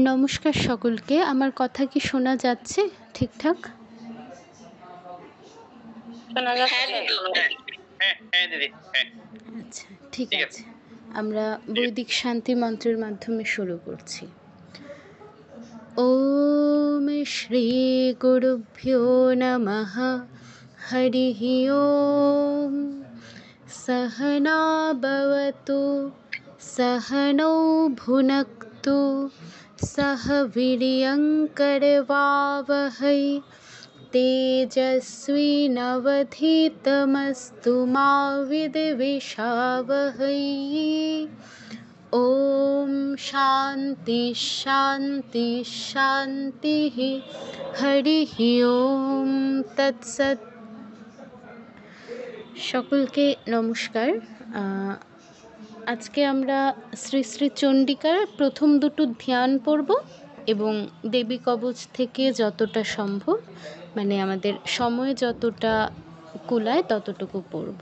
নমস্কার সকলকে। আমার কথা কি শোনা যাচ্ছে ঠিকঠাক? শোনা যাচ্ছে। হ্যাঁ দিদি, হ্যাঁ। আচ্ছা, ঠিক ঠিক আছে। আমরা বৈদিক শান্তি মন্ত্রের মাধ্যমে শুরু করছি। ওম শ্রী গুরুভ্যো নমঃ। হরিঃ ওম। सहना भवतु सहनौ भुनक्तु सह वीर्यङ्करवावहै तेजस्विनवधीतमस्तु मा विद्विषावहै। ॐ शान्ति शान्ति शान्तिः। हरिः ओम तत्सत्। সকলকে নমস্কার। আজকে আমরা শ্রী শ্রী চণ্ডিকার প্রথম দুটো ধ্যান পড়ব এবং দেবী কবচ থেকে যতটা সম্ভব, মানে আমাদের সময় যতটা কুলায় ততটুকু পড়ব।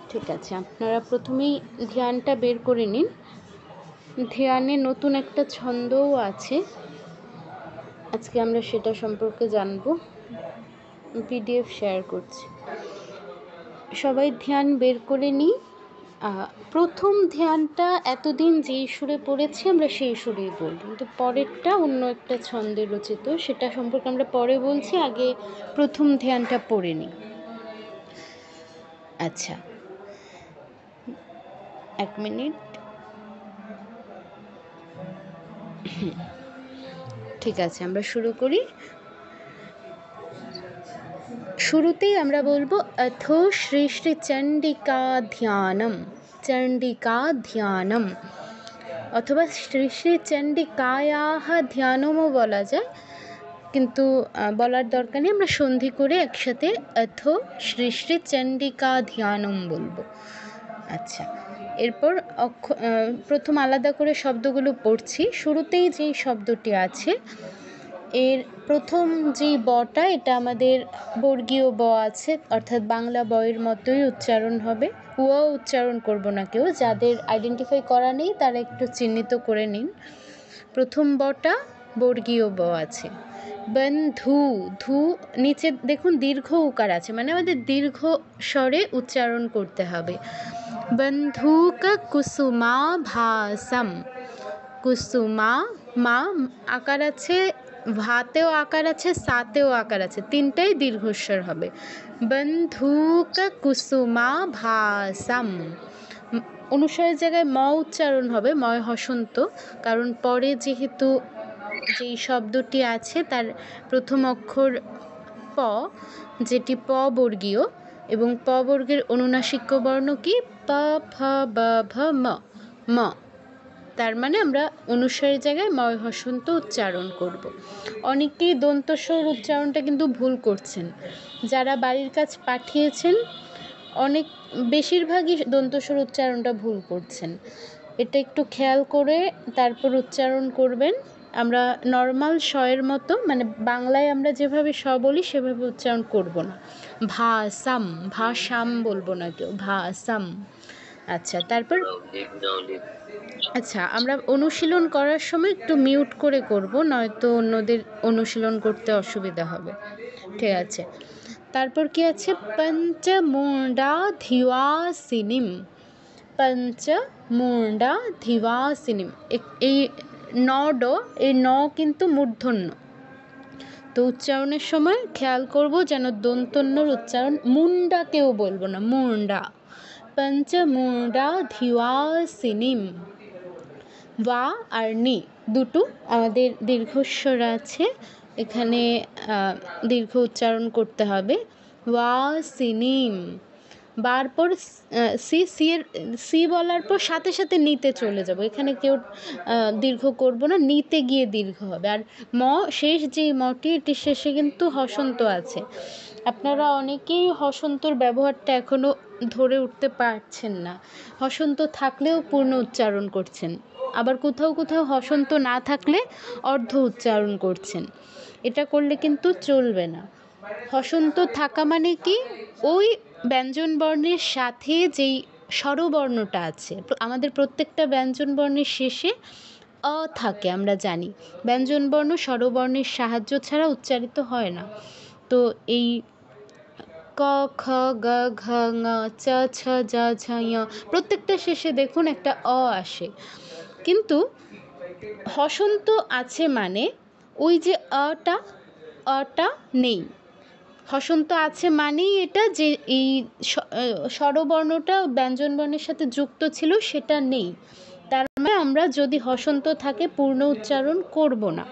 ঠিক আছে, আপনারা প্রথমেই ধ্যানটা বের করে নিন। ধ্যানে নতুন একটা ছন্দও আছে, আজকে আমরা সেটা সম্পর্কে জানব। পিডিএফ শেয়ার করছি। সবাই ধ্যান বের করে নিই। প্রথম ধ্যানটা এতদিন যেই সুরে পড়েছি আমরা সেই সুরেই বলি, কিন্তু পরেরটা অন্য একটা ছন্দে রচিত, সেটা সম্পর্কে আমরা পরে বলছি। আগে প্রথম ধ্যানটা পড়ে নিই। আচ্ছা, এক মিনিট। ঠিক আছে, আমরা শুরু করি। শুরুতেই আমরা বলবো अथो শ্রী শ্রী চণ্ডিকা ধ্যানম। চণ্ডিকা ধ্যানম অথবা শ্রী শ্রী চণ্ডিকায়াহ ধ্যানমও বলা যায়, কিন্তু বলার দরকার নেই, আমরা সন্ধি করে একসাথে अथो শ্রী শ্রী চণ্ডিকা ধ্যানম বলবো। আচ্ছা, এরপর প্রথম আলাদা করে শব্দগুলো পড়ছি। শুরুতেই যেই শব্দটি আছে, এর প্রথম যে বটা, এটা আমাদের বর্গীয় ব আছে, অর্থাৎ বাংলা বয়ের মতোই উচ্চারণ হবে। ও উচ্চারণ করব না কেউ, যাদের আইডেন্টিফাই করা নেই তারা একটু চিহ্নিত করে নিন। প্রথম বটা বর্গীয় ব আছে। বন্ধু, ধু নিচে দেখুন দীর্ঘ উকার আছে, মানে আমাদের দীর্ঘ স্বরে উচ্চারণ করতে হবে। বন্ধুক কুসুমা ভাসম। কুসুমা, মা আকার আছে, ভাতেও আকার আছে, সাতেও আকার আছে, তিনটাই দীর্ঘস্বর হবে। বন্ধুক কুসুমা ভাসম। অনুস্বরের জায়গায় ম উচ্চারণ হবে, ময় হসন্ত, কারণ পরে যেহেতু যেই শব্দটি আছে তার প্রথম অক্ষর প, যেটি প বর্গীয়, এবং প বর্গের অনুনাসিক বর্ণ কি? প ফ ব ভ ম। ম, তার মানে আমরা অনুস্বরের জায়গায় ময় হসন্ত উচ্চারণ করব। অনেকেই দন্তস্বর উচ্চারণটা কিন্তু ভুল করছেন। যারা বাড়ির কাজ পাঠিয়েছেন বেশিরভাগই দন্তস্বর উচ্চারণটা ভুল করছেন। এটা একটু খেয়াল করে তারপর উচ্চারণ করবেন। আমরা নর্মাল শয়ের মতো, মানে বাংলায় আমরা যেভাবে স বলি সেভাবে উচ্চারণ করব না। ভাসাম, ভাসাম বলবো না কেউ, ভাসাম। আচ্ছা, তারপর আমরা অনুশীলন করার সময় একটু মিউট করে করব, নয়তো অন্যদের অনুশীলন করতে অসুবিধা হবে। ঠিক আছে, তারপর কি আছে? পঞ্চমুণ্ডা ধিবাসিনীম। পঞ্চমুণ্ডা ধিবাসিনীম, এই এই ন কিন্তু মূর্ধন্য, তো উচ্চারণের সময় খেয়াল করব যেন দন্তন্যর উচ্চারণ, মুন্ডা কেউ বলবো না, মুন্ডা। পঞ্চমুণ্ডা ধিবাসিনীম। ওয়া আর নি দুটো আমাদের দীর্ঘস্বর আছে, এখানে দীর্ঘ উচ্চারণ করতে হবে। ওয়াসিনীম, বারপর সি বলার পর সাথে সাথে নিতে চলে যাব, এখানে কেউ দীর্ঘ করব না, নিতে গিয়ে দীর্ঘ হবে। আর ম, শেষ যে মটি, এটির শেষে কিন্তু হসন্ত আছে। আপনারা অনেকেই হসন্তর ব্যবহারটা এখনও ধরে উঠতে পারছেন না, হসন্ত থাকলেও পূর্ণ উচ্চারণ করছেন, আবার কোথাও কোথাও হসন্ত না থাকলে অর্ধ উচ্চারণ করছেন। এটা করলে কিন্তু চলবে না। হসন্ত থাকা মানে কি? ওই ব্যঞ্জন বর্ণের সাথে যেই স্বরবর্ণটা আছে, আমাদের প্রত্যেকটা ব্যঞ্জন বর্ণের শেষে থাকে, আমরা জানি ব্যঞ্জনবর্ণ স্বরবর্ণের সাহায্য ছাড়া উচ্চারিত হয় না। তো এই ক খ গ ঘ ঙ চ ছ জ ঝ ঞ প্রত্যেকটা শেষে দেখুন একটা আসে, কিন্তু হসন্ত আছে মানে ওই যে অটা নেই। হসন্ত আছে মানেই এটা যে এই স্বরবর্ণটা ব্যঞ্জনবর্ণের সাথে যুক্ত ছিল সেটা নেই। তার মানে আমরা যদি হসন্ত থাকে পূর্ণ উচ্চারণ করব না।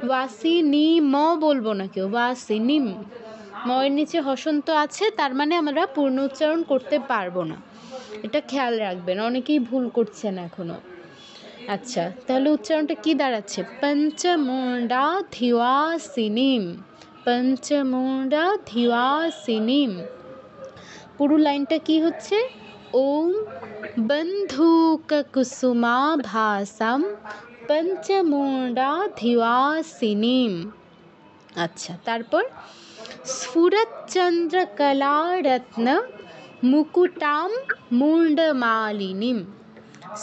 ওয়াসি নি ম বলবো না কেউ, ওয়াসি নিম, ময়ের নিচে হসন্ত আছে তার মানে আমরা পূর্ণ উচ্চারণ করতে পারবো না। এটা খেয়াল রাখবেন, অনেকেই ভুল করছেন এখনো। আচ্ছা, তাহলে উচ্চারণটা কি দাঁড়াচ্ছে? পঞ্চমুণ্ডাধিবাসিনীম, পঞ্চমুণ্ডাধিবাসিনীম। পুরো লাইনটা কি হচ্ছে? ওম বন্ধুককুসুমাভাসাম পঞ্চমুণ্ডাধিবাসিনীম। আচ্ছা, তারপর স্ফুরচ্চন্দ্রকলারত্ন মুকুটাম মুণ্ডমালিনীম,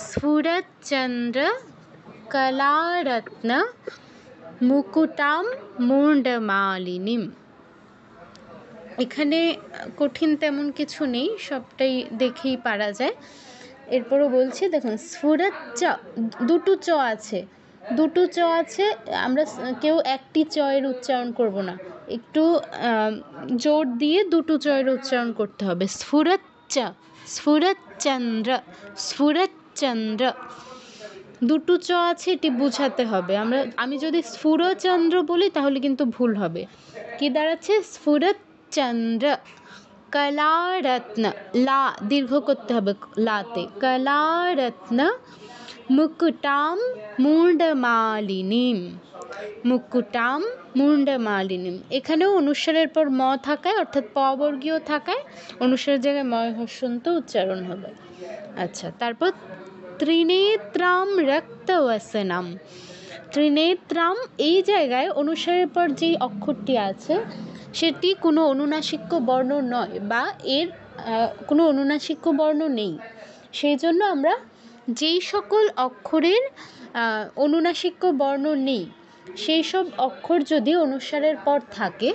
স্ফুরচ্চন্দ্রকলারত্ন মুকুটাম মুণ্ডমালিনীম। এখানে কঠিন তেমন কিছু নেই, সবটাই দেখেই পারা যায়। এরপরও বলছি, দেখুন স্ফুরচ্চ, দুটো চ আছে, দুটো চ আছে, আমরা কেউ একটি চ এর উচ্চারণ করব না, একটু জোর দিয়ে দুটো চ এর উচ্চারণ করতে হবে। স্ফুরচ্চ, স্ফুরচ্চন্দ্র, স্ফুরচ্চন্দ্র, দুটো চ আছে, এটি বুঝাতে হবে। আমি যদি স্ফুরচন্দ্র বলি তাহলে কিন্তু ভুল হবে। কি দাঁড়াচ্ছে? স্ফুরচন্দ্র কলারত্ন, লা দীর্ঘ করতে হবে লাতে, কলারত্ন মুকুটাম মুণ্ডমালিনীম, মুকুটাম মুণ্ডমালিনীম। এখানেও অনুস্বারের পর ম থাকায়, অর্থাৎ প বর্গীয় থাকায় অনুস্বারের জায়গায় ময় হস্যন্ত উচ্চারণ হবে। আচ্ছা, তারপর ত্রিনেত্রাম রক্তবসনম, ত্রিনেত্রাম, এই জায়গায় অনুস্বারের পর যেই অক্ষরটি আছে সেটি কোনো অনুনাসিক্য বর্ণ নয়, বা এর কোনো অনুনাসিক্য বর্ণ নেই। সেই জন্য আমরা যেই সকল অক্ষরের অনুনাসিক্য বর্ণ নেই সেই সব অক্ষর যদি অনুস্বারের পর থাকে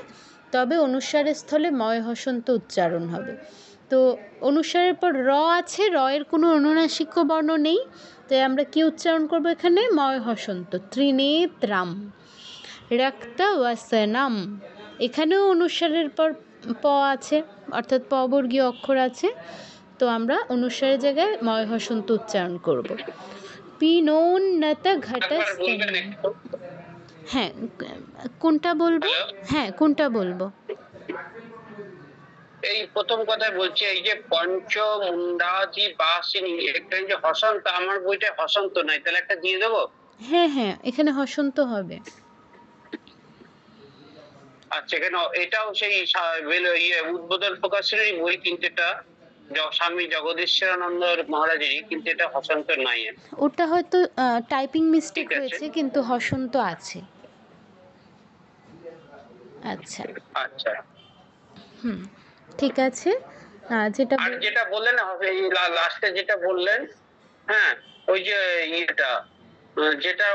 তবে অনুস্বারের স্থলে ময় হসন্ত উচ্চারণ হবে। তো অনুস্বারের পর র আছে, র এর কোনো অনুনাসিক্য বর্ণ নেই, তাই আমরা কি উচ্চারণ করব এখানে? ময় হসন্ত। ত্রিনেত্রাম রক্তবসনম, এখানেও অনুস্বারের পর প আছে, অর্থাৎ প বর্গীয় অক্ষর আছে, তো আমরা অনুস্বারের জায়গায় ময় হসন্ত উচ্চারণ করব। পিনোন্নত ঘটস্তম্ভ, হ্যাঁ কোনটা বলবো? হ্যাঁ কোনটা বলবো? এই প্রথম কথা বলছি, এই যে পঞ্চমুণ্ডাধিবাসিনী, এখানে যে হসন্ত, আমার বইটা হসন্ত নাই, তাহলে একটা দিয়ে দেবো? হ্যাঁ হ্যাঁ, এখানে হসন্ত হবে। আচ্ছা, এখানে এটাও সেই উদ্বোধন প্রকাশের বই, কিন্তু এটা স্বামী জগদীশ্বরানন্দ মহারাজেরই, কিন্তু এটা হসন্ত নাই। ওটা হয়তো টাইপিং মিস্টেক হয়েছে, কিন্তু হসন্ত আছে। আচ্ছা আচ্ছা, ঠিক আছে। যেটা বললেন এই লাস্টে যেটা বললেন, হ্যাঁ, ওই যে ইয়েটা, যেটা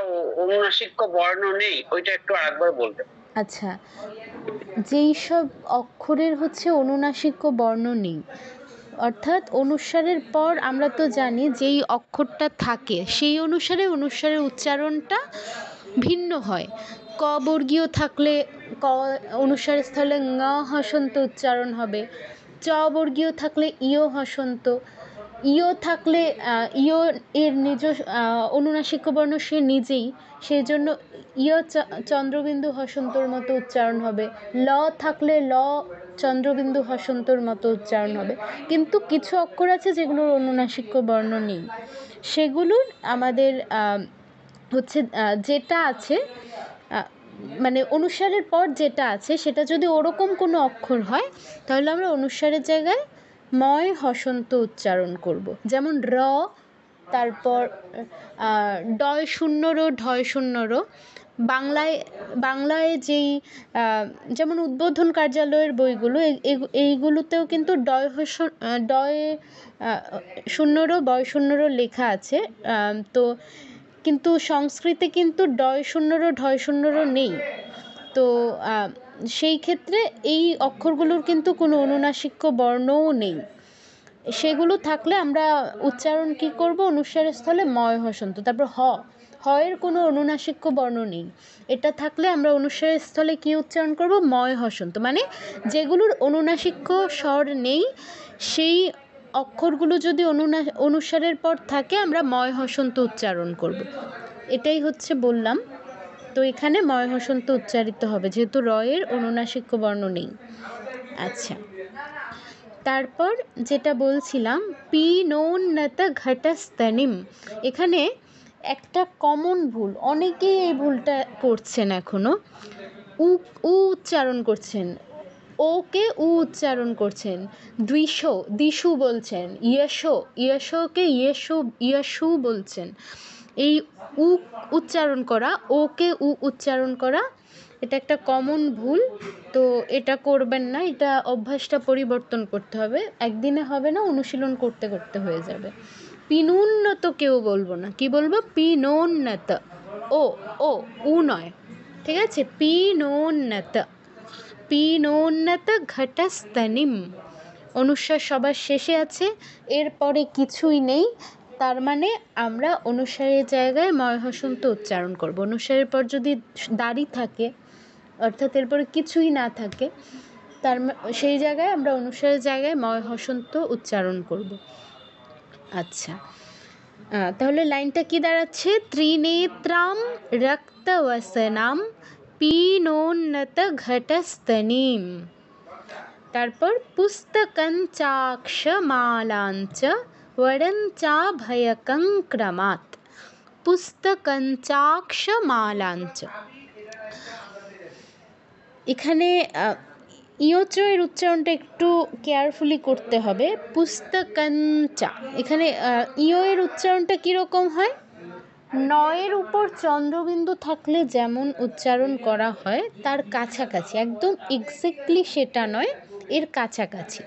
অনুনাসিক্য বর্ণ নেই, ওইটা একটু আরেকবার বলবেন। আচ্ছা, যেই সব অক্ষরের হচ্ছে অনুনাসিক্য বর্ণ নেই, অর্থাৎ অনুস্বারের পর আমরা তো জানি যেই অক্ষরটা থাকে সেই অনুসারে অনুস্বারের উচ্চারণটা ভিন্ন হয়। ক বর্গীয় থাকলে ক অনুস্বারের স্থলে ঙ হসন্ত উচ্চারণ হবে, চ বর্গীয় থাকলে ইয় হসন্ত, ইয় থাকলে ইয় এর নিজ অনুনাসিক্য বর্ণ সে নিজেই, সেই জন্য ইয় চন্দ্রবিন্দু হসন্তর মতো উচ্চারণ হবে। ল থাকলে ল চন্দ্রবিন্দু হসন্তর মতো উচ্চারণ হবে। কিন্তু কিছু অক্ষর আছে যেগুলোর অনুনাসিক্য বর্ণ নেই, সেগুলোর আমাদের হচ্ছে যেটা আছে, মানে অনুস্বারের পর যেটা আছে সেটা যদি ওরকম কোনো অক্ষর হয় তাহলে আমরা অনুস্বারের জায়গায় ময় হসন্ত উচ্চারণ করব। যেমন র, তারপর ডয় শূন্য রো, ঢয় শূন্য রো। বাংলায় যেই যেমন উদ্বোধন কার্যালয়ের বইগুলো, এইগুলোতেও কিন্তু ডয় শূন্য রো, বয় শূন্য রো লেখা আছে। তো কিন্তু সংস্কৃতে কিন্তু ডয় শূন্যরও ঢয় শূন্যরও নেই। তো সেই ক্ষেত্রে এই অক্ষরগুলোর কিন্তু কোনো অনুনাসিক্য বর্ণও নেই। সেগুলো থাকলে আমরা উচ্চারণ কী করব? অনুস্বারের স্থলে ময় হসন্ত। তারপর হয়ের কোনো অনুনাসিক্য বর্ণ নেই, এটা থাকলে আমরা অনুস্বারের স্থলে কী উচ্চারণ করব? ময় হসন্ত। মানে যেগুলোর অনুনাসিক্য স্বর নেই সেই অক্ষরগুলো যদি অনুস্বারের পর থাকে আমরা ময় হসন্ত উচ্চারণ করব। এটাই হচ্ছে বললাম। তো এখানে ময় হসন্ত উচ্চারিত হবে যেহেতু রয়ের অনুনাসিক্য বর্ণ নেই। আচ্ছা, তারপর যেটা বলছিলাম পিনোন্নত ঘটস্তনিম, এখানে একটা কমন ভুল, অনেকেই এই ভুলটা করছেন এখনো। উ উচ্চারণ করছেন, ওকে উ উচ্চারণ করছেন, দিশু বলছেন, ইয়শোকে ইয়শু বলছেন। এই উ উচ্চারণ করা, ওকে উ উচ্চারণ করা, এটা একটা কমন ভুল। তো এটা করবেন না, এটা অভ্যাসটা পরিবর্তন করতে হবে। একদিনে হবে না, অনুশীলন করতে করতে হয়ে যাবে। পিনুন্নত কেউ বলবো না, কি বলবো? পিনোন্নত, ও উ নয়, ঠিক আছে? পিনোন্নত ঘটস্তনিম, অনুস্বার সবার শেষে আছে, এরপরে কিছুই নেই। তার মানে আমরা অনুস্বারের জায়গায় ময় হসন্ত উচ্চারণ করব। অনুস্বারের পর যদি দাড়ি থাকে, অর্থাৎ এরপরে কিছুই না থাকে, সেই জায়গায় আমরা অনুস্বারের জায়গায় ময় হসন্ত উচ্চারণ করব। আচ্ছা, তাহলে লাইনটা কি দাঁড়াচ্ছে? ত্রিনেত্রাম রক্তবসনাম পিনোন্নত ঘটস্তনিম। তারপর পুস্তকঞ্চাক্ষমালাঞ্চ বরঞ্চাভয়কং ক্রমাৎ। পুস্তকঞ্চাক্ষমালাঞ্চ, এখানে ইয়চয়ের উচ্চারণটা একটু কেয়ারফুলি করতে হবে। পুস্তকঞ্চা, এখানে ইয়ের উচ্চারণটা কীরকম হয়? নয়ের উপর চন্দ্রবিন্দু থাকলে যেমন উচ্চারণ করা হয় তার কাছাকাছি, একদম এক্স্যাক্টলি সেটা নয়, এর কাছাকাছি।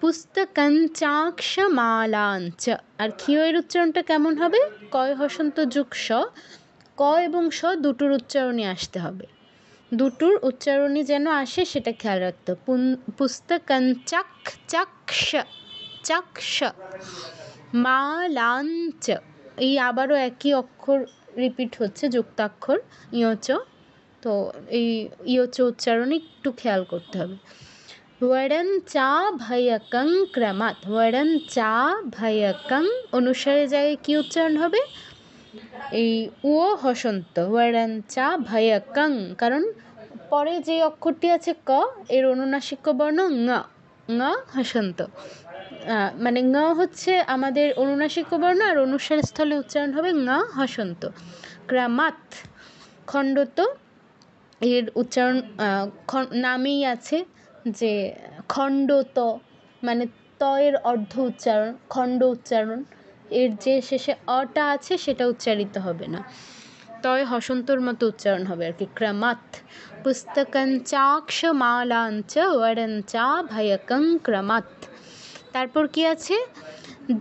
পুস্তকঞ্চাক্ষমালাঞ্চ। আর ক্ষিয়ের উচ্চারণটা কেমন হবে? কয় হসন্ত যুগ স, ক এবং স দুটোর উচ্চারণই আসতে হবে, দুটোর উচ্চারণই যেন আসে সেটা খেয়াল রাখতে। পুস্তকঞ্চাক্ষ মালাঞ্চ, এই আবারও একই অক্ষর রিপিট হচ্ছে, যুক্তাক্ষর ইয়চ। তো এই ইয়চ উচ্চারণে একটু খেয়াল করতে হবে। বরঞ্চাভয়কং ক্রমাৎ, বরঞ্চাভয়কং, অনুসারে জায়গায় কী উচ্চারণ হবে? এই ও হসন্ত, বরঞ্চাভয়কং, কারণ পরে যে অক্ষরটি আছে ক, এর অনুনাসিক্য বর্ণ ঙ হসন্ত। মানে ঙ হচ্ছে আমাদের অনুনাসিক্য বর্ণ, আর অনুস্বার স্থলে উচ্চারণ হবে ঙ হসন্ত। ক্রমাৎ খণ্ডত, এর উচ্চারণ নামেই আছে যে খণ্ডত, মানে ত এর অর্ধ উচ্চারণ, খণ্ড উচ্চারণ। এর যে শেষে অটা আছে সেটা উচ্চারিত হবে না, তয় হসন্তর মতো উচ্চারণ হবে আর কি। ক্রমাৎ পুস্তকঞ্চাক্ষমালাঞ্চ বরঞ্চাভয়কং ক্রমাৎ। তারপর কি আছে?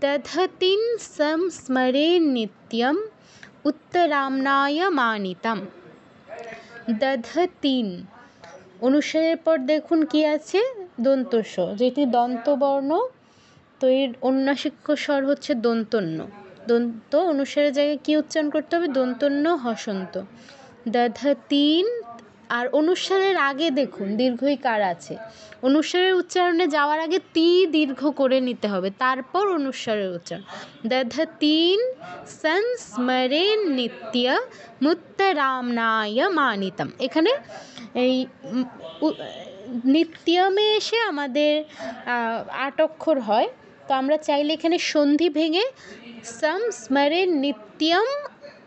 দধতিন সংস্মরে নিত্যম উত্তরাম্নায় মানিতম। দধতিন, অনুস্বারের পর দেখুন কি আছে? দন্ত স, যেটি দন্তবর্ণ, তো এর অনুনাসিক্য স্বর হচ্ছে দন্তন্য। দন্ত অনুস্বারের জায়গায় কী উচ্চারণ করতে হবে? দন্তন্য হসন্ত। দধতিন। আর অনুস্বারের আগে দেখুন দীর্ঘইকার আছে, অনুস্বারের উচ্চারণে যাওয়ার আগে তি দীর্ঘ করে নিতে হবে, তারপর অনুস্বারের উচ্চারণ। দধতিন সংস্মরে নিত্য মুত্তরাম্নায় মানিতম। এখানে এই নিত্যমে এসে আমাদের 8 অক্ষর হয়, তো আমরা চাইলে এখানে সন্ধি ভেঙে সংস্মরে নিত্যম,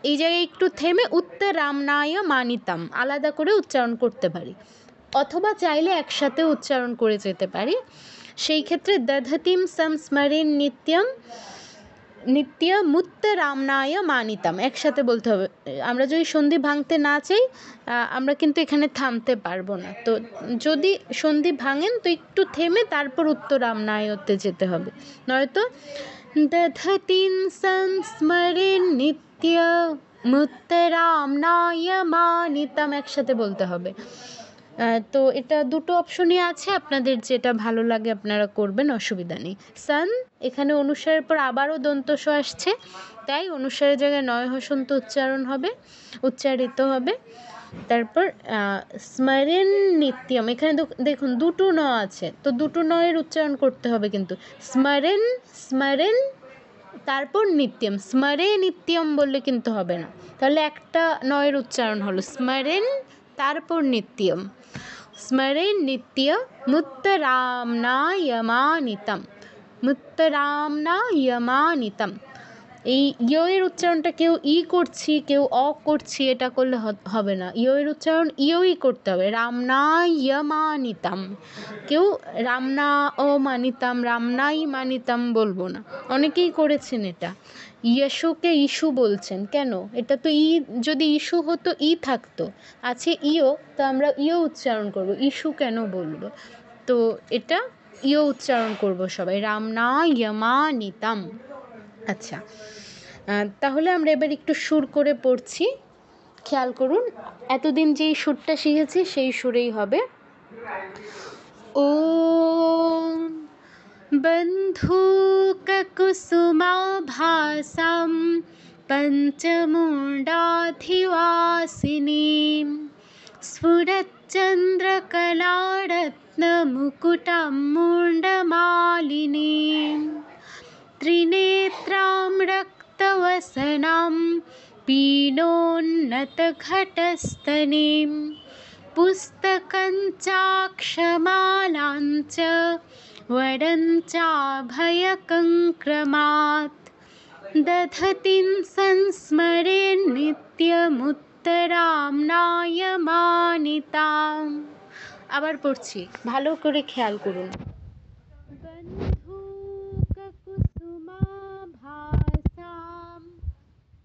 এই জায়গায় একটু থেমে উত্তরাম্নায় মানিতম আলাদা করে উচ্চারণ করতে পারি, অথবা চাইলে একসাথে উচ্চারণ করে যেতে পারি। সেই ক্ষেত্রে দধতিম সংস্মরে নিত্যমুত্তরাম্নায় মানিতম একসাথে বলতে হবে। আমরা যদি সন্ধি ভাঙতে না চাই আমরা কিন্তু এখানে থামতে পারবো না, তো যদি সন্ধি ভাঙেন তো একটু থেমে তারপর উত্তরাম্নায়তে যেতে হবে, নয়তো দধতিন সংস্মরে নিত্য নিত্যমুত্তরাম্নায়মানিতম, একসাথে বলতে হবে। তো এটা দুটো অপশনই আছে, আপনাদের যেটা ভালো লাগে আপনারা করবেন, অসুবিধা নেই। সান, এখানে অনুসারের পর আবারও দন্তস আসছে, তাই অনুসারের জায়গায় নয় হসন্ত উচ্চারিত হবে। তারপর স্মরেন নিত্যম, এখানে দেখুন দুটো ন আছে, তো দুটো নয়ের উচ্চারণ করতে হবে কিন্তু। স্মরেন স্মরেন তারপর নিত্যম, স্মরে নিত্যম বললে কিন্তু হবে না, তাহলে একটা নয়ের উচ্চারণ হলো স্মরেন তারপর নিত্যম। স্মরে নিত্য মুত্তরাম্নায়মানিতম, মুত্তরাম্নায়মানিতম। এই ইয়ের উচ্চারণটা কেউ ই করছি কেউ অ করছি এটা করলে হবে না, ইয়ের উচ্চারণ ইয়ই করতে হবে, রামনায়মানিতম। কেউ রামনা ও মানিতাম রামনাই মানিতাম বলবো না, অনেকেই করেছেন এটা, ইয়েশুকে ইস্যু বলছেন কেন, এটা তো ই, যদি ইস্যু হতো ই থাকতো, আছে ইও, তো আমরা ইও উচ্চারণ করব, ইস্যু কেন বলবো, তো এটা ইও উচ্চারণ করব সবাই, রামনায়মানিতম। আচ্ছা, তাহলে আমরা এবার একটু সুর করে পড়ছি, খেয়াল করুন, এতদিন যেই সুরটা শিখেছি সেই সুরেই হবে। ওম বন্ধূককুসুমাভাসাম পঞ্চমুণ্ডাধিবাসিনীম স্ফুরচ্চন্দ্রকলারত্নমুকুটমুণ্ডমালিনীম त्रिनेत्रां रक्तवसनां पीनोन्नतघटस्तनीं पुस्तकञ्चाक्षमालाञ्च वरञ्चाभयकङ्क्रमात् दधतीं संस्मरेन्नित्यमुत्तराम्नायमानिताम्। আবার পড়ছি, ভালো করে খেয়াল করুন। বন্ধূককুসুমাভাসাম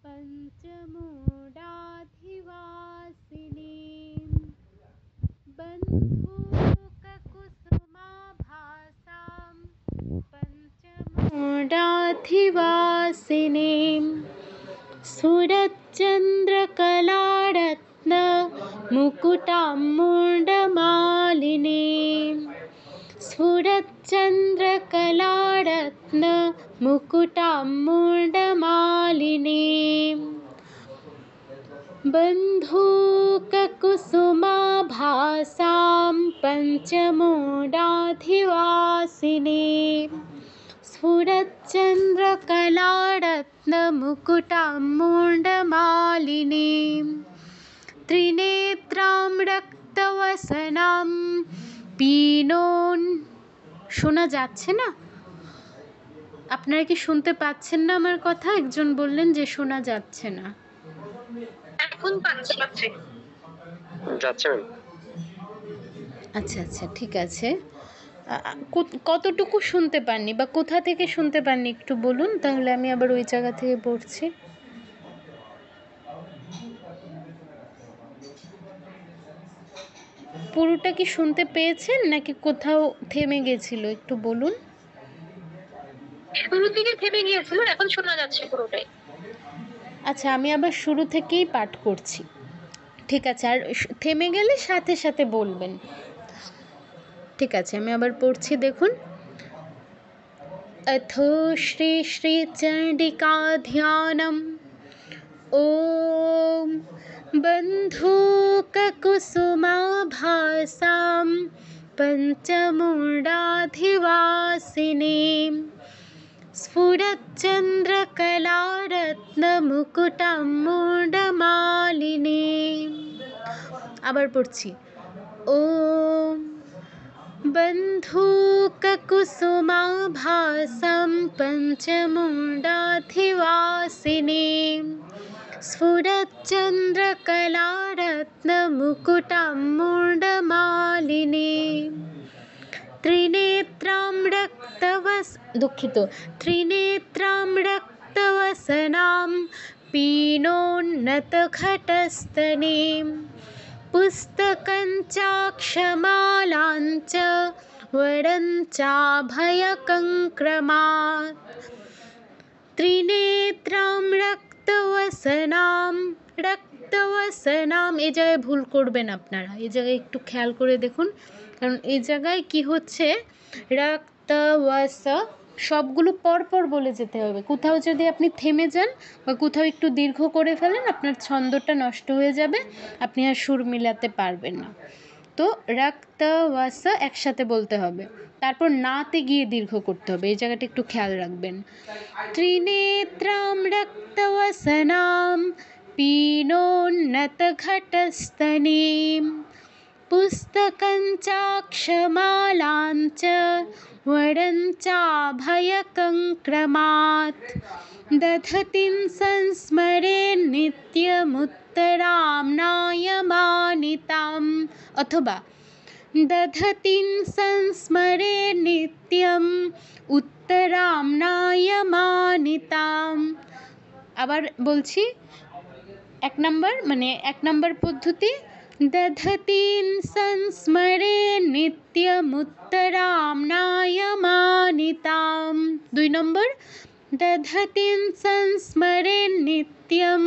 পঞ্চমুণ্ডাধিবাসিনীম, বন্ধূককুসুমাভাসাম পঞ্চমুণ্ডাধিবাসিনীম स्फुरच्चन्द्रकलारत्नमुकुटाम्मुण्डमालिनीं स्फुरच्चन्द्रकलारत्नमुकुटाम्मुण्डमालिनीं बन्धूककुसुमाभासां पञ्चमूडाधिवासिनीं स्फुरच्चन्द्रकलारत्नमुकुटाम्मुण्डमालिनीं त्रिनेत्रां रक्तवसनां पीनोन्। শোনা যাচ্ছে না? আপনারা কি শুনতে পাচ্ছেন না আমার কথা? একজন বললেন যে শোনা যাচ্ছে না। এখন পাচ্ছি। যাচ্ছে। আচ্ছা আচ্ছা, ঠিক আছে। কতটুকু শুনতে পাননি বা কোথা থেকে শুনতে পাননি একটু বলুন, তাহলে আমি আবার ওই জায়গা থেকে পড়ছি। পুরোটা কি শুনতে পেয়েছেন নাকি কোথাও থেমে গেছিল একটু বলুন। শুরু থেকে থেমে গিয়েছিল, এখন শোনা যাচ্ছে পুরোটাই। আচ্ছা, আমি আবার শুরু থেকেই পাঠ করছি, ঠিক আছে? আর থেমে গেলে সাথে সাথে বলবেন, ঠিক আছে? আমি আবার পড়ছি, দেখুন। अथो श्री श्री चंडिका ध्यानम्। ओम बंधूककुसुमाभासां पंचमूडाधिवासिनीं स्फुरच्चन्द्रकलारत्नमुकुटम्मुण्डमालिनीम्। আবার পড়ছি। ओम बन्धूककुसुमाभासां पञ्चमूडाधिवासिनीं स्फुरच्चन्द्रकलारत्नमुकुटम्मुण्डमालिनीं त्रिनेत्रां रक्तवसनां पीनोन्नतघटस्तनीं पुस्तकञ्चाक्षमालाञ्च वरञ्चाभयकङ्क्रमात् त्रिनेत्रां रक्तवसनां রক্তবসনাম, রক্তবসনাম, এই জায়গায় ভুল করবেন আপনারা, এই জায়গায় একটু খেয়াল করে দেখুন, কারণ এই জায়গায় কি হচ্ছে, রক্তবস সবগুলো পরপর বলে যেতে হবে। কোথাও যদি আপনি থেমে যান বা কোথাও একটু দীর্ঘ করে ফেলেন, আপনার ছন্দটা নষ্ট হয়ে যাবে, আপনি আর সুর মিলাতে পারবেন না। তো রক্তবস একসাথে বলতে হবে, তারপর নাতে গিয়ে দীর্ঘ করতে হবে, এই জায়গাটা একটু খেয়াল রাখবেন। ত্রিনেত্রাম রক্তবসনাম পীনোন্নতঘটস্তনীম পুস্তকঞ্চাক্ষমালাঞ্চ वरञ्चाभयकङ्क्रमात् दधतीं संस्मरे नित्यमुत्तरां नायमानिताम्, अथवा दधतीं संस्मरे नित्यम् उत्तरां नायमानिताम्। আবার বলছি, এক নম্বর পদ্ধতি, দধতীং সংস্মরে নিত্যমুত্তরাম নায়মানিতাম। 2 নম্বর, দধতীং সংস্মরে নিত্যম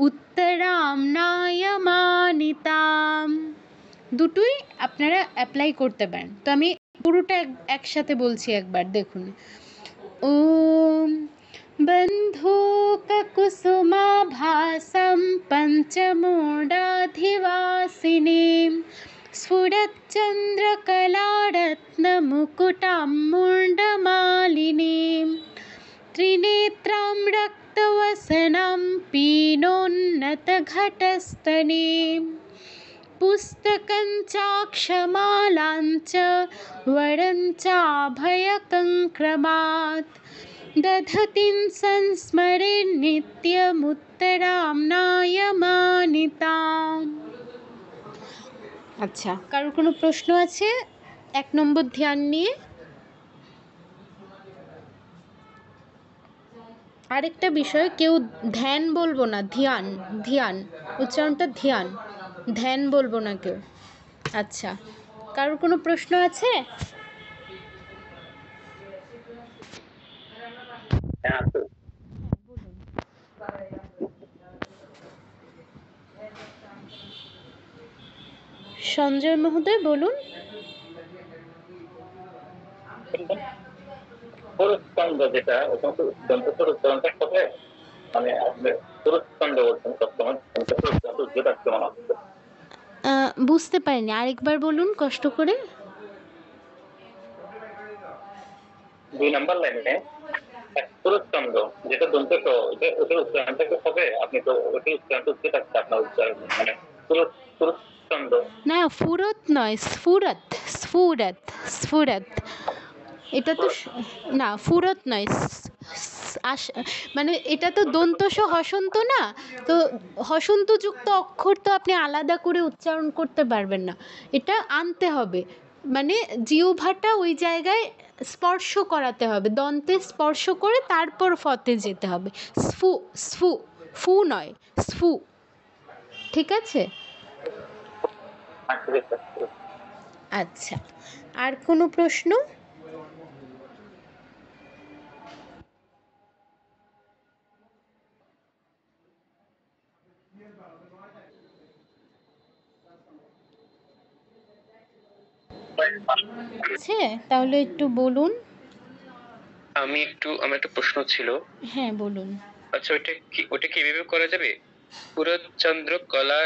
উত্তরাম নায়মানিতাম। দুটোই আপনারা অ্যাপ্লাই করতে পারেন। তো আমি পুরোটা একসাথে বলছি, একবার দেখুন। ওম बन्धूककुसुमाभासं पञ्चमूढाधिवासिनीं स्फुरच्चन्द्रकलारत्नमुकुटां मुण्डमालिनीं त्रिनेत्रां रक्तवसनां पीनोन्नतघटस्तनीं पुस्तकञ्चाक्षमालाञ्च वरञ्चाभयकङ्क्रमात् दधतीं संस्मरे नित्यमुत्तरां नायमानिताम्। আচ্ছা, কারোর কোনো প্রশ্ন আছে 1 নম্বর ধ্যান নিয়ে? আরেকটা বিষয়, কেউ ধ্যান বলবো না, ধ্যান, ধ্যান উচ্চারণটা ধ্যান, ধ্যান বলবো না কেউ। আচ্ছা, কারোর কোনো প্রশ্ন আছে? সঞ্জয় মহোদয় বলুন। পুরুষচন্দ যেটা, ওখানে তো দন্তস্বর উচ্চারণটা হবে, মানে আপনি পুরুষচন্দ বলছেন সবসময়, যেটা কেমন আসছে বুঝতে পারিনি, আরেকবার বলুন কষ্ট করে। 2 নম্বর লাইনে পুরুষচন্দ যেটা দন্তস্ব, ওটার উচ্চারণটা কি হবে? আপনি তো ওটার উচ্চারণটা উচিত আছে আপনার উচ্চারণ, মানে পুরুষচন্দ না, ফুরত নয়, স্ফুরত, স্ফুরত, স্ফুরত। এটা তো না, ফুরত নয়, মানে এটা তো দন্তস হসন্ত না, তো হসন্তযুক্ত অক্ষর তো আপনি আলাদা করে উচ্চারণ করতে পারবেন না, এটা আনতে হবে, মানে জিহ্বাটা ওই জায়গায় স্পর্শ করাতে হবে, দন্তে স্পর্শ করে তারপর ফতে যেতে হবে। স্ফু, স্ফু, ফু নয়, স্ফু। ঠিক আছে? আচ্ছা, আর কোনো প্রশ্ন? আছে, তাহলে একটু বলুন। আমার একটা প্রশ্ন ছিল। হ্যাঁ বলুন। আচ্ছা, ওটা কি এভাবে করা যাবে? পুরচন্দ্র কলা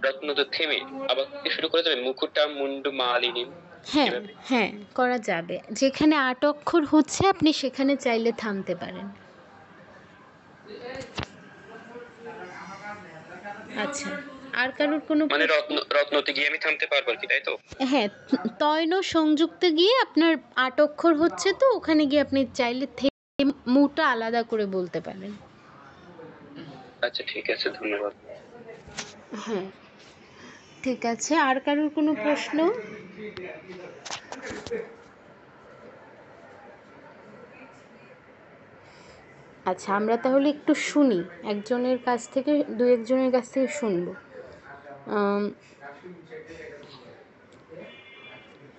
রত্ন তো থেমে আবার কি শুরু করা যাবে? মুকুটা মুন্ডু মালিনী। হ্যাঁ হ্যাঁ, করা যাবে, যেখানে 8 অক্ষর হচ্ছে আপনি সেখানে চাইলে থামতে পারেন। আচ্ছা, আর কারোর কোনো মানে রত্নতে গিয়ে আমি থামতে পারবো কি, তাই তো? হ্যাঁ, তয়ন সংযুক্তে গিয়ে আপনার 8 অক্ষর হচ্ছে, তো ওখানে গিয়ে আপনি চাইলে মুটা আলাদা করে বলতে পারেন। আচ্ছা ঠিক আছে, ধন্যবাদ। হ্যাঁ ঠিক আছে, আর কারোর কোনো প্রশ্ন? আচ্ছা, আমরা তাহলে একটু শুনি, একজনের কাছ থেকে, দু একজনের কাছ থেকে শুনবো।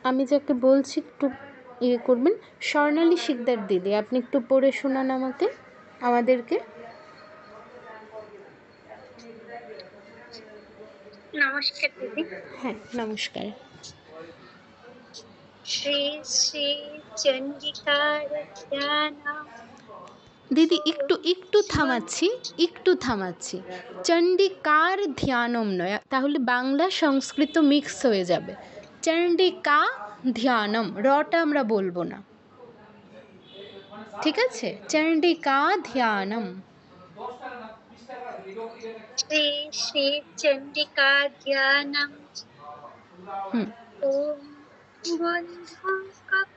আমি যাকে বলছি একটু ইয়ে করবেন, স্বর্ণালী শিকদার দিদি, আপনি একটু পড়ে শোনান আমাদেরকে। নমস্কার দিদি। হ্যাঁ, নমস্কার। শ্রী শ্রী চন্ডিকার ধ্যানম। দিদি একটু থামাচ্ছি। চণ্ডিকার ধ্যানম নয়, তাহলে বাংলা সংস্কৃত মিক্স হয়ে যাবে। চণ্ডিকা ধ্যানম, রটা আমরা বলবো না, ঠিক আছে? চণ্ডিকা ধ্যানম। শ্রী শ্রী চন্ডিকা ধ্যানম। হুম, ওম বন্ধু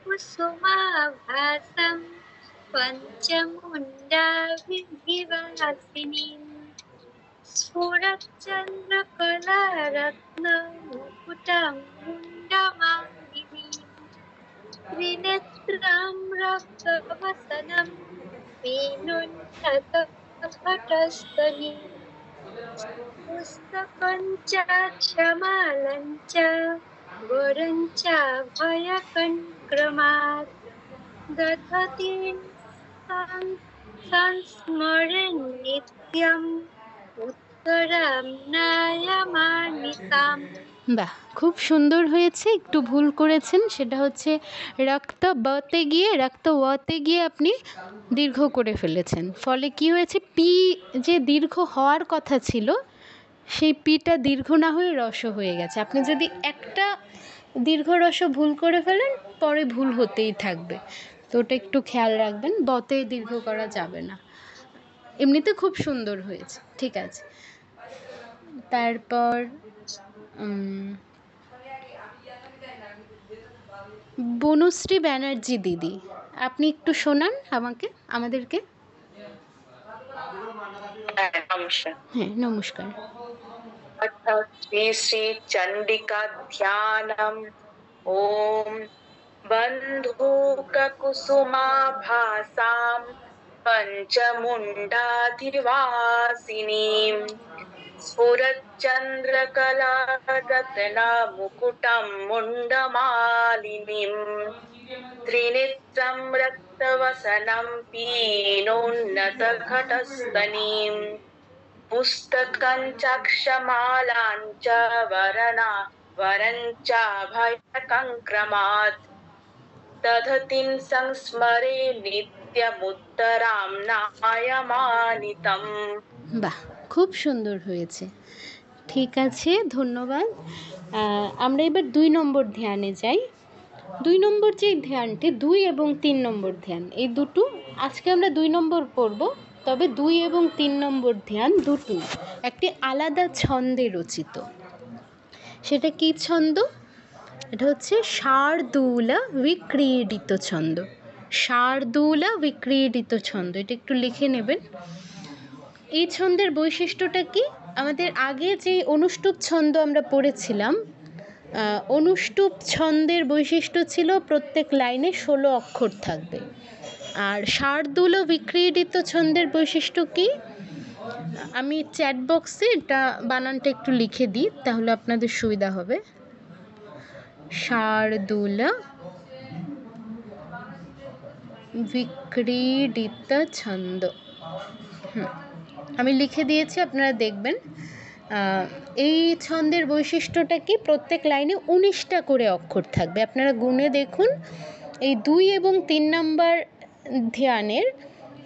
কুসুমাভাসম পঞ্চমুণ্ডা বিধিবাসিনীম স্ফুরচ্চন্দ্রকলারত্ন মুকুটম মুণ্ডমালিনীম ত্রিনেত্রম রক্তবসনম वेणुन्नतघटस्थलीं पुस्तकञ्चाक्षमालं च वरं चाभयकङ्क्रमात् दधतीं संस्मरन् नित्यम् उत्तरं नयमानिताम्। বাহ, খুব সুন্দর হয়েছে। একটু ভুল করেছেন, সেটা হচ্ছে রক্ত বতে গিয়ে রক্ত ওতে গিয়ে আপনি দীর্ঘ করে ফেলেছেন। ফলে কি হয়েছে, পি যে দীর্ঘ হওয়ার কথা ছিল সেই পিটা দীর্ঘ না হয়ে রস হয়ে গেছে। আপনি যদি একটা দীর্ঘ রস ভুল করে ফেলেন, পরে ভুল হতেই থাকবে। তো ওটা একটু খেয়াল রাখবেন, বতে দীর্ঘ করা যাবে না। এমনিতে খুব সুন্দর হয়েছে, ঠিক আছে। তারপর বনুশ্রী ব্যানার্জি দিদি, আপনি একটু শোনান আমাদেরকে। নমস্কার। হ্যাঁ, নমস্কার। শ্রী শ্রী চণ্ডিকা ধ্যানম। ওম বন্ধুককুসুমাভাসাম পঞ্চমুণ্ডাধিবাসিনীম स्फुरच्चन्द्रकलारत्नमुकुटं मुण्डमालिनीं त्रिनेत्रं रक्तवसनं पीनोन्नतघटस्थनीं पुस्तकं चाक्षमालां च वरं चाभयकङ्क्रमात् दधतीं संस्मरे नित्यमुत्तरां नायमानितम्। বাহ, খুব সুন্দর হয়েছে, ঠিক আছে, ধন্যবাদ। আমরা এবার 2 নম্বর ধ্যানে যাই। 2 নম্বর যে ধ্যানটি, 2 এবং 3 নম্বর ধ্যান, এই দুটো আজকে আমরা 2 নম্বর পড়ব। তবে 2 এবং 3 নম্বর ধ্যান দুটো একটি আলাদা ছন্দে রচিত। সেটা কি ছন্দ? এটা হচ্ছে শার্দূলা বিক্রীডিত ছন্দ। শার্দূলা বিক্রীডিত ছন্দ, এটা একটু লিখে নেবেন। এই ছন্দের বৈশিষ্ট্যটা কি? আমাদের আগে যে অনুষ্টুপ ছন্দ আমরা পড়েছিলাম, অনুষ্টুপ ছন্দের বৈশিষ্ট্য ছিল প্রত্যেক লাইনে 16 অক্ষর থাকবে। আর শার্দূল বিক্রীডিত ছন্দের বৈশিষ্ট্য কি? আমি চ্যাট বক্সে এটা বানানটা একটু লিখে দিই, তাহলে আপনাদের সুবিধা হবে। শার্দূল বিক্রীডিত ছন্দ, আমি লিখে দিয়েছি, আপনারা দেখবেন। এই ছন্দের বৈশিষ্ট্যটা কি? প্রত্যেক লাইনে 19টা করে অক্ষর থাকবে। আপনারা গুণে দেখুন, এই 2 এবং 3 নম্বর ধ্যানের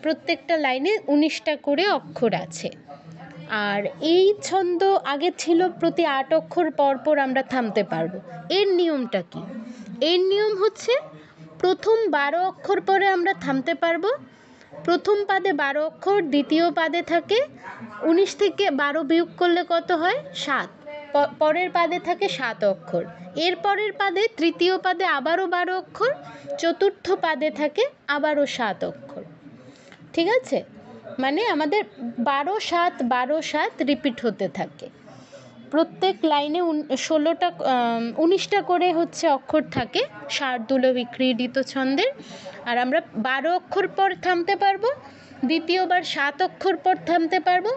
প্রত্যেকটা লাইনে 19টা করে অক্ষর আছে। আর এই ছন্দ আগে ছিল প্রতি 8 অক্ষর পর পর আমরা থামতে পারবো। এর নিয়মটা কি? এর নিয়ম হচ্ছে প্রথম 12 অক্ষর পরে আমরা থামতে পারবো। প্রথম পাদে 12 অক্ষর, দ্বিতীয় পাদে থাকে 19 থেকে 12 বিয়োগ করলে কত হয়? 7। পরের পাদে থাকে 7 অক্ষর। এর পরের পাদে, তৃতীয় পাদে আবারও 12 অক্ষর, চতুর্থ পাদে থাকে আবারও 7 অক্ষর, ঠিক আছে? মানে আমাদের 12-7 রিপিট হতে থাকে। প্রত্যেক লাইনে 19টা করে হচ্ছে অক্ষর থাকে শার্দূল বিক্রীডিত ছন্দের। আর আমরা 12 অক্ষর পর থামতে পারবো, দ্বিতীয়বার 7 অক্ষর পর থামতে পারবো,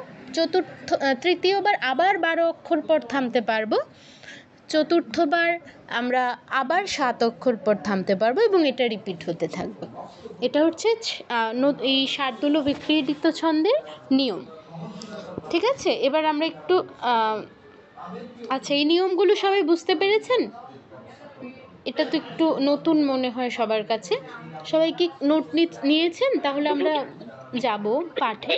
তৃতীয়বার আবার 12 অক্ষর পর থামতে পারবো, চতুর্থবার আমরা আবার 7 অক্ষর পর থামতে পারবো, এবং এটা রিপিট হতে থাকবে। এটা হচ্ছে এই শার্দূল বিক্রীডিত ছন্দের নিয়ম, ঠিক আছে? এবার আমরা একটু আচ্ছা, এই নিয়মগুলো সবাই বুঝতে পেরেছেন? এটা তো একটু নতুন মনে হয় সবার কাছে। সবাই কি নোট নিয়েছেন? তাহলে আমরা যাব পাঠে।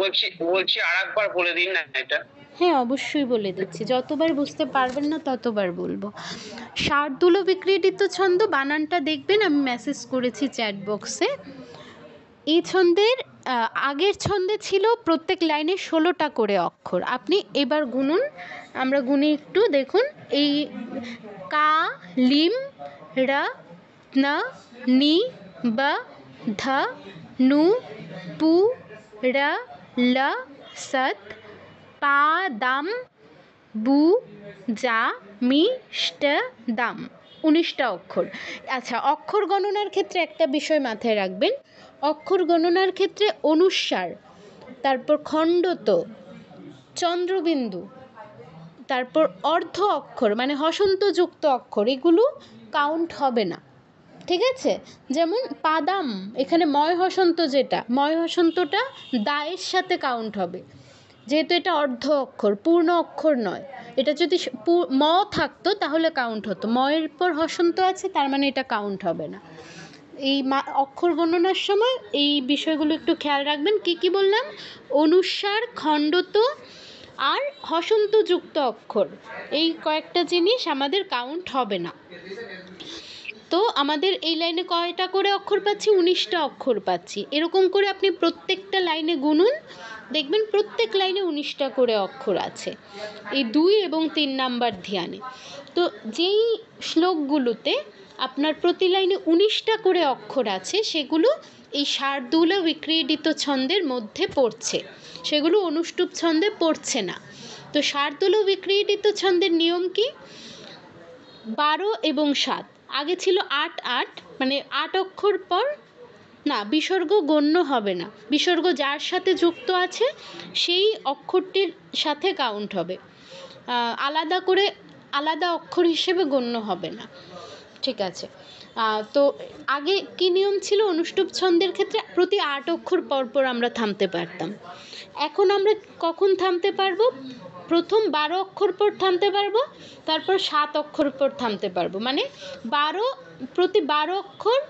বলছি বলছি আর একবার বলে দিন না এটা। হ্যাঁ, অবশ্যই বলে দিচ্ছি। যতবার বুঝতে পারবেন না ততবার বলবো। শার্দূল বিক্রিডিত ছন্দ বানানটা দেখবেন, আমি মেসেজ করেছি চ্যাট বক্সে। এই ছন্দের আগের ছন্দে ছিল প্রত্যেক লাইনে 16টা করে অক্ষর। আপনি এবার গুনুন, আমরা গুনি একটু দেখুন। এই কা, লিম, রা, না, নি, বা, ধা, নু, পু, রা, লা, সত, পা, দাম, বু, যা, মি, ষ্ট, দাম। 19টা অক্ষর। আচ্ছা, অক্ষর গণনার ক্ষেত্রে একটা বিষয় মাথায় রাখবেন। অক্ষর গণনার ক্ষেত্রে অনুস্বার, তারপর খণ্ডত, চন্দ্রবিন্দু, তারপর অর্ধ অক্ষর মানে হসন্তযুক্ত অক্ষর, এগুলো কাউন্ট হবে না। ঠিক আছে? যেমন পাদাম, এখানে ময় হসন্ত, যেটা ময় হসন্তটা দায়ের সাথে কাউন্ট হবে, যেহেতু এটা অর্ধ অক্ষর, পূর্ণ অক্ষর নয়। এটা যদি ম থাকতো তাহলে কাউন্ট হতো, ময়ের পর হসন্ত আছে, তার মানে এটা কাউন্ট হবে না। এই অক্ষর গণনার সময় এই বিষয়গুলো একটু খেয়াল রাখবেন। কি কি বললাম? অনুস্বার, খণ্ডত আর হসন্তযুক্ত অক্ষর, এই কয়েকটা জিনিস আমাদের কাউন্ট হবে না। তো আমাদের এই লাইনে কয়টা করে অক্ষর পাচ্ছি? 19টা অক্ষর পাচ্ছি। এরকম করে আপনি প্রত্যেকটা লাইনে গুনুন, দেখবেন প্রত্যেক লাইনে 19টা করে অক্ষর আছে, এই 2 এবং 3 নাম্বার ধ্যানে। তো যেই শ্লোকগুলোতে আপনার প্রতি লাইনে 19টা করে অক্ষর আছে, সেগুলো এই শার্দূল বিক্রিডিত ছন্দের মধ্যে পড়ছে, সেগুলো অনুষ্টুপ ছন্দে পড়ছে না। তো শার্দূল বিক্রিডিত ছন্দের নিয়ম কি? 12 এবং 7। আগে ছিল 8 8, মানে 8 অক্ষর পর না, বিসর্গ গণ্য হবে না। বিসর্গ যার সাথে যুক্ত আছে সেই অক্ষরটির সাথে কাউন্ট হবে, আলাদা করে আলাদা অক্ষর হিসেবে গণ্য হবে না। ঠিক আছে? তো আগে কি নিয়ম ছিল? অনুষ্টুপ ছন্দের ক্ষেত্রে প্রতি 8 অক্ষর পর পর আমরা থামতে পারতাম। এখন আমরা কখন থামতে পারবো? প্রথম 12 অক্ষর পর থামতে পারবো, তারপর 7 অক্ষর পর থামতে পারবো। মানে প্রতি 12 অক্ষর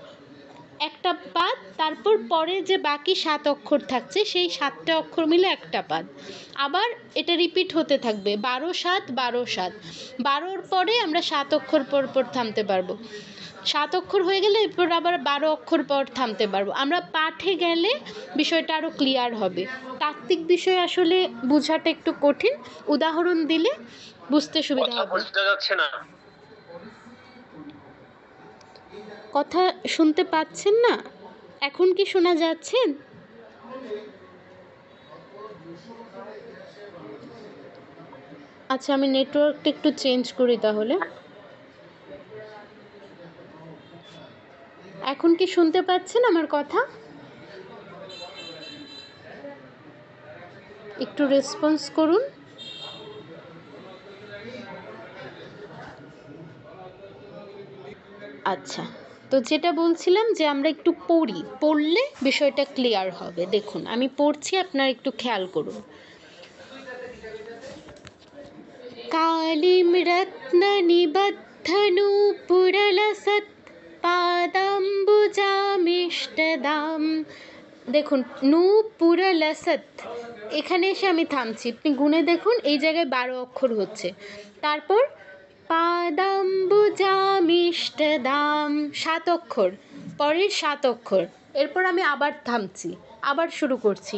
একটা পাদ, তারপর পরে যে বাকি 7 অক্ষর থাকছে সেই 7টা অক্ষর মিলে একটা পাদ। আবার এটা রিপিট হতে থাকবে, 12 7 12 7। 12র পরে আমরা 7 অক্ষর পর পর থামতে পারবো। 7 অক্ষর হয়ে গেলে এরপর আবার 12 অক্ষর পর থামতে পারবো। আমরা পাঠে গেলে বিষয়টা আরও ক্লিয়ার হবে। তাত্ত্বিক বিষয় আসলে বোঝাটা একটু কঠিন, উদাহরণ দিলে বুঝতে সুবিধা হবে। বুঝতে যাচ্ছে না। কথা শুনতে পাচ্ছেন না? এখন কি শোনা যাচ্ছে? আচ্ছা, আমি নেটওয়ার্কটা একটু চেঞ্জ করি তাহলে। এখন কি শুনতে পাচ্ছেন আমার কথা? একটু রেসপন্স করুন। আচ্ছা, তো যেটা বলছিলাম যে আমরা একটু পড়লে বিষয়টা ক্লিয়ার হবে। দেখুন আমি পড়ছি, আপনারা একটু খেয়াল করুন। কালিম রত্ন নিবদ্ধ নূপুরলসৎ পাদাম্বুজামিষ্টদাম। দেখুন, নূপুরলসৎ, এখানে এসে আমি থামছি, আপনি গুনে দেখুন, এই জায়গায় 12 অক্ষর হচ্ছে। তারপর পাদাম্বুজামিষ্টদাম 7 অক্ষর, পরের 7 অক্ষর, এরপর আমি আবার থামছি, আবার শুরু করছি।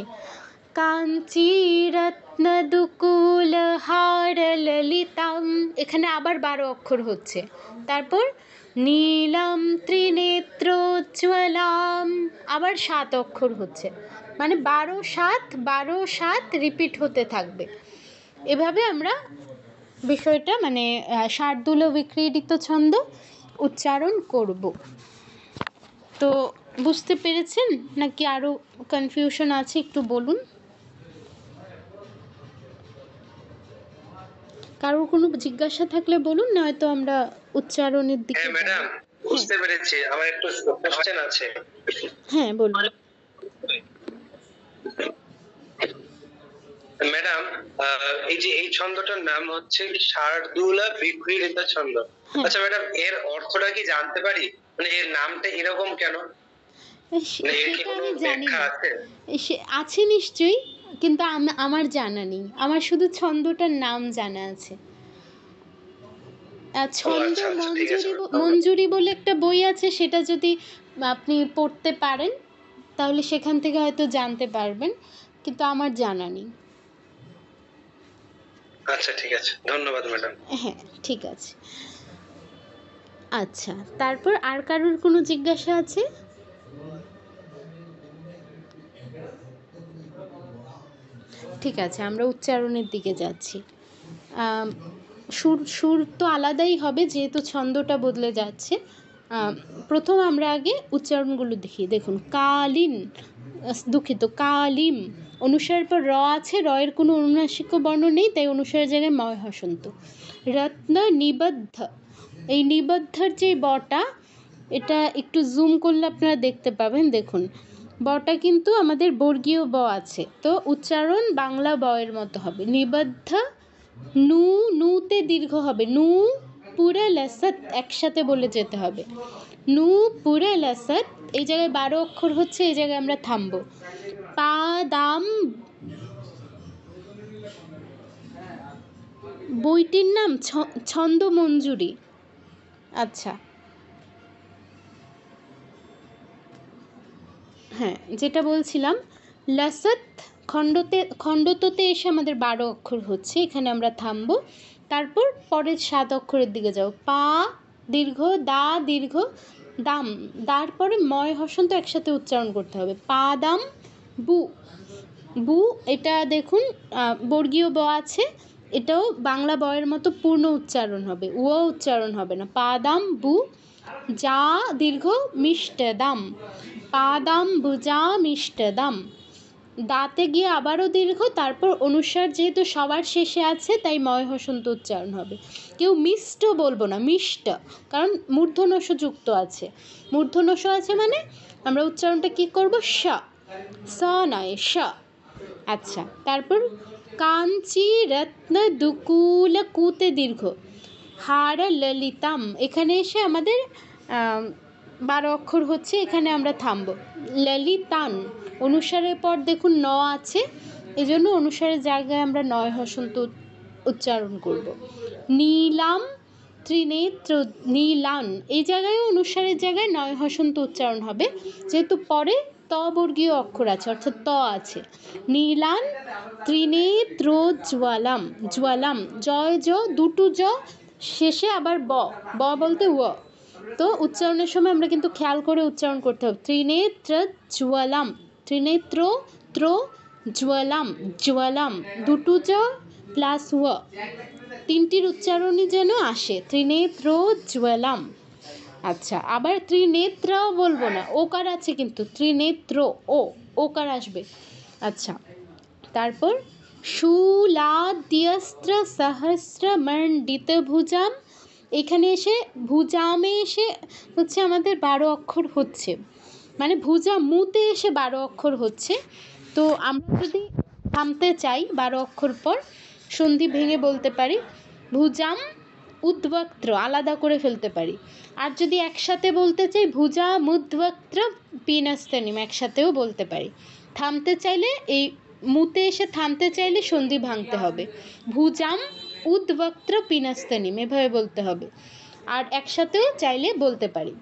কাঞ্চীরত্নদুকুলহারললিতাম, এখানে আবার 12 অক্ষর হচ্ছে। তারপর নীলম ত্রিনেত্রোজ্জ্বলাম, আবার 7 অক্ষর হচ্ছে। মানে 12 7 12 7 রিপিট হতে থাকবে। এভাবে আমরা বিষয়টা মানে শার্দূল বিক্রিডিত ছন্দ উচ্চারণ করব। তো বুঝতে পেরেছেন নাকি আরও কনফিউশন আছে? একটু বলুন। কারোর কোনো জিজ্ঞাসা থাকলে বলুন, নয়তো আমরা উচ্চারণের দিকে। হ্যাঁ ম্যাডাম, বুঝতে পেরেছি। আমার একটু কোশ্চেন আছে। হ্যাঁ, বলুন। ম্যাডাম, এই যে এই ছন্দটার নাম হচ্ছে শার্দুলা বিক্রিলিতা ছন্দ। আচ্ছা ম্যাডাম, এর অর্থটা কি জানতে পারি? মানে এর নামটা এরকম কেন? মানে এর কি সেটা কোনো আমি জানি ব্যাখ্যা না, আছে? আছে নিশ্চয়ই, কিন্তু আমার জানা নেই, আমার শুধু ছন্দটার নাম জানা আছে। ছন্দ আচ্ছা, আচ্ছা, ঠিক আছে, মঞ্জুরি বলে একটা বই আছে, সেটা যদি আপনি পড়তে পারেন তাহলে সেখান থেকে হয়তো জানতে পারবেন, কিন্তু আমার জানা নেই। আচ্ছা ঠিক আছে, ধন্যবাদ ম্যাডাম। হ্যাঁ, ঠিক আছে। আচ্ছা, তারপর আর কারোর কোনো জিজ্ঞাসা আছে? ঠিক আছে, আমরা উচ্চারণের দিকে যাচ্ছি। সুর তো আলাদাই হবে যেহেতু ছন্দটা বদলে যাচ্ছে। প্রথম আমরা আগে উচ্চারণগুলো দেখি। দেখুন, কালীন, দুঃখিত, কালিম, অনুসারের পর র আছে, র এর কোনো অনুনাসিক বর্ণ নেই, তাই অনুসারের জায়গায় ময় হসন্ত। রত্ন নিবদ্ধ, এই নিবদ্ধর যে বটা, এটা একটু জুম করলে আপনারা দেখতে পাবেন। দেখুন, বটা কিন্তু আমাদের বর্গীয় ব আছে, তো উচ্চারণ বাংলা বয়ের মতো হবে। নিবদ্ধ, নুতে দীর্ঘ হবে, নু পুরা লসত একসাথে বলে যেতে হবে। নু পুরা লসত, এই জায়গায় 12 অক্ষর হচ্ছে, এই জায়গায় আমরা থামবো। পা দাম, বইটির নাম ছন্দ মঞ্জুরি। আচ্ছা, হ্যাঁ, যেটা বলছিলাম, লসত খণ্ডততে এসে আমাদের 12 অক্ষর হচ্ছে, এখানে আমরা থামবো। তারপর পরের 7 অক্ষরের দিকে যাও। পা দীর্ঘ, দা দীর্ঘ, দাম, দার পরে ময় হসন্ত একসাথে উচ্চারণ করতে হবে। পা দাম বু, বু, এটা দেখুন বর্গীয় ব আছে, এটাও বাংলা বয়ের মতো পূর্ণ উচ্চারণ হবে, ও উচ্চারণ হবে না। পা দাম বু, যা দীর্ঘ, মিষ্ট দাম, পাদাম বুজা মিষ্টদাম, দাঁতে গিয়ে আবারও দীর্ঘ, তারপর অনুসার যেহেতু সবার শেষে আছে তাই ময় হসন্ত উচ্চারণ হবে। কেউ মিষ্ট বলবো না, মিষ্ট, কারণ মূর্ধন্যস যুক্ত আছে। মূর্ধন্যস আছে মানে আমরা উচ্চারণটা কি করব? স, স নয়, স। আচ্ছা, তারপর কাঞ্চি রত্ন দুকুল, কুতে দীর্ঘ, হার ললিতাম, এখানে এসে আমাদের 12 অক্ষর হচ্ছে, এখানে আমরা থামবো। ললিতান, অনুসারের পর দেখুন ন আছে, এজন্য অনুসারের জায়গায় আমরা নয় হসন্ত উচ্চারণ করব। নীলাম ত্রিনেত্র, নীলান, এই জায়গায় অনুসারের জায়গায় নয় হসন্ত উচ্চারণ হবে, যেহেতু পরে ত বর্গীয় অক্ষর আছে, অর্থাৎ ত আছে। নীলান ত্রিনেত্র জ্বালাম, জ্বালাম, জয় জ, দুটো জ, শেষে আবার ব, ব বলতে ও, তো উচ্চারণের সময় আমরা কিন্তু খেয়াল করে উচ্চারণ করতে হবে। ত্রিনেত্র জ্বালাম, ত্রিনেত্র ত্র জ্বালাম, জ্বালাম, দুটো জ প্লাস ও, তিনটির উচ্চারণই যেন আসে, ত্রিনেত্র জ্বালাম। আচ্ছা, আবার ত্রিনেত্র বলবো না, ওকার আছে কিন্তু, ত্রিনেত্র, ওকার আসবে। আচ্ছা, তারপর শূলাদ্যস্ত্র সহস্র মণ্ডিত ভুজাম, এখানে এসে ভুজামে এসে হচ্ছে আমাদের 12 অক্ষর হচ্ছে, মানে ভুজা মুতে এসে 12 অক্ষর হচ্ছে। তো আমরা যদি থামতে চাই 12 অক্ষর পর, সন্ধি ভেঙে বলতে পারি ভুজাম উদ্বক্ত্র, আলাদা করে ফেলতে পারি। আর যদি একসাথে বলতে চাই ভুজা মুদ্বক্ত্র পিনাস্তনিম, একসাথেও বলতে পারি। থামতে চাইলে, এই মুতে এসে থামতে চাইলে সন্ধি ভাঙতে হবে, ভুজাম উদ্বক্ত্র পিনাস্তনিম, এভাবে বলতে হবে। আর একসাথেও চাইলে বলতে পারি।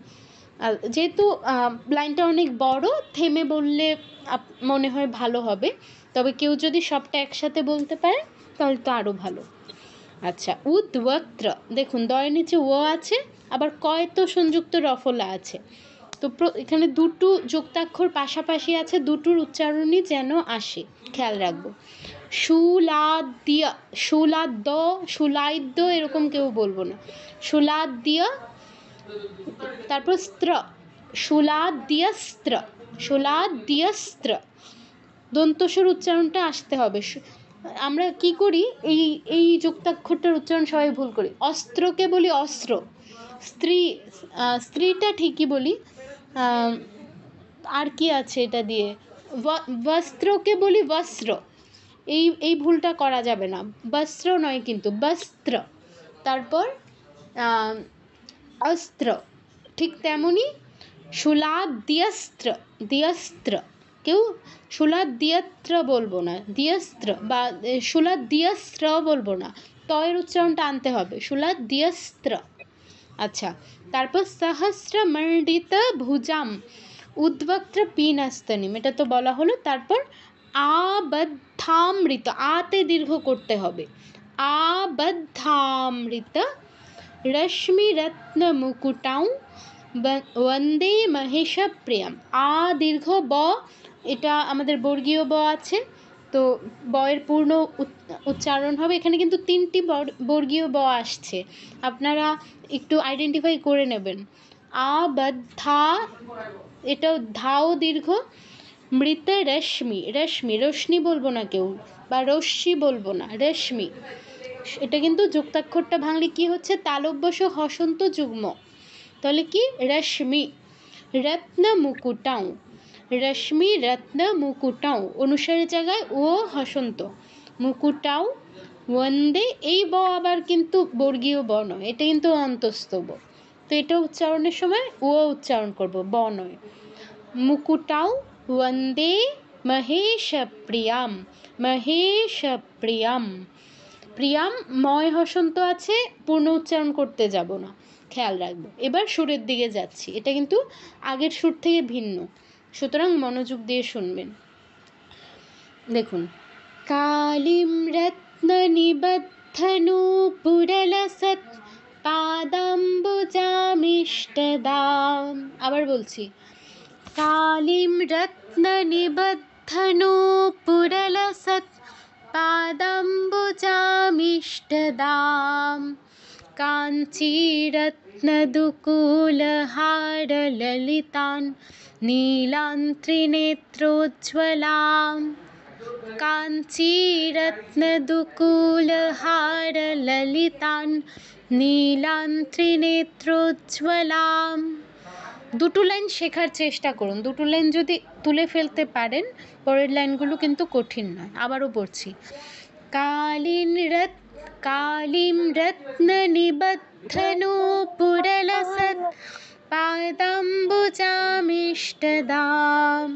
যেহেতু লাইনটা অনেক বড়, থেমে বললে মনে হয় ভালো হবে, তবে কেউ যদি সবটা একসাথে বলতে পারে তাহলে তো আরও ভালো। আচ্ছা, উদ্বক্ত্র, দেখুন দয়ের নিচে ও আছে, আবার কয় তো সংযুক্ত রফলা আছে, তো এখানে দুটো যুক্তাক্ষর পাশাপাশি আছে, দুটোর উচ্চারণই যেন আসে, খেয়াল রাখবো। শুলাদ্য, শুলাদ্য, শুলাইদ্য, এরকম কেউ বলবো না, শুলাদ্য। তারপর স্ত্র, শুলাদ্যস্ত্র, শুলাদ্যস্ত্র, দন্তস্বর উচ্চারণটা আসতে হবে। আমরা কি করি, এই যুক্তাক্ষরটার উচ্চারণ সবাই ভুল করি। অস্ত্রকে বলি অস্ত্র, স্ত্রীটা ঠিকই বলি, আর কি আছে এটা দিয়ে, বস্ত্রকে বলি বস্ত্র, এই ভুলটা করা যাবে না, বস্ত্র নয় কিন্তু বস্ত্র, তারপর অস্ত্র, ঠিক তেমনই শূলাদ্যস্ত্র, দ্যস্ত্র, কেউ শূলাদ্যত্র বলবো না, দ্যস্ত্র বা শূলাদ্যস্ত্র বলবো না, তয়ের উচ্চারণটা আনতে হবে, শূলাদ্যস্ত্র। আচ্ছা, তারপর সহস্রমণ্ডিত ভুজাম উদ্বক্ত্র পিনাস্তনিম, এটা তো বলা হলো। তারপর আবদ্ধামৃত, আতে দীর্ঘ করতে হবে, আবদ্ধামৃত রশ্মিরত্ন মুকুটাং বন্দে মহেশ প্রিয়াম। আ দীর্ঘ ব, এটা আমাদের বর্গীয় ব আছে, তো বয়ের পূর্ণ উচ্চারণ হবে। এখানে কিন্তু 3টি বর্গীয় ব আসছে, আপনারা একটু আইডেন্টিফাই করে নেবেন। আবদ্ধা, এটাও ধাও দীর্ঘ, মৃত রশ্মি, রশ্মি, রশ্মি বলবো না কেউ, বা রশ্মি বলবো না, রশ্মি, এটা কিন্তু যুক্তাক্ষরটা ভাঙলে কি হচ্ছে, তালব্যস হসন্ত যুগ্ম, তাহলে কি রশ্মি। রত্ন মুকুটাও, রশ্মি রত্ন মুকুটাও, অনুসারের জায়গায় ও হসন্ত, মুকুটাও বন্দে, এই ব আবার কিন্তু বর্গীয় ব নয়, এটা কিন্তু অন্তস্থ ব, তো এটা উচ্চারণের সময় ও উচ্চারণ করব, ব নয়। মুকুটাও বন্দে মহেশ প্রিয়াম, মহেশ প্রিয়াম, প্রিয়াম ময় হসন্ত আছে, পূর্ণ উচ্চারণ করতে যাব না, খেয়াল রাখবো। এবার সুরের দিকে যাচ্ছি, এটা কিন্তু আগের সুর থেকে ভিন্ন, সুতরাং মনোযোগ দিয়ে শুনবেন। দেখুন, কালিম রত্ন নিবদ্ধনুপুরলসৎ পাদাম্বুজামিষ্টদাম, আবার বলছি, কালিম রত্ন নিবদ্ধনুপুরলসৎ পাদাম্বুজামিষ্টদাম কাঞ্চীরত্নদুকুলহারললিতাन् নীলান্ত্রিনেত্रोज्ज्वलां, কাঞ্চীরত্নদুকুলহারললিতাन् নীলান্ত্রিনেত্रोज्ज्वलां। দুটো লাইন শেখার চেষ্টা করুন, দুটো লাইন যদি তুলে ফেলতে পারেন পরের লাইনগুলো কিন্তু কঠিন নয়। আবারও পড়ছি, কালিম রত্ন নিবদ্ধনুপুরলসৎ পাদাম্বুজামিষ্টদাম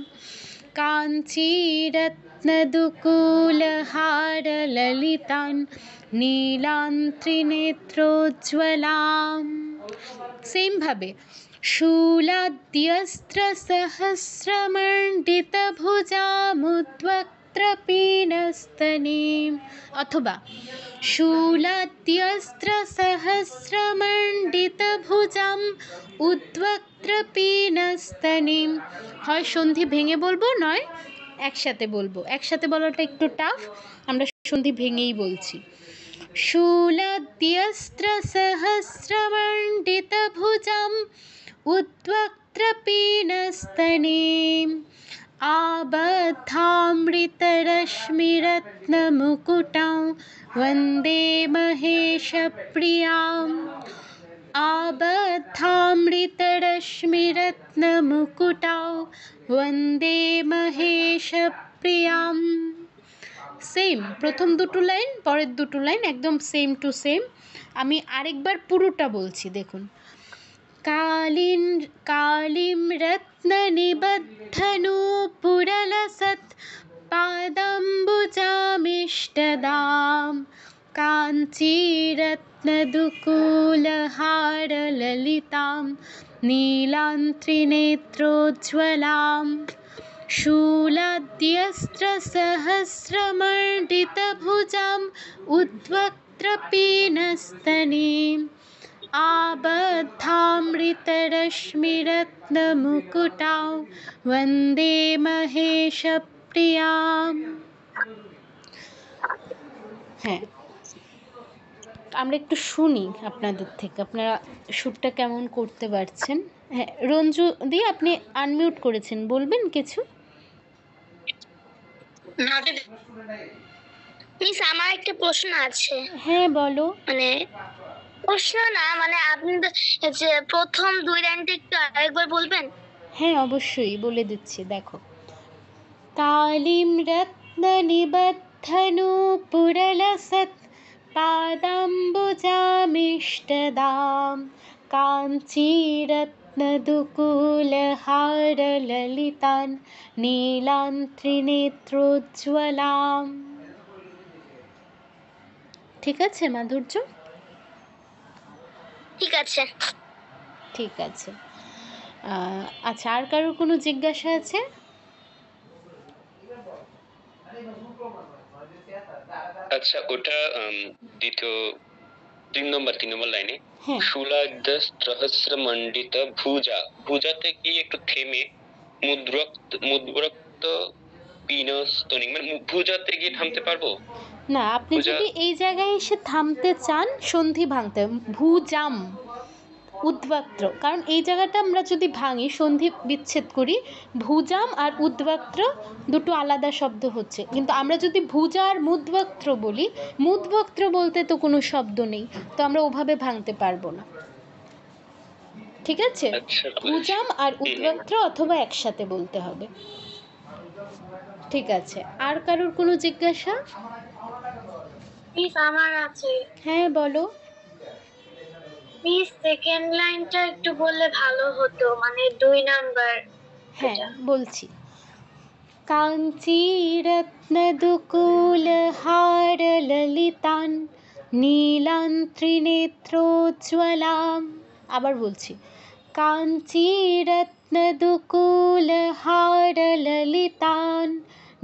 কাঞ্চীরত্নদুকুলহারললিতাन् নীলান্ত্রিনেত্रोज्ज्वलां। সেম ভাবে शूलाद्यस्त्रसहस्रमण्डितभुजामुद्वक्त्रपीनस्तनीम्, अथवा शूलाद्यस्त्रसहस्रमण्डितभुजाम् উদ্বক্ত্রপীনস্তনীম। হয় সন্ধি ভেঙে বলবো, নয় একসাথে বলবো, একসাথে বলাটা একটু টাফ, আমরা সন্ধি ভেঙেই বলছি। शूलाद्यस्त्रसहस्रमण्डितभुजाम् उद्वक्त्रपीनस्तनीम् आबद्धामृतरश्मिरत्नमुकुटां वन्दे महेशप्रियाम्, आबद्धामृतरश्मिरत्नमुकुटां वन्दे महेशप्रियाम्। সেম, প্রথম দুটো লাইন পরের দুটো লাইন একদম সেম টু সেম। আমি আরেকবার পুরোটা বলছি, দেখুন। কালিম রত্ন নিবদ্ধনুপুরলসৎ পাদাম্বুজামিষ্টদাম কাঞ্চীরত্নদুকুলহারললিতাं নীলান্ত্রিনেত্रोज्ज्वलां शूलाद्यस्त्रसहस्रमण्डितभुजाम् उद्वक्त्रपीनस्तनीम् आबद्धामृतरश्मिरत्नमुकुटां वन्दे महेशप्रियाम्। হ্যাঁ, আমরা একটু শুনি আপনাদের থেকে, আপনারা সুরটা কেমন করতে পারছেন। হ্যাঁ, রঞ্জু দি আপনি আনমিউট করেছেন, বলবেন কিছু? মিস, আমার একটা প্রশ্ন আছে। হ্যাঁ বলো। মানে প্রশ্ন না, মানে আপনি যে প্রথম দুই লাইনটা একটু আরেকবার বলবেন? হ্যাঁ অবশ্যই বলে দিচ্ছি, দেখো। কালিম রত্ন নিবদ্ধ धनुपुरलसत् पादाम्बुजामिष्टदां काञ्चीरत्नदुकूलहारललितान् नीलां त्रिनेत्रोज्ज्वलां। ঠিক আছে মাধুর্য? ঠিক আছে। ঠিক আছে। আচ্ছা, আর কারোর কোনো জিজ্ঞাসা আছে? আচ্ছা, ওটা দ্বিতীয় 3 নম্বর লাইনে হ্যাঁ শূলাদ্য সহস্রমণ্ডিত ভুজা, ভুজাতে কি একটু থেমে মুদ্রক্ত পিনস্তনিং, মানে ভুজাতে গিয়ে থামতে পারবো? না, আপনি যদি এই জায়গায় এসে থামতে চান সন্ধি ভাঙতে ভুজাম উদ্বাক্ত্র, কারণ এই জায়গাটা আমরা যদি ভাঙি সন্ধি বিচ্ছেদ করি ভুজাম আর উদ্বাক্ত্র দুটো আলাদা শব্দ হচ্ছে, কিন্তু আমরা যদি ভুজা আর মুদ্বাক্ত্র বলি, মুদ্বাক্ত্র বলতে তো কোনো শব্দ নেই, তো আমরা ওভাবে ভাঙতে পারবো না। ঠিক আছে, ভুজাম আর উদ্বাক্ত্র অথবা একসাথে বলতে হবে। ঠিক আছে, আর কারোর কোনো জিজ্ঞাসা? মিস আমার আছে। হ্যাঁ বলো। মিস সেকেন্ড লাইনটা একটু বললে ভালো হতো, মানে 2 নাম্বার। হ্যাঁ বলছি। কাঞ্চীরত্নদুকূলহারললিতান নীলান ত্রিনেত্রোজ্জ্বলাম। আবার বলছি, কাঞ্চীরত্নদুকূলহারললিতান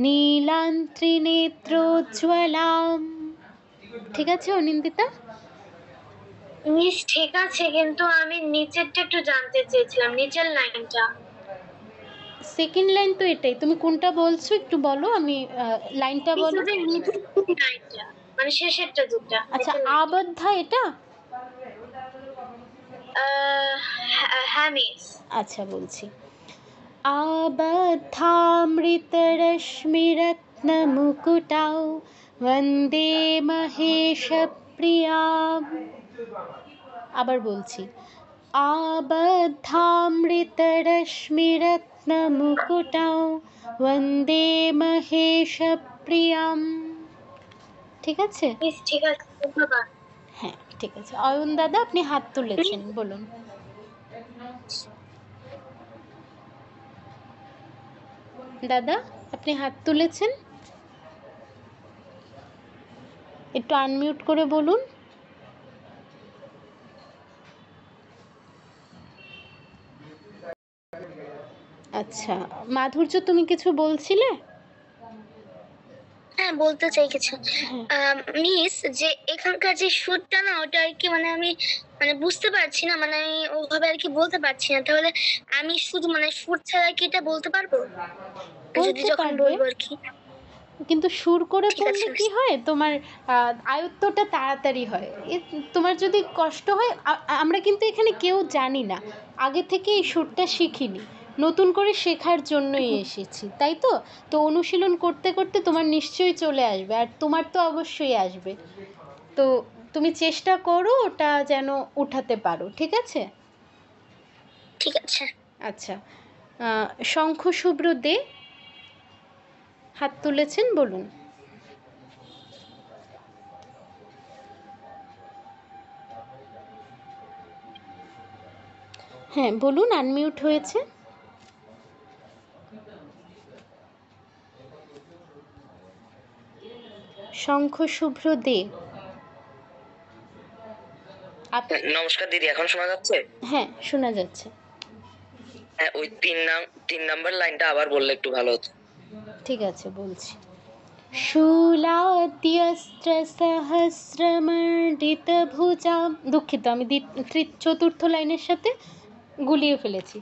নীলান ত্রিনেত্রোজ্জ্বলাম। ঠিক আছে অনিন্দিতা? মিস ঠিক আছে, কিন্তু আমি নিচেরটা একটু জানতে চেয়েছিলাম, নিচের লাইনটা। সেকেন্ড লাইন তো এটাই, তুমি কোনটা বলছো একটু বলো, আমি লাইনটা বলো। নিচের লাইনটা মানে শেষেরটা যেটা। আচ্ছা, আবদ্ধা এটা? হ্যাঁ মিস। আচ্ছা বলছি, আবদ্ধামৃতরশ্মিরত্নমুকুটাও বন্দে মহেশপ্রিয়াম। আবার বলছি, আবদ্ধামৃতরশ্মিরত্নমুকুটাও বন্দে মহেশপ্রিয়াম। ঠিক আছে? ঠিক আছে, ধন্যবাদ। হ্যাঁ ঠিক আছে। অয়ন দাদা আপনি হাত তুলেছেন, বলুন। দাদা আপনি হাত তুলেছেন, একটু আনমিউট করে বলুন। আচ্ছা মাধুর্য, তুমি কিছু বলছিলে? হ্যাঁ বলতে চাই কিছু। মিস, যে এখানকার যে সুরটা না, ওটা আর কি মানে আমি মানে বুঝতে পারছি না, মানে আমি ওভাবে আর কি বলতে পারছি না। তাহলে আমি শুধু মানে সুর ছাড়া কি এটা বলতে পারবো? যদি যখন বলবো আর কি। কিন্তু সুর করে ঠিক পড়লে আছে। কি হয়, তোমার আয়ত্তটা তাড়াতাড়ি হয়। তোমার যদি কষ্ট হয়, আমরা কিন্তু এখানে কেউ জানি না, আগে থেকে এই সুরটা শিখিনি, নতুন করে শেখার জন্যই এসেছি, তাই তো? তো অনুশীলন করতে করতে তোমার নিশ্চয়ই চলে আসবে, আর তোমার তো অবশ্যই আসবে। তো তুমি চেষ্টা করো ওটা যেন উঠাতে পারো, ঠিক আছে? ঠিক আছে। আচ্ছা, শঙ্খ শুভ্র দে হাত তুলেছেন, বলুন। হ্যাঁ বলুন, আনমিউট হয়েছে। শঙ্খ শুভ্র দে। নমস্কার দিদি, এখন শোনা যাচ্ছে? হ্যাঁ শোনা যাচ্ছে। হ্যাঁ, ওই 3 নাম্বার লাইনটা আবার বললে একটু ভালো হতো। ঠিক আছে বলছি। শূলাদ্যস্ত্র সহস্রমণ্ডিত ভুজাম, দুঃখিত আমি চতুর্থ লাইনের সাথে গুলিয়ে ফেলেছি।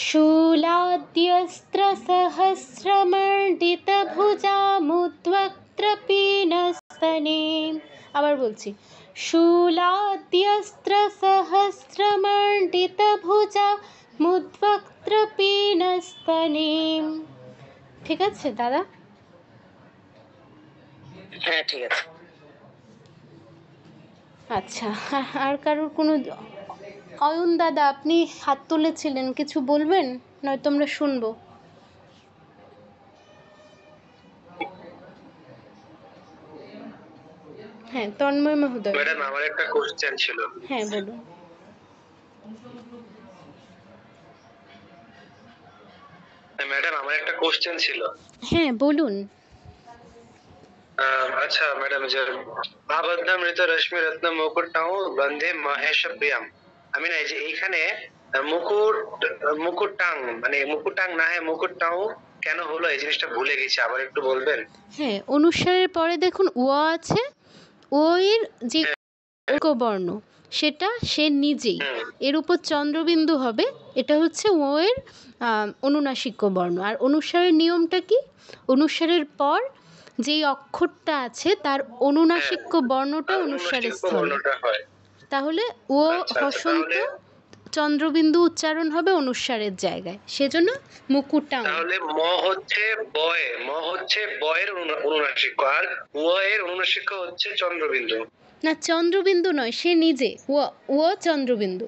শূলাদ্যস্ত্র সহস্রমণ্ডিত ভুজামুদ্বক্ত্র পিনস্তনে। আবার বলছি, শূলাদ্যস্ত্র সহস্রমণ্ডিত ভুজামুদ্বক্ত্র পিনস্তনে। ঠিক আছে দাদা? হ্যাঁ ঠিক আছে। আচ্ছা, আর কারোর কোনো? অয়ন দাদা আপনি হাত তুলেছিলেন, কিছু বলবেন? নয়তো আমরা শুনবো। হ্যাঁ, তন্ময় মহোদয়। ম্যাডাম আমার একটা কোশ্চেন ছিল। হ্যাঁ, বলুন। ম্যাডাম আমার একটা কোশ্চেন ছিল। হ্যাঁ, বলুন। আচ্ছা ম্যাডাম, যে আবদ্ধমৃত রশ্মি রত্ন মুকুটটাও বন্ধে মহেশ প্রিয়াম, আমি না এই যে এইখানে মুকুটাং মানে মুকুটাং না হয় মুকুটটাও কেন হলো, এই জিনিসটা ভুলে গেছি, আবার একটু বলবেন? হ্যাঁ, অনুসারের পরে দেখুন ও আছে, ও এর যে বর্ণ সেটা সে নিজেই, এর উপর চন্দ্রবিন্দু হবে, এটা হচ্ছে ও এর অনুনাসিক বর্ণ। আর অনুসারের নিয়মটা কি? অনুসারের পর যেই অক্ষরটা আছে তার অনুনাসিক বর্ণটা অনুসারের স্থলে, তাহলে ও হসন্ত চন্দ্রবিন্দু উচ্চারণ হবে অনুসারের জায়গায়, সেজন্য মুকুটাং। তাহলে ম হচ্ছে বয়ের অনুনাসিক, আর ও এর অনুনাসিক হচ্ছে চন্দ্রবিন্দু। না, চন্দ্রবিন্দু নয়, সে নিজে ও চন্দ্রবিন্দু।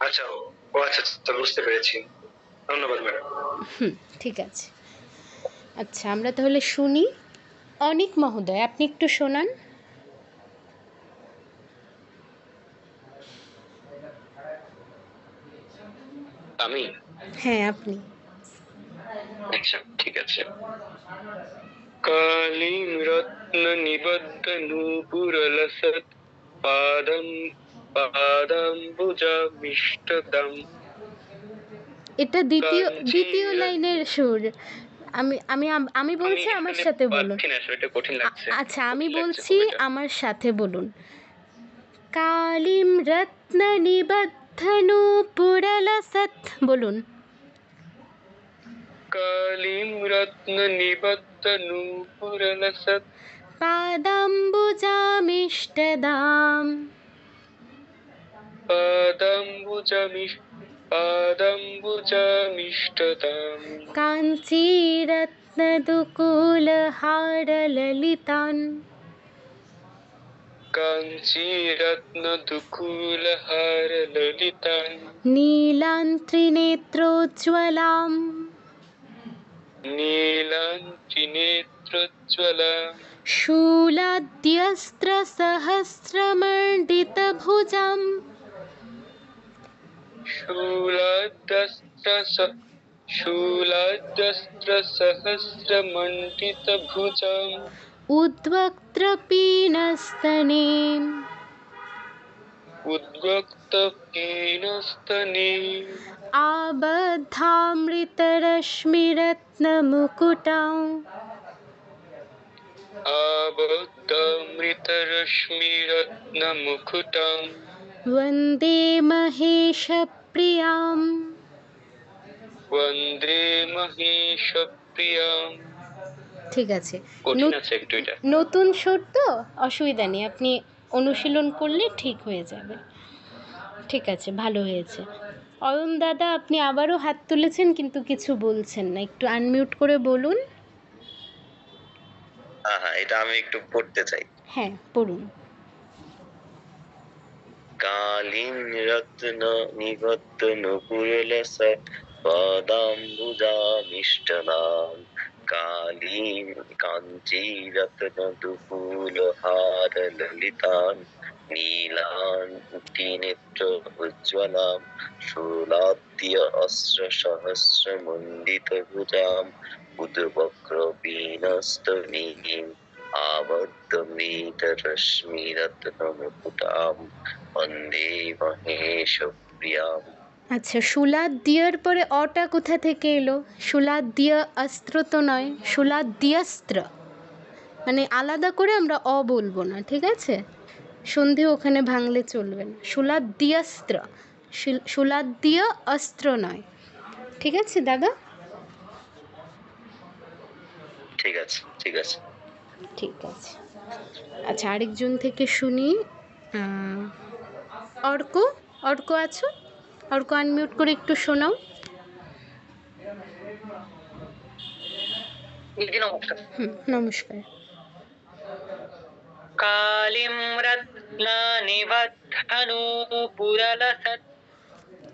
আচ্ছা, ও আচ্ছা, বুঝতে পেরেছি, ধন্যবাদ ম্যাডাম। ঠিক আছে। আচ্ছা, আমরা তাহলে শুনি। অনিক মহোদয়, আপনি একটু শোনান। আমি? হ্যাঁ, আপনি। আচ্ছা, ঠিক আছে। কালিং রত্ন নিবদ্ধ নূপুরলসৎ পাদাম্বুজামিষ্টদম। এটা দ্বিতীয় লাইনের সুর। আমি বলছি, আমার সাথে বলুন। আচ্ছা, আমি বলছি, আমার সাথে বলুন। কালিম রত্ন নিবদ্ধ নূপুরলসৎ, বলুন। কালিং রত্ন নিবদ্ধ নূপুরলসৎ পাদাম্বুজামিষ্টদাম। পাদাম্বুজামিষ্টদাম। কাঞ্চীরত্নদুকুলহারললিতান। কাঞ্চীরত্নদুকুলহারললিতান। নীলান ত্রিনেত্রোজ্জ্বলাম। নীলান ত্রিনেত্রোজ্জ্বলাম। শূলাদ্যস্ত্রসহস্রমণ্ডিতভুজাম। শূলাদ্যস্ত্রসহস্রমণ্ডিতভুজাম। উদ্वक्त्रपीनस्तने। উদ্বক্তপীনস্তনে। आबद्धामृतरश्मिरत्नमुकुटां। आबद्धमृतरश्मिरत्नमुकुटां। वन्दे महेशप्रियाम्। वन्दे महेशप्रियाम्। ঠিক আছে। কঠিন আছে একটু এটা। নতুন সুর তো, অসুবিধা নেই, আপনি অনুশীলন করলে ঠিক হয়ে যাবে। ঠিক আছে, ভালো হয়েছে। অয়ন দাদা, আপনি আবারও হাত তুলেছেন কিন্তু কিছু বলছেন না, একটু আনমিউট করে বলুন। হ্যাঁ, এটা আমি একটু পড়তে চাই। হ্যাঁ, পড়ুন। কালিং রত্ন নিবদ্ধ নূপুরলসৎ পাদাম্বুজামিষ্টদাম। কালিং কাঞ্চীরত্ন দুকুলহারললিতান। নীলান ত্রিনেত্র উজ্জ্বলাম। শূলাদ্য অস্ত্র সহস্রমণ্ডিতভুজাম। উদ্বক্রপীনস্তনীম। আবদ্ধমৃতরশ্মিরত্নমুকুটাম। বন্দে মহেশপ্রিয়াম। আচ্ছা, শূলাদ্যর পরে অটা কোথা থেকে এলো? শূলাদ্য অস্ত্র তো নয়, শূলাদ্যস্ত্র, মানে আলাদা করে আমরা অ বলবো না, ঠিক আছে? সন্ধি ওখানে ভাঙলে চলবে না। শূলাদ্যস্ত্র, শূলাদ্য অস্ত্র নয়, ঠিক আছে দাদা? ঠিক আছে, ঠিক আছে, ঠিক আছে। আচ্ছা, আরেকজন থেকে শুনি। অর্ক আছো? অর্ক, আনমিউট করে একটু শোনাও। নমস্কার। কালিম রত্ন নিবদ্ধ নূপুরলসৎ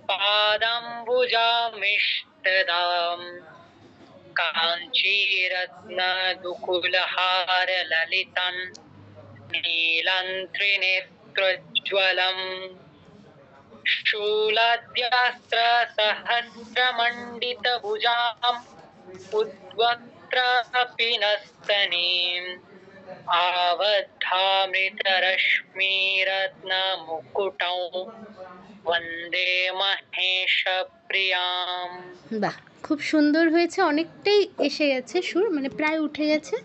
পাদাম্বুজামিষ্টদাম। কাঞ্চীরত্ন দুকুলহারললিতান। नीलं त्रिनेत्रोज्ज्वलम् शूलाद्यास्त्रसहस्रमण्डितभुजाम् उद्वक्त्रापिनस्तनीम् आवद्धामृतरश्मिरत्नमुकुटौ वन्दे महेशप्रियाम्। বাহ, খুব সুন্দর হয়েছে, অনেকটাই এসে গেছে সুর, মানে প্রায় উঠে গেছে,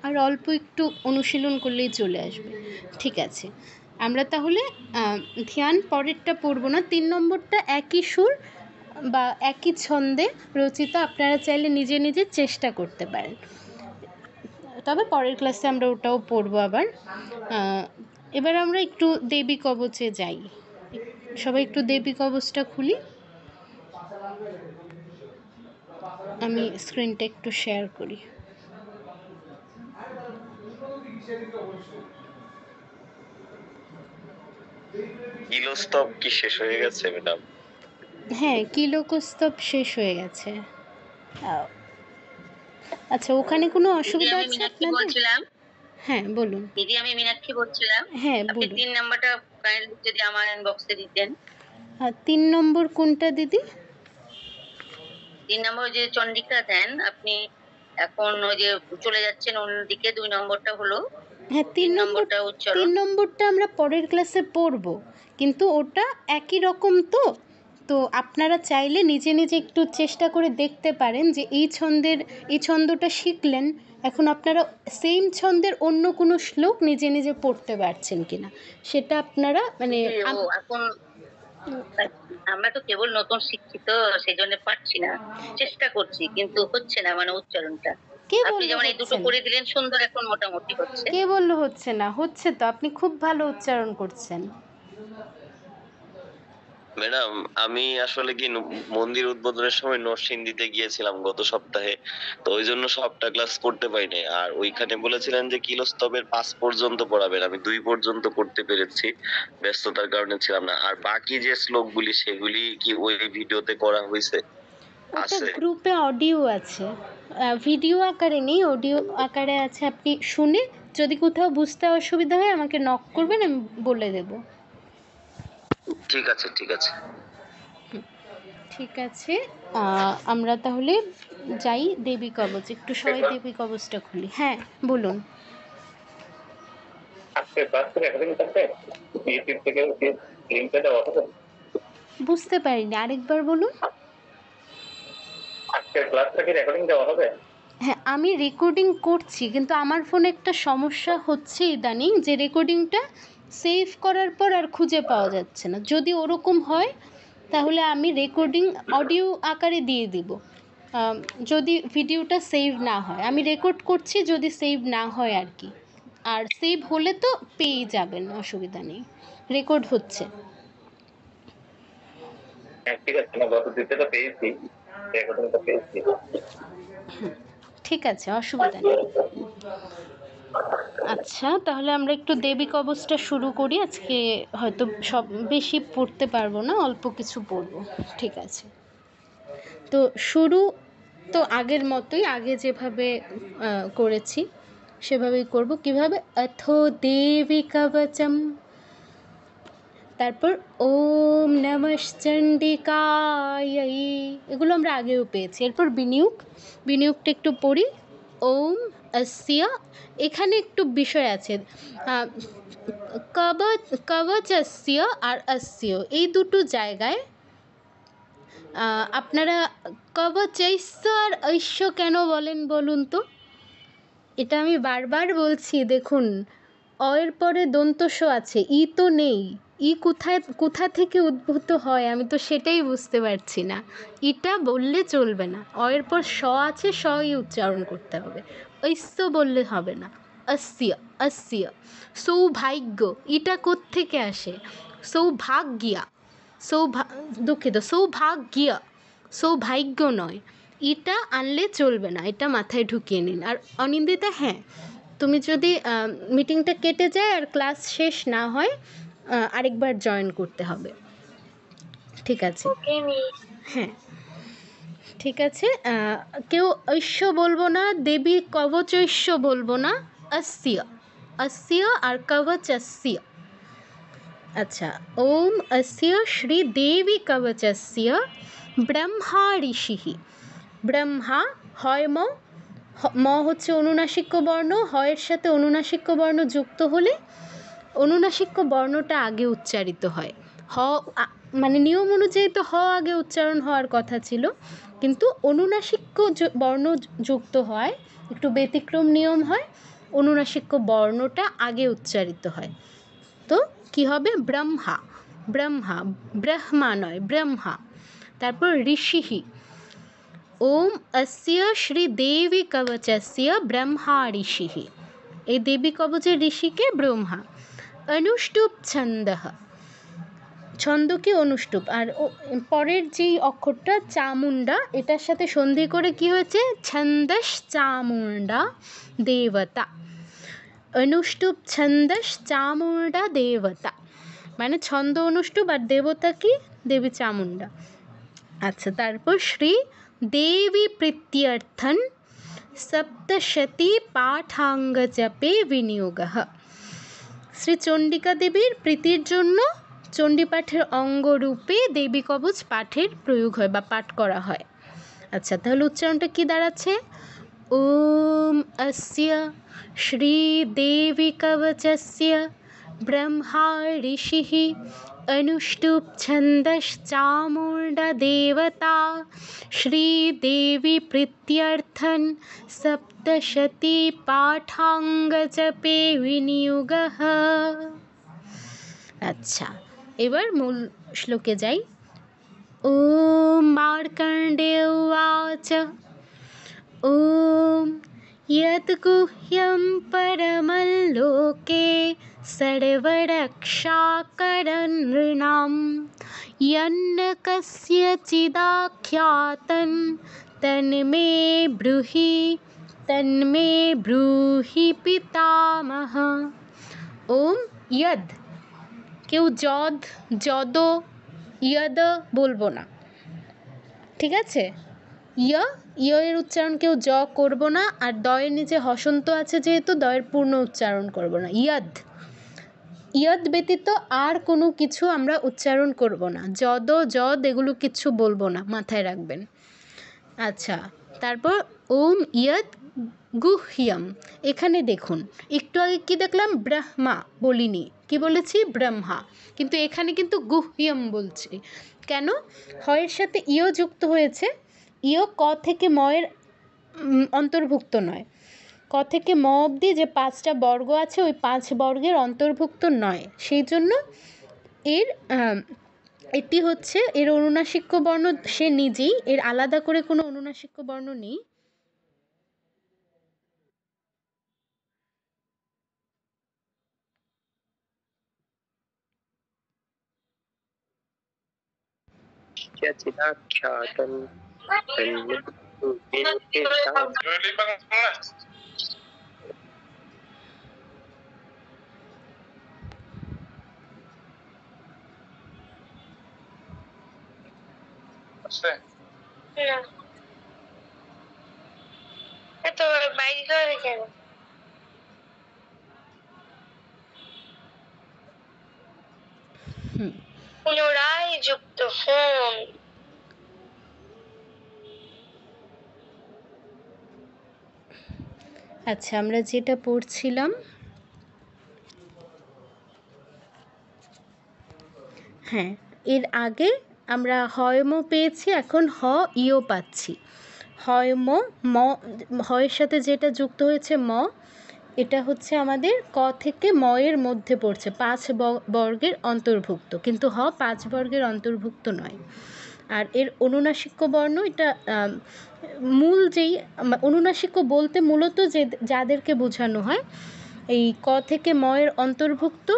আর অল্প একটু অনুশীলন করলেই চলে আসবে। ঠিক আছে, আমরা তাহলে ধ্যান পরেরটা পড়বো না। 3 নম্বরটা একই সুর বা একই ছন্দে রচিত, আপনারা চাইলে নিজে নিজে চেষ্টা করতে পারেন, তবে পরের ক্লাসে আমরা ওটাও পড়বো আবার। এবার আমরা একটু দেবী কবচে যাই। সবাই একটু দেবী কবচটা খুলি। আমি স্ক্রিনটা একটু শেয়ার করি। কিলোস্তব কি শেষ হয়ে গেছে ম্যাডাম? হ্যাঁ, কিলোকস্তব শেষ হয়ে গেছে। আচ্ছা, ওখানে কোনো অসুবিধা আছে আপনাদের? বলছিলাম, হ্যাঁ বলুন দিদি আমি মীনাক্ষী বলছিলাম। হ্যাঁ আপনি বলুন। 3 নাম্বারটা কাইন্ডলি যদি আমার ইনবক্সে দিতেন। 3 নম্বর কোনটা দিদি? 3 নম্বর যে চন্ডিকা ধ্যান, আপনি এখন ওই যে চলে যাচ্ছেন অন্যদিকে, 2 নম্বরটা হলো। হ্যাঁ, 3 নম্বরটা উচ্চারণ। 3 নম্বরটা আমরা পরের ক্লাসে পড়ব, কিন্তু ওটা একই রকম তো আপনারা চাইলে নিজে নিজে একটু চেষ্টা করে দেখতে পারেন যে এই ছন্দটা শিখলেন, এখন আপনারা সেম ছন্দের অন্য কোনো শ্লোক নিজে নিজে পড়তে পারছেন কিনা সেটা আপনারা মানে এখন আমরা তো কেবল নতুন শিক্ষিত, সেই জন্য পারছি না, চেষ্টা করছি কিন্তু হচ্ছে না, মানে উচ্চারণটা। আপনি যেমন এই দুটো করে দিলেন সুন্দর, এখন মোটামুটি হচ্ছে। কে বললো হচ্ছে না? হচ্ছে তো, আপনি খুব ভালো উচ্চারণ করছেন। ম্যাডাম আমি আসলে কি মন্দির উদ্বোধনের সময় নরসিংদীতে গিয়েছিলাম গত সপ্তাহে, তো ওই জন্য সবটা ক্লাস করতে পারিনি। আর ওইখানে বলেছিলেন যে কিলোস্তবের 5 পর্যন্ত পড়াবেন, আমি 2 পর্যন্ত করতে পেরেছি, ব্যস্ততার কারণে ছিলাম না। আর বাকি যে শ্লোকগুলি সেগুলি কি ওই ভিডিওতে করা হয়েছে? ওটা গ্রুপে অডিও আছে, ভিডিও আকারে নেই, অডিও আকারে আছে। আপনি শুনে যদি কোথাও বুঝতে অসুবিধা হয় আমাকে নক করবেন, আমি বলে দেব। ঠিক আছে ঠিক আছে ঠিক আছে, আমরা তাহলে যাই দেবী কবচ। একটু সবাই দেবী কবচটা খুলি। হ্যাঁ বলুন। বুঝতে পারিনি, আরেকবার বলুন। হ্যাঁ, আমি রেকর্ডিং করছি, কিন্তু আমার ফোনে একটা সমস্যা হচ্ছে ইদানিং, যে রেকর্ডিংটা সেভ করার পর আর খুঁজে পাওয়া যাচ্ছে না। যদি ওরকম হয় তাহলে আমি রেকর্ডিং অডিও আকারে দিয়ে দিব। যদি ভিডিওটা সেভ না হয়, আমি রেকর্ড করছি, যদি সেভ না হয় আর কি। আর সেভ হলে তো পেয়ে যাবেন, অসুবিধা নেই, রেকর্ড হচ্ছে। ঠিক আছে, অসুবিধা নেই। আচ্ছা, তাহলে আমরা একটু দেবী কবচটা শুরু করি। আজকে হয়তো সব বেশি পড়তে পারবো না, অল্প কিছু পড়বো। ঠিক আছে, তো শুরু তো আগের মতোই, আগে যেভাবে করেছি সেভাবেই করব। কিভাবে? অথো দেবী কবচম, তারপর ওম নমঃ চণ্ডিকায়, এগুলো আমরা আগেও পেয়েছি। এরপর বিনিয়োগটা একটু পড়ি। ওম অস্য, এখানে একটু বিষয় আছে, কবচস্য আর অস্য এই দুটো জায়গায় আপনারা কবচৈশ্য আর ঐশ্য কেন বলেন বলুন তো? এটা আমি বারবার বলছি, দেখুন অয়ের পরে দন্তস্ব আছে, ই তো নেই। ই কোথা থেকে উদ্ভূত হয় আমি তো সেটাই বুঝতে পারছি না। ইটা বললে চলবে না, অয়ের পর স আছে, সই উচ্চারণ করতে হবে, ঐশ্য বললে হবে না। অস্য সৌভাগ্য, ইটা কোত্থেকে আসে? সৌভাগ্যা, দুঃখিত, সৌভাগ্য নয়, এটা আনলে চলবে না, এটা মাথায় ঢুকিয়ে নিন। আর অনিন্দিতা, হ্যাঁ তুমি যদি মিটিংটা কেটে যায় আর ক্লাস শেষ না হয়, আরেকবার জয়েন করতে হবে। ঠিক আছে? হ্যাঁ ঠিক আছে। কেউ ঐশ্য বলবো না, দেবী কবচৈশ্য বলবো না, অস্য अस्य আর কবচস্য। আচ্ছা, ওম অস্য শ্রীদেবী কবচস্য ব্রহ্মা ঋষিঃ। ব্রহ্মা হয় ম, ম হচ্ছে অনুনাসিক্য বর্ণ, হয়ের সাথে অনুনাসিক্য বর্ণ যুক্ত হলে অনুনাসিক্য বর্ণটা আগে উচ্চারিত হয়। মানে নিয়ম অনুযায়ী তো হ আগে উচ্চারণ হওয়ার কথা ছিল, কিন্তু অনুনাসিক্য বর্ণ যুক্ত হয়, একটু ব্যতিক্রম নিয়ম হয়, অনুনাসিক্য বর্ণটা আগে উচ্চারিত হয়। তো কি হবে? ব্রহ্মা, ব্রহ্মা, ব্রহ্মা নয় ব্রহ্মা। তারপর ঋষিঃ, ওম অস্য শ্রীদেবী কবচস্য ব্রহ্মা ঋষিঃ। এই দেবী কবচের ঋষিকে ব্রহ্মা। অনুষ্টুপ ছন্দঃ, ছন্দ কি অনুষ্টুপ। আর পরের যেই অক্ষরটা চামুন্ডা, এটার সাথে সন্ধি করে কি হয়েছে? ছন্দস চামুন্ডা দেবতা। অনুষ্টুপ ছন্দস চামুন্ডা দেবতা, মানে ছন্দ অনুষ্টুপ আর দেবতা কি? দেবী চামুন্ডা। আচ্ছা, তারপর শ্রী দেবী প্রীত্যর্থন সপ্তশতী পাঠাঙ্গ জপে বিনিয়োগঃ। শ্রী চণ্ডিকা দেবীর প্রীতির জন্য চণ্ডী পাঠের অঙ্গরূপে দেবী কবচ পাঠের প্রয়োগ হয় বা পাঠ করা হয়। আচ্ছা, তাহলে উচ্চারণটা কি দাঁড়াচ্ছে? ওম অস্য শ্রীদেবী কবচস্য ব্রহ্মা ঋষিঃ অনুষ্টুপ ছন্দস চামুণ্ডা দেবতা শ্রীদেবী প্রীত্যর্থন সপ্তশতী পাঠাঙ্গ জপে বিনিয়োগঃ। আচ্ছা, এবার মূল শ্লোকে যাই। ওম মার্কণ্ডেয় উবাচ ওম यत् गुह्यं परमं लोके सर्वरक्षाकरं नृणां यन्न कस्यचिदाख्यातं तन्मे ब्रूहि पितामह। ওম यद, কেউ যদ, যদ, यद বলবো না, ঠিক আছে? এর উচ্চারণ কেউ জ করব না, আর দয়ের নিচে হসন্ত আছে যেহেতু দয়ের পূর্ণ উচ্চারণ করব না। ইয়দ ব্যতীত আর কোনো কিছু আমরা উচ্চারণ করব না। যদ, যদ এগুলো কিছু বলবো না, মাথায় রাখবেন। আচ্ছা, তারপর ওম ইয়দ গুহ্যম। এখানে দেখুন, একটু আগে কি দেখলাম? ব্রহ্মা বলিনি, কি বলেছি? ব্রহ্মা। কিন্তু এখানে কিন্তু গুহ্যম বলছি। কেন? হয়ের সাথে ইয় যুক্ত হয়েছে। ইয় ক থেকে ময়ের অন্তর্ভুক্ত নয়। ক থেকে ম অবধি যে 5টা বর্গ আছে ওই 5 বর্গের অন্তর্ভুক্ত নয়, সেই জন্য এটি হচ্ছে এর অনুনাসিক্য বর্ণ সে নিজেই, এর আলাদা করে কোনো অনুনাসিক্য বর্ণ নেই। এত বাইরে করে কেন? পুনরায় যুক্ত হন। আচ্ছা, আমরা যেটা পড়ছিলাম, হ্যাঁ, এর আগে আমরা হয়ম পেয়েছি, এখন হ ইও পাচ্ছি। হয়ম, ম, হয়ের সাথে যেটা যুক্ত হয়েছে ম, এটা হচ্ছে আমাদের ক থেকে ম এর মধ্যে পড়ছে, 5 বর্গের অন্তর্ভুক্ত, কিন্তু হ 5 বর্গের অন্তর্ভুক্ত নয়। আর এর অনুনাসিক্য বর্ণ, এটা মূল যেই অনুনাসিক্য বলতে মূলত যাদেরকে বোঝানো হয়, এই ক থেকে ম এর অন্তর্ভুক্ত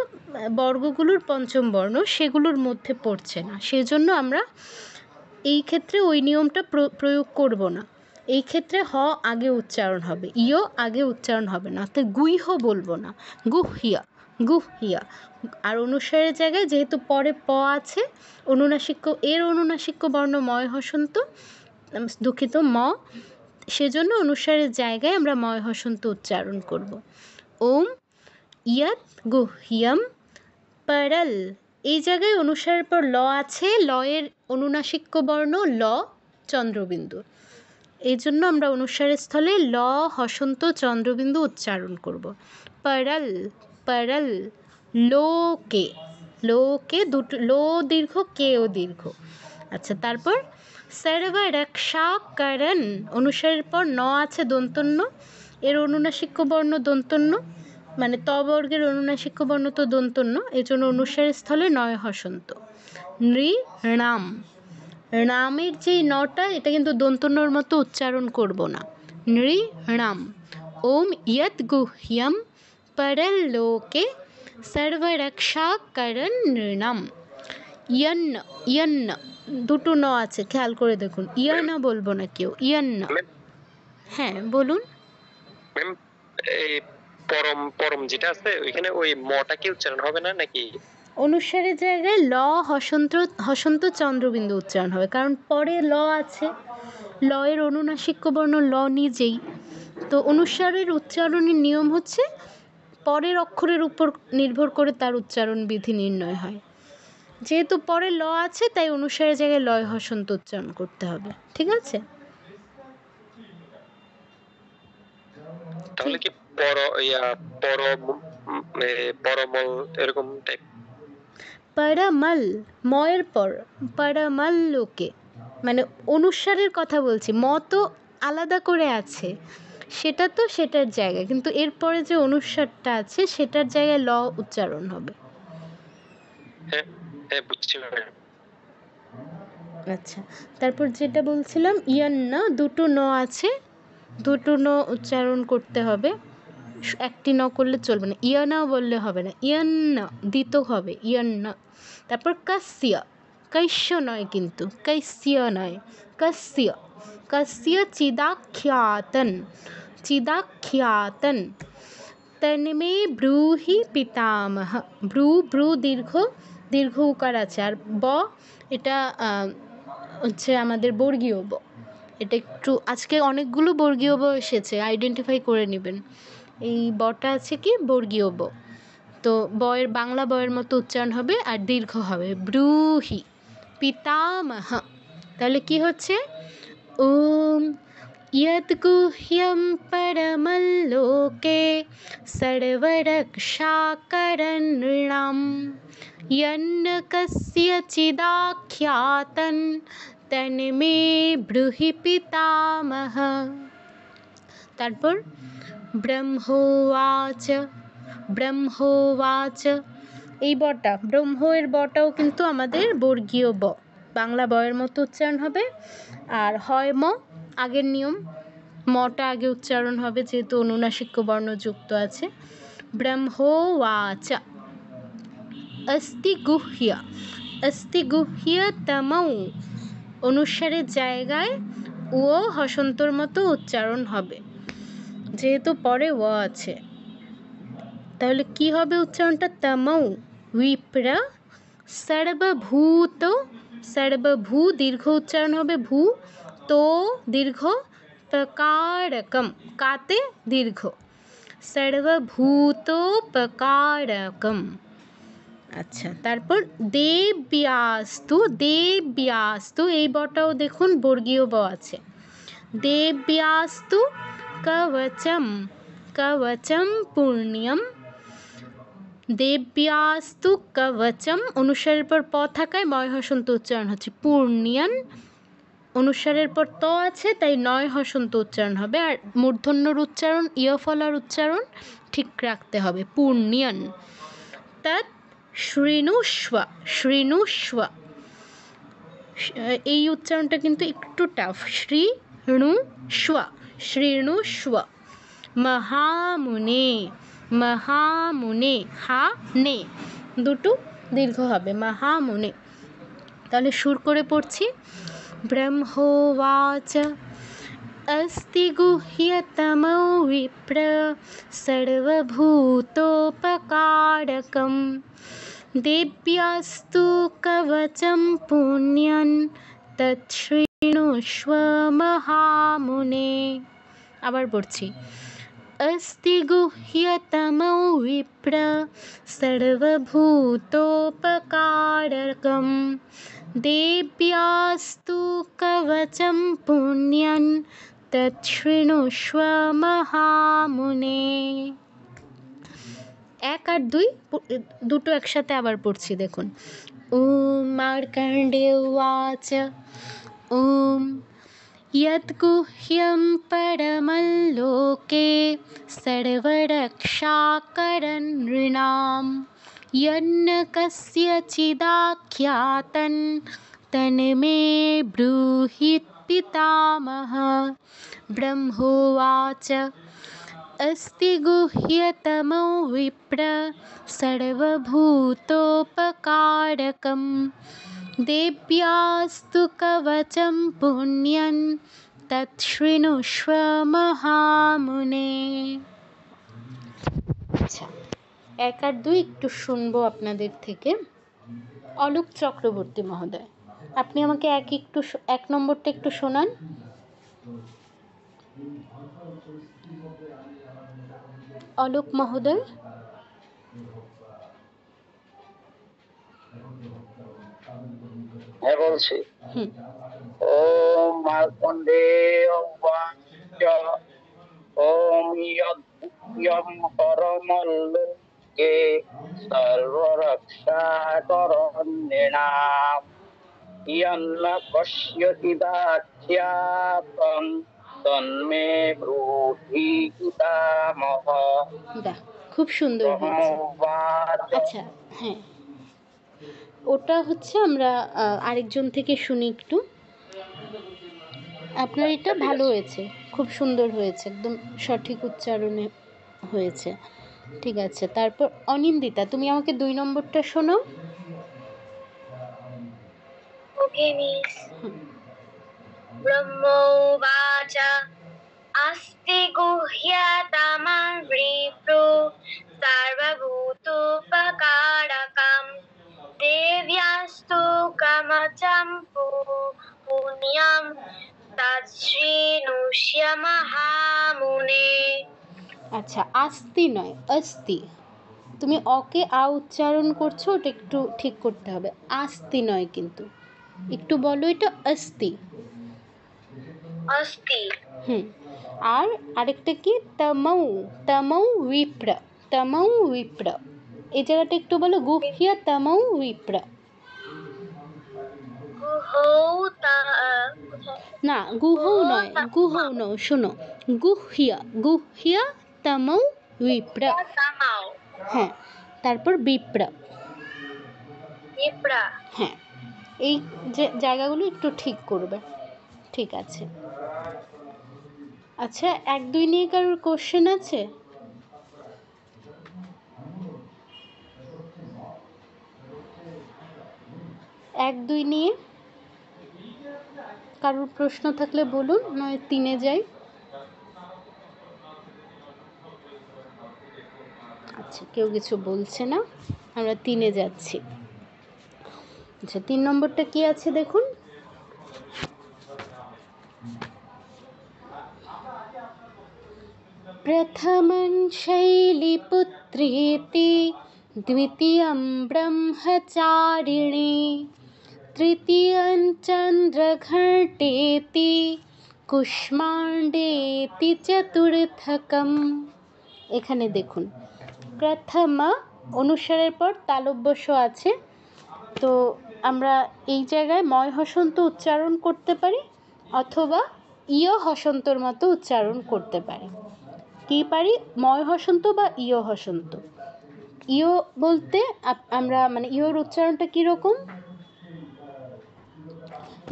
বর্গগুলোর পঞ্চম বর্ণ, সেগুলোর মধ্যে পড়ছে না, সেজন্য আমরা এই ক্ষেত্রে ওই নিয়মটা প্রয়োগ করব না। এই ক্ষেত্রে হ আগে উচ্চারণ হবে, ইয় আগে উচ্চারণ হবে না, অর্থাৎ গুইহ বলবো না, গুহিয়া, গুহিয়া। আর অনুসারের জায়গায় যেহেতু পরে প আছে, এর অনুনাসিক্য বর্ণ ময় হসন্ত, দুঃখিত ম, সেজন্য অনুসারের জায়গায় আমরা ময় হসন্ত উচ্চারণ করব। ওম ইয়ৎ গুহ্যম পরল। এই জায়গায় অনুসারের পর ল আছে, লয়ের অনুনাসিক্য বর্ণ ল চন্দ্রবিন্দু, এই জন্য আমরা অনুসারের স্থলে ল হসন্ত চন্দ্রবিন্দু উচ্চারণ করব। পরল পরল। লোকে, লোকে দুটো লো দীর্ঘ, কেও দীর্ঘ। আচ্ছা, তারপর সর্বরক্ষাকরণ, অনুসারের পর ন আছে দন্তন্য, এর অনুনাসিক্য বর্ণ দন্তন্য, মানে ত বর্গের অনুনাসিক্য বর্ণ তো দন্তন্য, এই জন্য অনুসারের স্থলে নয় হসন্ত। নৃণাম, নামের যে নটা এটা কিন্তু দন্তন্যর মতো উচ্চারণ করব না। নৃণাম। ওম ইয়ৎ গুহ্যম পরলোকে সর্বরক্ষাকরণ নৃণাম। ইয়ন্ন, ইয়ন্ন দুটো ন আছে, খেয়াল করে দেখুন, ইয়ন্ন বলবো না কেউ, ইয়ন্ন। হ্যাঁ বলুন। ম্যাম এই পরম পরম যেটা আছে ওইখানে ওই মটা কি উচ্চারণ হবে না নাকি? অনুসারের জায়গায় ল হসন্ত হসন্ত চন্দ্রবিন্দু উচ্চারণ হবে, কারণ পরে ল আছে, ল এর অনুনাসিক্য বর্ণ ল নিজেই। তো অনুসারের উচ্চারণের নিয়ম হচ্ছে পরের অক্ষরের উপর নির্ভর করে তার উচ্চারণ বিধি নির্ণয় হয়। যেহেতু পরে ল আছে তাই অনুসারের জায়গায় লয় হসন্ত উচ্চারণ করতে হবে, ঠিক আছে? তাহলে কি পরমল এরকম টাইপ? পরমল, ময়ের পর পরমল লোকে, মানে অনুসারের কথা বলছি, ম তো আলাদা করে আছে, সেটা তো সেটার জায়গায়, কিন্তু এরপরে যে অনুসারটা আছে সেটার জায়গায় ল উচ্চারণ হবে। হ্যাঁ হ্যাঁ বুঝছি। আচ্ছা, তারপর যেটা বলছিলাম ইয়ান্ন, দুটো ন আছে, দুটো ন উচ্চারণ করতে হবে, একটি ন করলে চলবে না, ইয়ানা বললে হবে না, ইয়ান্ন দিতে হবে, ইয়ান্ন। তারপর কাস্য, কৈশ্য নয় কিন্তু, কৈশ্য নয়, কাস্য, কাস্য চিদাখ্যাতন, চিদাখ্যাতন তন্মে ব্রূহি পিতামহ। ব্রু, ব্রু দীর্ঘ, দীর্ঘ উকার আছে, আর ব এটা হচ্ছে আমাদের বর্গীয় ব। এটা একটু আজকে অনেকগুলো বর্গীয় ব এসেছে, আইডেন্টিফাই করে নেবেন। এই বটা আছে কি বর্গীয় ব, তো বয়ের বাংলা বয়ের মতো উচ্চারণ হবে আর দীর্ঘ হবে, ব্রূহি পিতামহ। তাহলে কি হচ্ছে, ওম ইয়ৎ গুহ্যম পরমল্লোকে সর্বরক্ষাকরণ নৃণাম यन्न कस्यचिदाख्यातं तन्मे ब्रूहि पितामह। তারপর ব্রহ্মোবাচ, ব্রহ্মোবাচ, এই বটা ব্রহ্ম এর বটাও কিন্তু আমাদের বর্গীয় ব, বাংলা বয়ের মতো উচ্চারণ হবে। আর হয় ম, আগের নিয়ম, মটা আগে উচ্চারণ হবে যেহেতু অনুনাসিক্য বর্ণ যুক্ত আছে। ব্রহ্মোবাচ। अस्ति गुह्य, अस्ति गुह्यतमৌ, অনুসারের জায়গায় ও হসন্তর মতো উচ্চারণ হবে যেহেতু পরে ও আছে, তাহলে কি হবে উচ্চারণটা, তমৌ বিপ্র সর্বভূত, সর্বভূ দীর্ঘ উচ্চারণ হবে ভূ, তো দীর্ঘ, প্রকারকম কাতে দীর্ঘ, সর্বভূতোপকারকম। আচ্ছা, তারপর দেব্যাস্তু, দেব্যাস্তু এই বটাও দেখুন বর্গীয় ব আছে, দেব্যাস্তু কবচম, কবচম পুণ্যম, দেব্যাস্তু কবচম অনুসারের পর প থাকায় ময় হসন্ত উচ্চারণ হচ্ছে, পুণ্যন অনুসারের পর ত আছে তাই নয় হসন্ত উচ্চারণ হবে, আর মূর্ধন্যর উচ্চারণ ইয়ফলার উচ্চারণ ঠিক রাখতে হবে, পুণ্যন। তৎ শৃণুষ্ব, শৃণুষ্ব এই উচ্চারণটা কিন্তু একটু টাফ, শৃণুষ্ব, শৃণুষ্ব। মহামুনে, মহামুনে, হা নে দুটো দীর্ঘ হবে, মহামুনে। তাহলে সুর করে পড়ছি, ব্রহ্মোবাচ अस्ति गुह्यतमौ विप्र सर्वभूतोपकारकं देव्यास्तु कवचं पुण्यं तच्छृणुष्व महामुने। আবার পড়ছি, अस्ति गुह्यतमो विप्र सर्वभूतोपकारकं देव्यास्तु कवचं पुण्यं तच्छृणुष्व महामुने। এক আর দুই দুটো একসাথে আবার পড়ছি দেখুন। ওম মার্কণ্ডেয় উবাচ ওম यद्गुह्यं परमल्लोके सर्वरक्षाकरं नृणां यन्न कस्यचिदाख्यातं तन्मे ब्रूहि पितामह। ब्रह्मोवाच अस्ति गुह्यतमो विप्र सर्वभूतोपकारकं देव्यास्तु कवचं पुण्यं तच्छृणुष्व महामुने। আচ্ছা, এক আর দুই একটু শুনবো আপনাদের থেকে। অলোক চক্রবর্তী মহোদয়, আপনি আমাকে এক নম্বরটা একটু শোনান। অলোক মহোদয়। হ্যাঁ বলছি। ওম মার্কণ্ডেয় উবাচ ওম ইয়ং পরমল্লোকে সর্বরক্ষাকরং নৃণাম ইয়ন্ন কস্যচিদাখ্যাতং তন্মে ব্রূহি পিতামহ। বাহ, খুব সুন্দর হয়েছে। আচ্ছা, হ্যাঁ, ওটা হচ্ছে আমরা আরেকজন থেকে শুনি একটু। আপনার এটা ভালো হয়েছে, খুব সুন্দর হয়েছে, একদম সঠিক উচ্চারণে হয়েছে। ঠিক আছে, তারপর অনিন্দিতা, তুমি আমাকে 2 নম্বরটা শোনাও। ওকে মিস। ব্রহ্মোবাচ अस्ति गुह्यतमं विप्रो सर्वभूतोपकारकं देव्यास्तु कवचं पुण्यं तच्छृणुष्व महामुने। আচ্ছা, আস্তি নয়, অস্তি। তুমি অকে আ উচ্চারণ করছো, ওটা একটু ঠিক করতে হবে। আস্তি নয় কিন্তু, একটু বলো এটা অস্তি। अस्ति। আর আরেকটা কি? তমৌ, তমৌ বিপ্র, তমৌ বিপ্র। এই জায়গাটা একটু বলো, গুহ্য তমৌ বিপ্র। না, গুহৌ নয়, গুহৌ নয়, শোনো, গুহ্য, গুহ্য তমৌ বিপ্র। হ্যাঁ, তারপর বিপ্র। হ্যাঁ, এই যে জায়গাগুলো একটু ঠিক করবে। ঠিক আছে। আচ্ছা, 1-2 নিয়ে কারোর কোশ্চেন আছে? এক দুই নিয়ে কারোর প্রশ্ন থাকলে বলুন, নয় 3-এ যাই। আচ্ছা, কেউ কিছু বলছে না, আমরা 3-এ যাচ্ছি। আচ্ছা, 3 নম্বরটা কি আছে দেখুন। प्रथमं शैलीपुत्रेति द्वितीयं ब्रह्मचारिणी तृतीयं चन्द्रघटेति কুষ্মাণ্ডেতি চতুর্থকম। এখানে দেখুন, প্রথম অনুসারের পর তালব্যস্য আছে, তো আমরা এই জায়গায় ময় হসন্ত উচ্চারণ করতে পারি অথবা ইয় হসন্তর মতো উচ্চারণ করতে পারি। কি পারি? ময় হসন্ত বা ইয় হসন্ত। ইয় বলতে আমরা মানে ইয়র উচ্চারণটা কীরকম?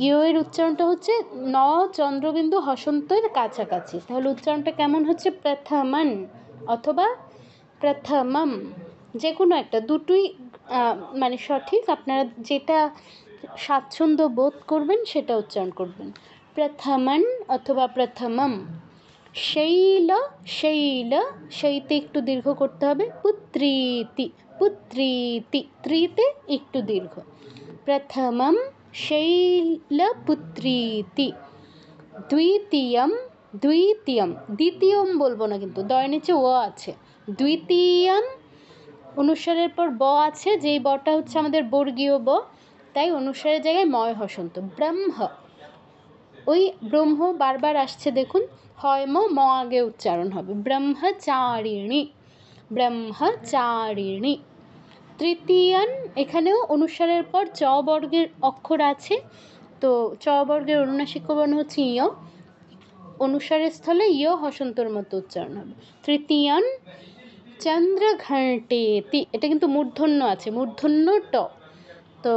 ইয়ের উচ্চারণটা হচ্ছে ন চন্দ্রবিন্দু হসন্তের কাছাকাছি। তাহলে উচ্চারণটা কেমন হচ্ছে? প্রথমন অথবা প্রথমম, যে কোনো একটা, দুটোই মানে সঠিক। আপনারা যেটা স্বাচ্ছন্দ্য বোধ করবেন সেটা উচ্চারণ করবেন। প্রথমন অথবা প্রথমম। শৈল, শৈল, শৈতে একটু দীর্ঘ করতে হবে। পুত্রীতি, পুত্রীতি, ত্রিতে একটু দীর্ঘ। প্রথমম শৈলপুত্রীতি। দ্বিতীয়ম দ্বিতীয়ম, দ্বিতীয়ম বলবো না কিন্তু, দয়ের নিচে ও আছে। দ্বিতীয়ম, অনুস্বারের পর ব আছে, যেই বটা হচ্ছে আমাদের বর্গীয় ব, তাই অনুস্বারের জায়গায় ময় হসন্ত। ব্রহ্ম, ওই ব্রহ্ম বারবার আসছে দেখুন, হয় ম আগে উচ্চারণ হবে। ব্রহ্মচারিণী, ব্রহ্মচারিণী। তৃতীয়ান, এখানেও অনুস্বারের পর চ বর্গের অক্ষর আছে, তো চ বর্গের অনুনাসিক বর্ণ হচ্ছে ইয়, অনুস্বারের স্থলে ইয় হসন্তর মতো উচ্চারণ হবে। তৃতীয়ান চন্দ্রঘণ্টেতি, এটা কিন্তু মূর্ধন্য আছে, মূর্ধন্য ট, তো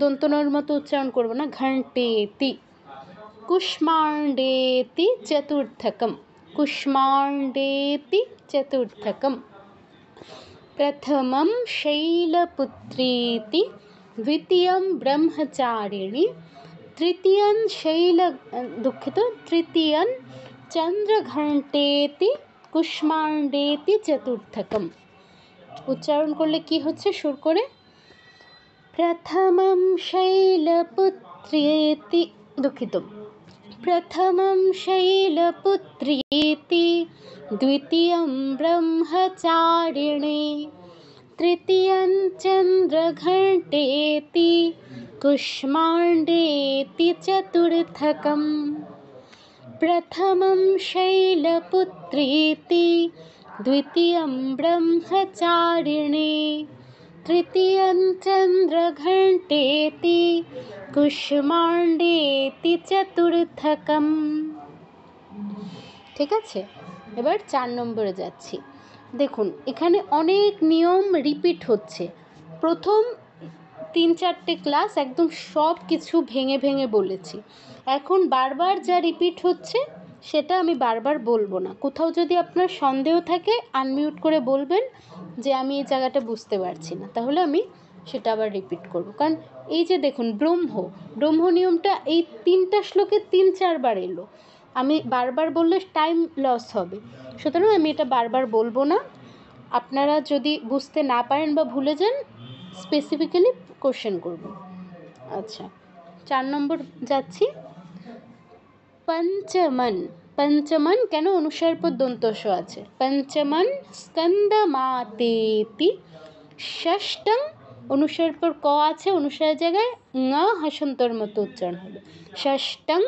দন্তনর মতো উচ্চারণ করবো না, ঘণ্টেতি। কুষ্মাণ্ডেতি চতুর্থকম, কুষ্মাণ্ডেতি চতুর্থকম। प्रथमं शैलपुत्रीति, द्वितीयं ब्रह्मचारिणी, तृतीयं तृतीयं चंद्रघंटेति, कुष्माण्डेति चतुर्थकम। उच्चारण करले कि होच्छे सुर करे, प्रथमं शैलपुत्रीति, दुखित, प्रथमं शैलपुत्रीति, द्वितीयं ब्रह्मचारिणी, तृतीयं चंद्रघंटेति, कुष्माण्डेति चतुर्थकम्। प्रथमं शैलपुत्रीति, द्वितीयं ब्रह्मचारिणी, तृतीयं चंद्रघंटेति, কুষ্মাণ্ডেতি চতুর্থকম। ঠিক আছে, এবার 4 নম্বরে যাচ্ছি। দেখুন এখানে অনেক নিয়ম রিপিট হচ্ছে, প্রথম 3-4টে ক্লাস একদম সব কিছু ভেঙে ভেঙে বলেছি, এখন বারবার যা রিপিট হচ্ছে সেটা আমি বারবার বলবো না। কোথাও যদি আপনার সন্দেহ থাকে আনমিউট করে বলবেন যে আমি এই জায়গাটা বুঝতে পারছি না, তাহলে আমি সেটা আবার রিপিট করব। কারণ এই যে দেখুন ব্রহ্ম নিয়মটা এই 3টা শ্লোকে 3-4 বার এলো, আমি বারবার বললে টাইম লস হবে, সুতরাং আমি এটা বারবার বলবো না। আপনারা যদি বুঝতে না পারেন বা ভুলে যান স্পেসিফিক্যালি কোশ্চেন করব। আচ্ছা 4 নম্বর যাচ্ছি। পঞ্চমন, পঞ্চমন কেন অনুসার পর দন্তস্ব আছে। পঞ্চমন স্কন্দমাতেতি, ষষ্ঠম অনুসার পর ক আছে, অনুসারের জায়গায় ঙ হসন্তর মতো উচ্চারণ হবে। ষষ্ঠম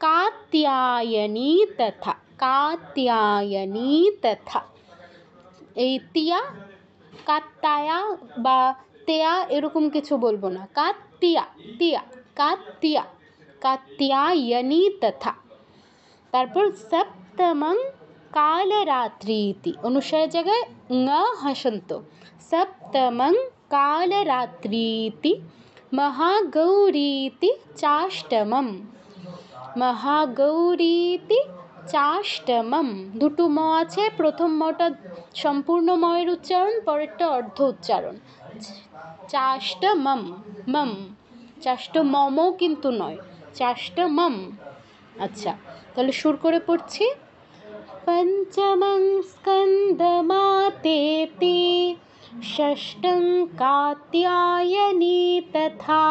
কাত্যায়নী তথা, কাত্যায়নী তথা, এই তিয়া কাত্যায়া বা তেয়া এরকম কিছু বলবো না, কাত্তিয়া, তিয়া কাত্তিয়া, কাত্যায়নী তথা। তারপর সপ্তমং কালরাত্রিতি, অনুসারের জায়গায় ঙ হসন্ত, সপ্তমং কালরাত্রিতি, মহাগৌরীতি চাষ্টমম, মহাগৌরীতি চাষ্টমম। দুটো ম আছে, প্রথম মটা সম্পূর্ণ ময়ের উচ্চারণ, পরেরটা অর্ধ উচ্চারণ। চাষ্টমম, মম, চাষ্টমমও কিন্তু নয়, চাষ্টমম। আচ্ছা তাহলে সুর করে পড়ছি। পঞ্চমং স্কন্দমাতেতি, ষষ্ঠং কাত্যায়নী তথা,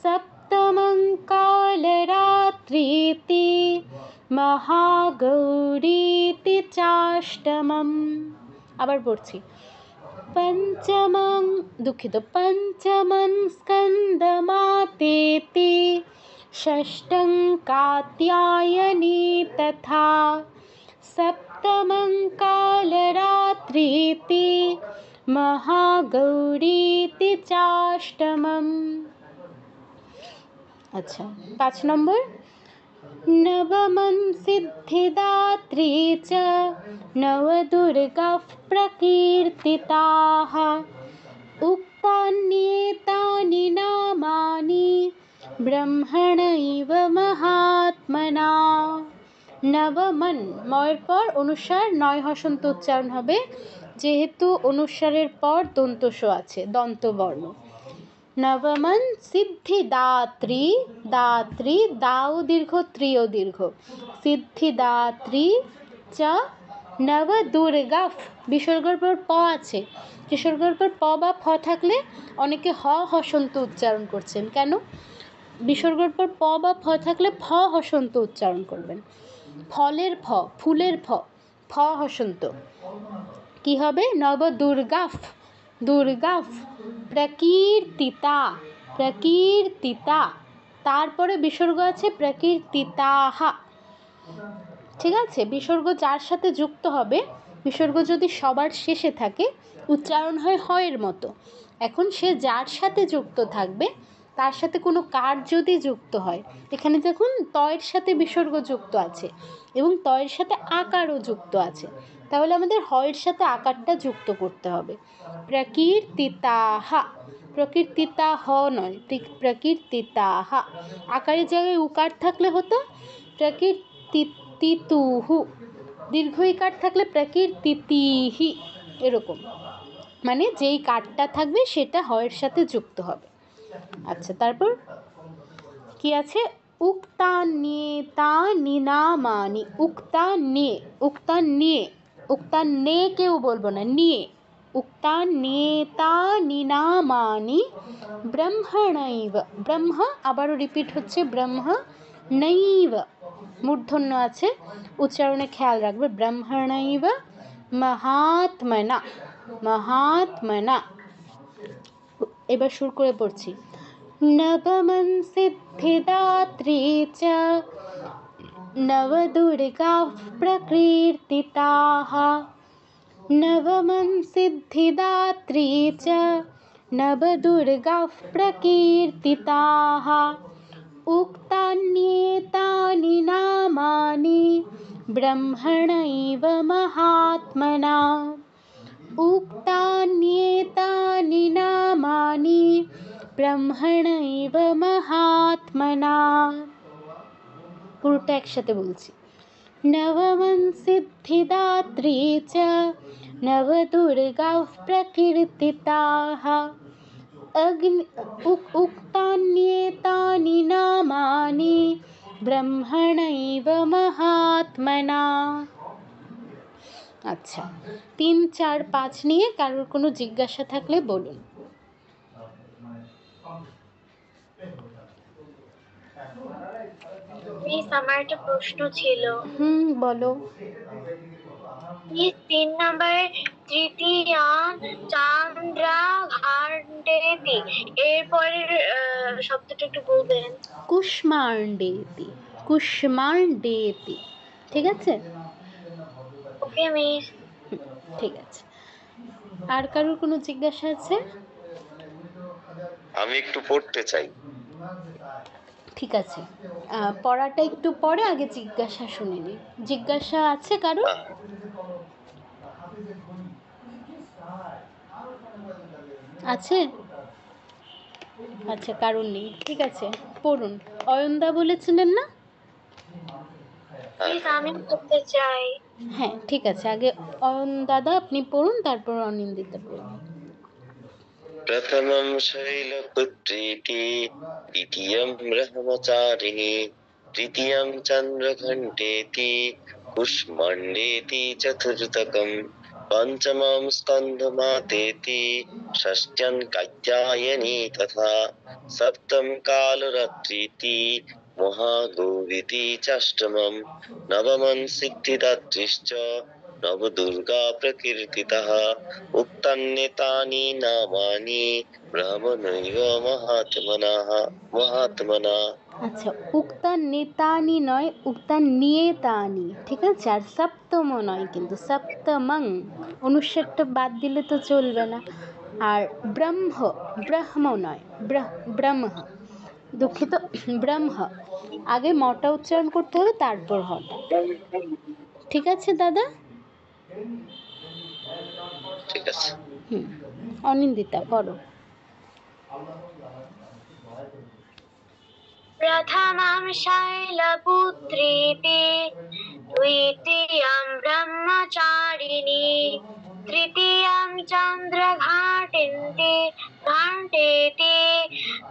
সপ্তমং কালরাত্রিতি, মহাগৌরীতি চাষ্টমম। আবার পড়ছি। পঞ্চমং, দুঃখিত, পঞ্চমং স্কন্দমাতেতি, ষষ্ঠং কাত্যায়নী তথা, সপ্তমং কালরাত্রিতি, মহাগৌরীতি চাষ্টমম। আচ্ছা 5 নম্বর। নবমং সিদ্ধিদাত্রী চ নবদুর্গাঃ প্রকীর্তিতাঃ, উক্তান্যেতানি নামানি ব্রহ্মণৈব মহাত্মনা। নবমন ময়ের পর অনুসার 9 হসন্ত উচ্চারণ হবে, যেহেতু অনুসারের পর দন্তস্ব আছে, দন্তবর্ণ। নবমন সিদ্ধিদাত্রী, দাত্রী দাও দীর্ঘ ত্রিয় দীর্ঘ, সিদ্ধিদাত্রী চ নবদুর্গা, বিসর্গের পর প আছে, বিসর্গের পর প বা ফ থাকলে অনেকে হসন্ত উচ্চারণ করছেন, কেন? বিসর্গের পর প বা ফ থাকলে ফ হসন্ত উচ্চারণ করবেন। ফলের ফ, ফুলের ফ, ফ হসন্ত কি হবে? নবদুর্গাফ, দুর্গাফ, প্রকীর্তিতা, প্রকীর্তিতা, তারপরে বিসর্গ আছে প্রকীর্তিতাহা। ঠিক আছে, বিসর্গ যার সাথে যুক্ত হবে, বিসর্গ যদি সবার শেষে থাকে উচ্চারণ হয় হয়ের মতো। এখন সে যার সাথে যুক্ত থাকবে, তার সাথে কোনো কার যদি যুক্ত হয়, এখানে দেখুন তয়ের সাথে বিসর্গ যুক্ত আছে এবং তয়ের সাথে আকারও যুক্ত আছে, তাহলে আমাদের হয়ের সাথে আকারটা যুক্ত করতে হবে। প্রকীর্তিতাহা, প্রকীর্তিতাহ নয়, প্রকীর্তিতাহা। আকারের জায়গায় উকার থাকলে হতো প্রকীর্তিতুহু, দীর্ঘ ইকার থাকলে প্রকীর্তিতিহি, এরকম, মানে যেই কারটা থাকবে সেটা হয়ের সাথে যুক্ত হবে। আচ্ছা, তারপর কি আছে? উক্তান্যেতানি নামানি, উক্তান্যে, উক্তান্যে, উক্তান্যে কেউ বলবো না, নিয়ে, উক্তান্যেতানি নামানি ব্রহ্মণৈব, ব্রহ্ম আবারও রিপিট হচ্ছে, ব্রহ্মণৈব, মূর্ধন্য আছে, উচ্চারণে খেয়াল রাখবে, ব্রহ্মণৈব মহাত্মনা, মহাত্মনা। এবার সুর করে পড়ছি। নবমং সিদ্ধিদাত্রী চ নবদুর্গাঃ প্রকীর্তিতাঃ, নবমং সিদ্ধিদাত্রী চ নবদুর্গাঃ প্রকীর্তিতাঃ, উক্তান্যেতানি নামানি ব্রহ্মণৈব মহাত্মনা, উক্তান্যেতানি নামানি ব্রহ্মণৈব মহাত্মনা। পুরোটা একসাথে বলছি। নবমং সিদ্ধিদাত্রী চ নবদুর্গাঃ প্রকীর্তিতাঃ, উক্তান্যেতানি নামানি ব্রহ্মণৈব মহাত্মনা। আচ্ছা, 3, 4, 5 নিয়ে কারোর কোনো জিজ্ঞাসা থাকলে বলুন। মিস, আমার একটা প্রশ্ন ছিল। বলো। মিস, 3 নম্বরে তৃতীয়াং চন্দ্রা ঘান্টেতি, এরপরের শব্দটা একটু বলবেন? কুষ্মাণ্ডেতি, কুষ্মাণ্ডেতি, ঠিক আছে? ওকে মিস। ঠিক আছে। আর কারোর কোনো জিজ্ঞাসা আছে? আমি একটু পড়তে চাই। ঠিক আছে, পড়াটা একটু পরে, আগে জিজ্ঞাসা শুনে নি। জিজ্ঞাসা আছে কারো? আছে? আচ্ছা, কারণ নেই, ঠিক আছে, পড়ুন। অয়নদা বলেছিলেন না? আমি করতে চাই। হ্যাঁ, ঠিক আছে, আগে অয়ন দাদা আপনি পড়ুন, তারপর অনিন্দিতা পড়ুন। প্রথমম শৈলপুত্রেতি, দ্বিতীয়ম ব্রহ্মচারিণী, তৃতীয়ম চন্দ্রঘণ্টেতি, কুষ্মাণ্ডেতি চতুর্থকম, পঞ্চমম স্কন্ধমাতেতি, ষষ্ঠ্যং কাত্যায়নী তথা, সপ্তম কালরাত্রিতি, মহাগৌরীতি চাষ্টমম, নবমং সিদ্ধিদাত্রীশ্চ নবদুর্গা প্রকীর্তিতাঃ, উক্তান্যেতানি নামানি ব্রহ্মণৈব মহাত্মনাঃ, মহাত্মনা। আচ্ছা, উক্তান্যেতানি নয়, উক্তান্যেতানি, ঠিক আছে? আর সপ্তম নয় কিন্তু, সপ্তমং অনুচ্ছেদটা বাদ দিলে তো চলবে না। আর ব্রহ্ম, ব্রহ্ম নয়, ব্রহ্ম, দুঃখিত, ব্রহ্ম, আগে মটা উচ্চারণ করতে হবে, তারপর হটা। ঠিক আছে দাদা? ঠিক আছে। অনিন্দিতা পড়ো। প্রথমং শৈলপুত্রেতি, দ্বিতীয়ং ব্রহ্মচারিণী, তৃতীয়ং চন্দ্রঘাটেতি,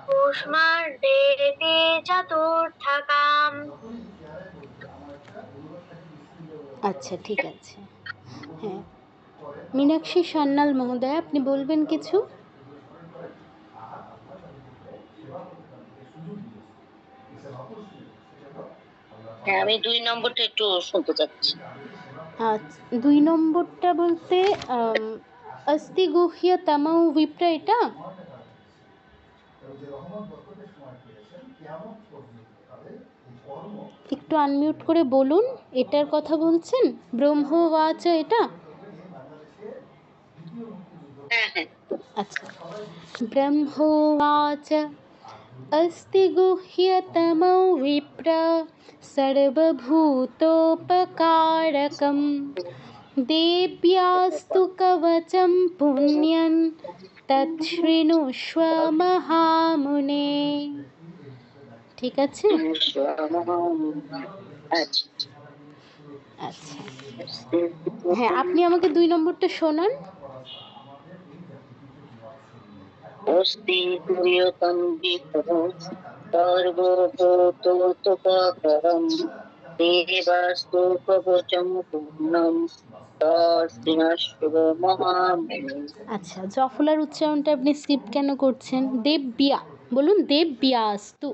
কুষ্মাণ্ডেতি চতুর্থকম। আচ্ছা, ঠিক আছে। হ্যাঁ, মীনাক্ষী সান্যাল মহোদয়, আপনি বলবেন কিছু? হ্যাঁ, আমি 2 নম্বরটা একটু শুনতে চাচ্ছি। আচ্ছা, 2 নম্বরটা বলতে অস্তি গুহ্যতমৌ বিপ্র, এটা একটু আনমিউট করে বলুন, এটার কথা বলছেন? ব্রহ্মবাচ এটা? হ্যাঁ হ্যাঁ। আচ্ছা, ব্রহ্মোবাচ अस्ति गुह्यतमौ विप्र सर्वभूतोपकारकं देव्यास्तु कवचं पुण्यं तच्छृणुष्व महामुने। ঠিক আছে? আচ্ছা, হ্যাঁ, আপনি আমাকে 2 নম্বরটা শোনান। অস্তি গুহ্যতম বিপ্র সর্বভূতোপকারং দেবাস্তু কবচম পূর্ণম তৎশৃণুষ্ব মহামুনে। আচ্ছা, জফলার উচ্চারণটা আপনি স্কিপ কেন করছেন? দেব্যা বলুন, দেব্যাস্তু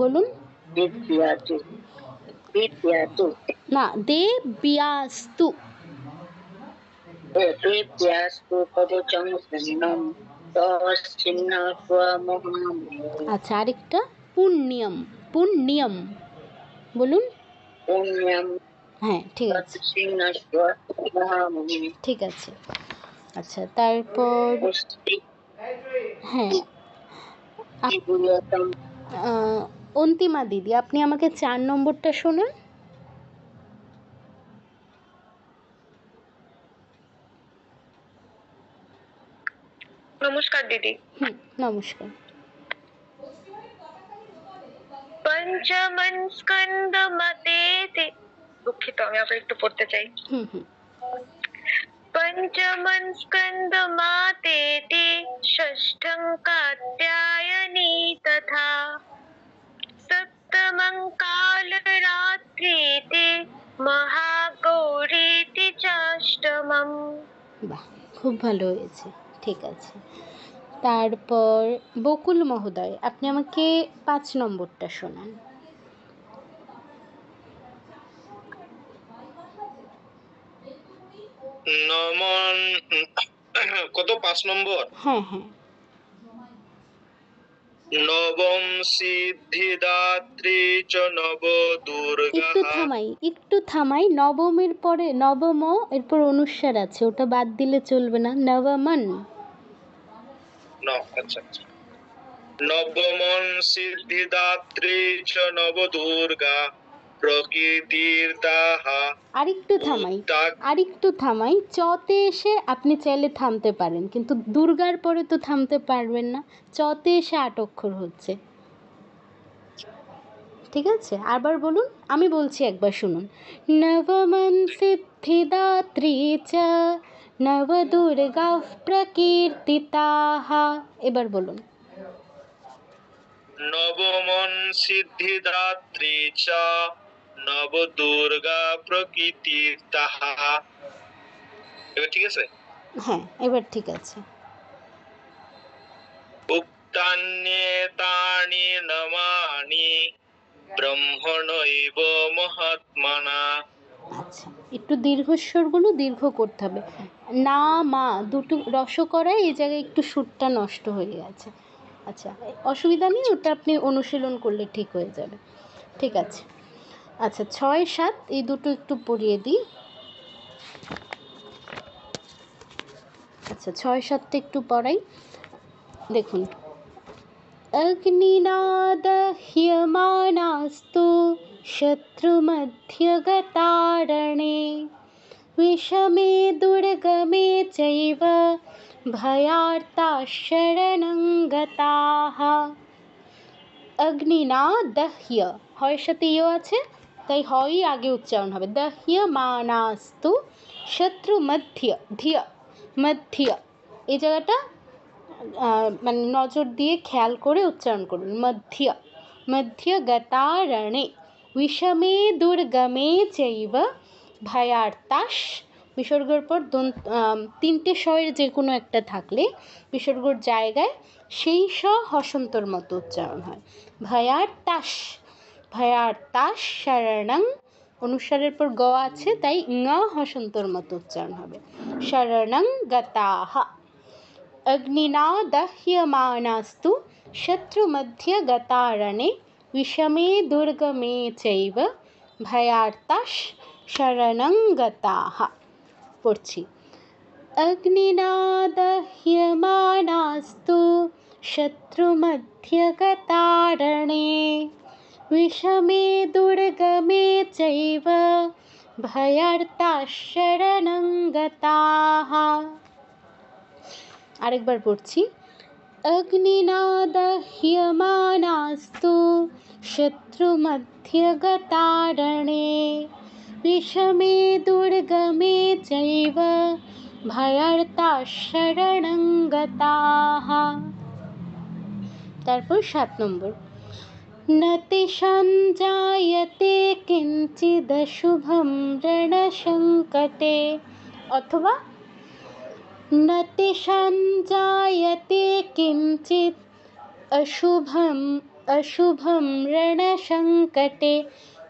বলুন। দেব্যাতু, দেব্যাতু না, দেব্যাস্তু। দেব্যাস্তু কবচম পূর্ণম তৎশৃণুষ্ব মহামুনে। আচ্ছা, আরেকটা পুণ্যম, পুণ্যম বলুন। পুণ্যম, হ্যাঁ, ঠিক আছে, তৎশৃণুষ্ব মহামুনে। ঠিক আছে। আচ্ছা, তারপর হ্যাঁ, অন্তিমা দিদি, আপনি আমাকে 4 নম্বরটা শোনান। নমস্কার দিদি। নমস্কার। পঞ্চমন স্কন্দ মতে দুঃখিত, আমি আবার একটু পড়তে চাই। পঞ্চমন স্কন্দ মাতেতি ষষ্ঠং কাত্যায়নী তথা সপ্তমং কালরাত্রিতি মহাগৌরীতি চাষ্টমম। বাহ, খুব ভালো হয়েছে, ঠিক আছে। তারপর বকুল মহোদয়, আপনি আমাকে 5 নম্বরটা শোনান। নমন কত 5 নম্বর? হ্যাঁ হ্যাঁ। নবম সিদ্ধিদাত্রী চ নব দুর্গা। একটু থামাই, নবমের পরে নবম, এরপর অনুস্বার আছে, ওটা বাদ দিলে চলবে না। নবমন। আচ্ছা আচ্ছা। নবমন সিদ্ধিদাত্রী চ নব দুর্গা প্রকৃতির তাহা। আরেকটু থামাই, চতে এসে আপনি চাইলে থামতে পারেন, কিন্তু দুর্গার পরে তো থামতে পারবেন না, চতে এসে 8 অক্ষর হচ্ছে। ঠিক আছে, আবার বলুন, আমি বলছি, একবার শুনুন। নবমন সিদ্ধিদাত্রী চ নব দুর্গা প্রকীর্তিতাঃ। এবার বলুন। নবমন সিদ্ধিদাত্রী চ নব দুর্গা প্রকৃতিতাঃ। এবার ঠিক আছে? হ্যাঁ, এবার ঠিক আছে। উক্তান্যেতানি নামানি ব্রহ্মণৈব মহাত্মনা। আচ্ছা, একটু দীর্ঘস্বরগুলো দীর্ঘ করতে হবে। না মা দুটো রসকরায় এই জায়গায় একটু সুরটা নষ্ট হয়ে গেছে। আচ্ছা, অসুবিধা নেই, ওটা আপনি অনুশীলন করলে ঠিক হয়ে যাবে। ঠিক আছে। আচ্ছা, 6, 7 এই দুটো একটু পড়িয়ে দিই। আচ্ছা, 6, 7টা একটু পড়াই, দেখুন। অগ্নিনাদহ্যমানাস্তু শত্রুমধ্যগতারণে विषमे दुर्गमे चैव भयार्ताः शरणं गताः। অগ্নিনা দহ্য, হয়ের সাথে ইয় আছে, তাই হই আগে উচ্চারণ হবে। দহ্য মানাস্তু শত্রু মধ্য, ধিয় মধ্য, এই জায়গাটা মানে নজর দিয়ে খেয়াল করে উচ্চারণ করুন। মধ্য মধ্য গতারণে বিষমে দুর্গমে চৈব ভয়ার্তাস, বিসর্গর পর 3টে স্বরের যে কোনো একটা থাকলে বিসর্গর জায়গায় সেই স হসন্তর মতো উচ্চারণ হয়। ভয়ার্তাস, ভয়ার্তাস শরণং, অনুসারের পর গ আছে তাই ঙ হসন্তর মতো উচ্চারণ হবে। শরণং গতাহ। অগ্নিনা দহ্যমানাস্তু শত্রুমধ্যে গতারণে विषमे दुर्गमे चैव भयार्ताः शरणं गताः। পড়ছি। अग्निना दह्यमानास्तु शत्रुमध्ये गतारणे विषमे दुर्गमे चैव भयार्ताः शरणं गताः। আরেকবার পড়ছি। अग्निना दह्यमानास्तु शत्रुमध्ये गतारणे विषमे दुर्गमे चैव भयार्ताः शरणं गताः। তারপর 7 নম্বর। न तेषां जायते किञ्चिदशुभं रणसङ्कटे, अथवा न तेषां जायते किञ्चित् अशुभम रणसङ्कटे।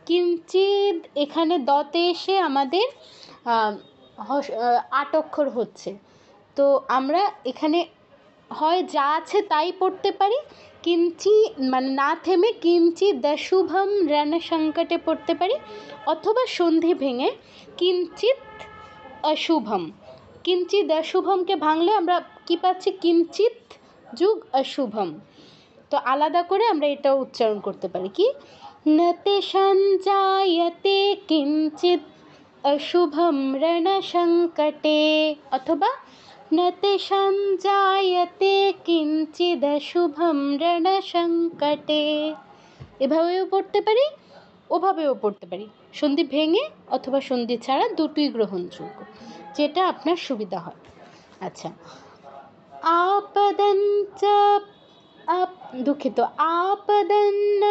কিঞ্চিত এখানে দতে এসে আমাদের 8 অক্ষর হচ্ছে, তো আমরা এখানে হয় যা আছে তাই পড়তে পারি, কিঞ্চি মানে না থেমে কিঞ্চিৎ অশুভম रणसङ्कटे পড়তে পারি, অথবা সন্ধি ভেঙে কিঞ্চিৎ অশুভম। কিঞ্চিৎ অশুভমকে ভাঙলে আমরা কি পাচ্ছি? কিঞ্চিৎ যুগ অশুভম। তো আলাদা করে আমরা এটা উচ্চারণ করতে পারি কি, न तेषां जायते किञ्चित् अशुभं रणसङ्कटे, अथवा न तेषां जायते किञ्चित् अशुभं रणसङ्कटे। এভাবেও পড়তে পারি, ওভাবেও পড়তে পারি, সন্ধি ভেঙে অথবা সন্ধি ছাড়া দুটোই গ্রহণযোগ্য, যেটা আপনার সুবিধা হয়। আচ্ছা, आपदञ्च দুঃখিত, आपदन्न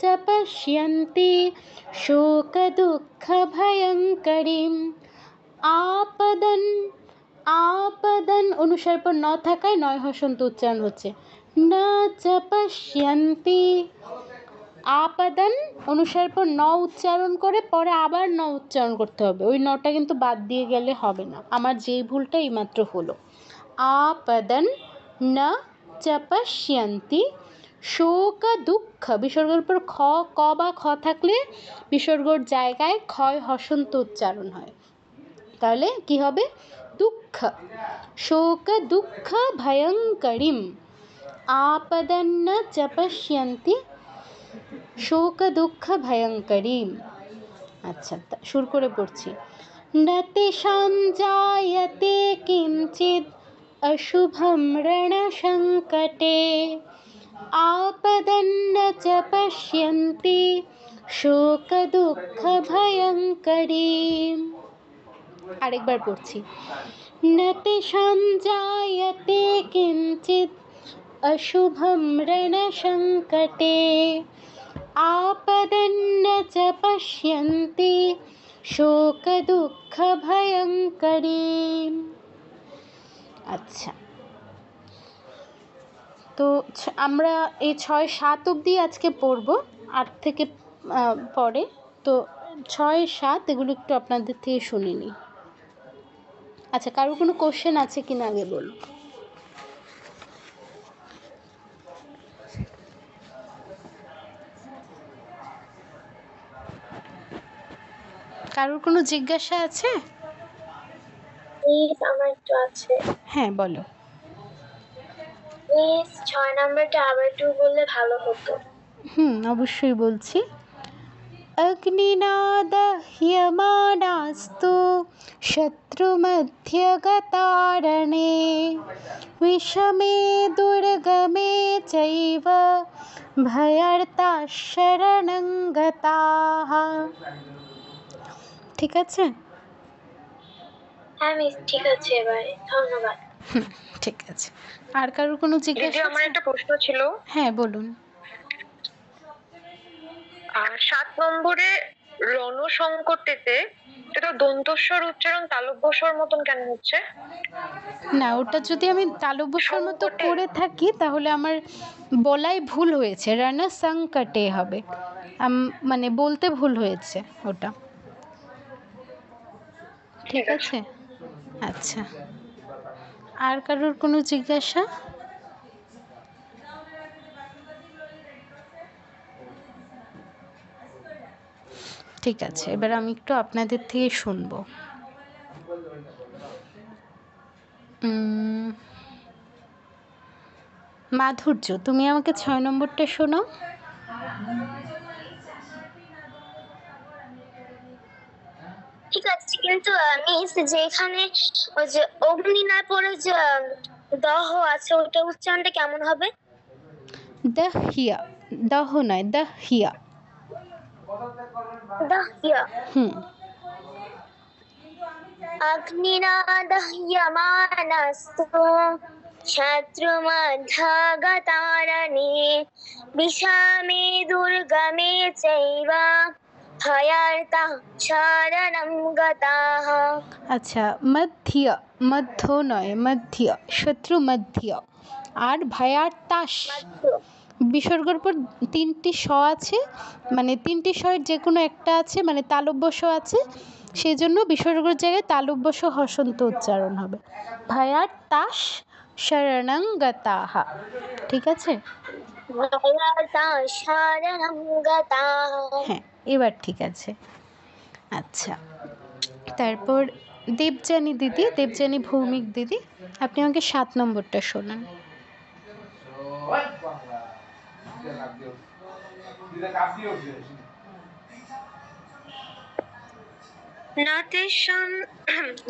च पश्यन्ति शोकदुःखभयङ्करीं। आपदन অনুসার পর ন থাকায় নয় হসন্ত উচ্চারণ হচ্ছে। ন চ পশ্যন্তি, आपदन অনুসার পর ন উচ্চারণ করে পরে আবার ন উচ্চারণ করতে হবে, ওই নটা কিন্তু বাদ দিয়ে গেলে হবে না। আমার যেই ভুলটা এইমাত্র হলো। आपदन न চ পশ্যন্তি শোক দুঃখ, বিসর্গের পর খ ক বা খ থাকলে বিসর্গর জায়গায় ক্ষয় হসন্ত উচ্চারণ হয়, তাহলে কি হবে? দুঃখ। শোক দুঃখ ভয়ঙ্করীম। आपदं न च पश्यन्ति শোক দুঃখ ভয়ঙ্করীম। আচ্ছা, সুর করে পড়ছি। न तेषां जायते किञ्चित् अशुभं रणसङ्कटे आपदं न च पश्यन्ति शोकदुःखभयङ्करीम्। আরেকবার পড়ছি। न तेषां जायते किञ्चित् अशुभं रणसङ्कटे आपदं न च पश्यन्ति शोकदुःखभयङ्करीम्। আচ্ছা, তো আমরা এই 6-7 অবধি আজকে পড়ব, 8 থেকে পরে। তো 6-7 এগুলো একটু আপনাদের থেকে শুনে নিই। আচ্ছা, কারোর কোনো কোশ্চেন আছে কিনা আগে বলুন। কারোর কোনো জিজ্ঞাসা আছে? আমার একটু আছে। হ্যাঁ, বলো। 6 নাম্বারটা আবার একটু বললে ভালো হতো। অবশ্যই বলছি। अग्निनादह्यमानास्तु शत्रुमध्यगतारणे विषमे दुर्गमे चैव भयार्ताः शरणं गताः। ঠিক আছে? হ্যাঁ মিস, ঠিক আছে এবারে, ধন্যবাদ। ঠিক আছে। আর কারোর কোনো জিজ্ঞাসা? আমার একটা প্রশ্ন ছিল। হ্যাঁ, বলুন। 7 নম্বরে রণসংকটেতে এটা দন্তস্বর উচ্চারণ তালব্যস্বর মতন কেন হচ্ছে? না, ওটা যদি আমি তালব্যস্বর মতো করে থাকি তাহলে আমার বলাই ভুল হয়েছে, रणसङ्कटे হবে। মানে বলতে ভুল হয়েছে ওটা। ঠিক আছে, আচ্ছা। আর কারোর কোনো জিজ্ঞাসা? ঠিক আছে, এবার আমি একটু আপনাদের থেকে শুনবো। মাধুর্য, তুমি আমাকে 6 নম্বরটা শোনাও। ঠিক আছে, কিন্তু মিস যে এখানে ওই যে অগ্নি না পড়ে যে দহ আছে, ওটা উচ্চারণটা কেমন হবে? দহিয়া, দহ নয়, দহিয়া। দহিয়া। হুম। অগ্নিনা দহ্যমানস্তু শত্রুমধ্যাগতারণে বিষামে দুর্গমে চৈব ভয়ার্তাঃ শরণং গতাঃ। আচ্ছা, মধ্য, মধ্য নয়, মধ্য, শত্রু মধ্য। আর ভয়ার্তাস, বিসর্গর পর 3টি স আছে, মানে 3টি স্বরের যে কোনো একটা আছে, মানে তালব্য স আছে, সেই জন্য বিসর্গর জায়গায় তালব্য স হসন্ত উচ্চারণ হবে। ভয়ার্তাস শরণং গতাঃ। ঠিক আছে, হ্যাঁ এবার ঠিক আছে। আচ্ছা, তারপর দেবযানী দিদি, দেবযানী ভৌমিক দিদি, আপনি আমাকে 7 নম্বরটা শোনান।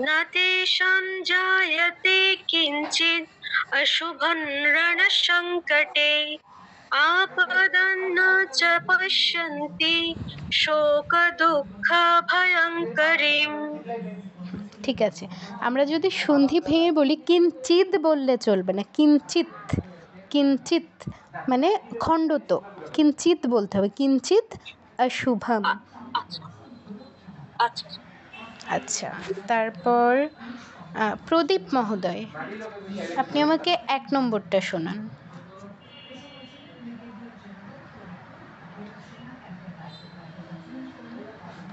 न तेषां जायते किञ्चित् अशुभं रणसङ्कटे आपदन्न च पश्यन्ति शोकदुःखभयङ्करीम्। ঠিক আছে, আমরা যদি সন্ধি ভেঙে বলি, কিঞ্চিত বললে চলবে না, কিঞ্চিত, কিঞ্চিত মানে খণ্ডত, কিঞ্চিত বলতে হবে, কিঞ্চিত অশুভম। আচ্ছা, তারপর প্রদীপ মহোদয়, আপনি আমাকে 1 নম্বরটা শোনান।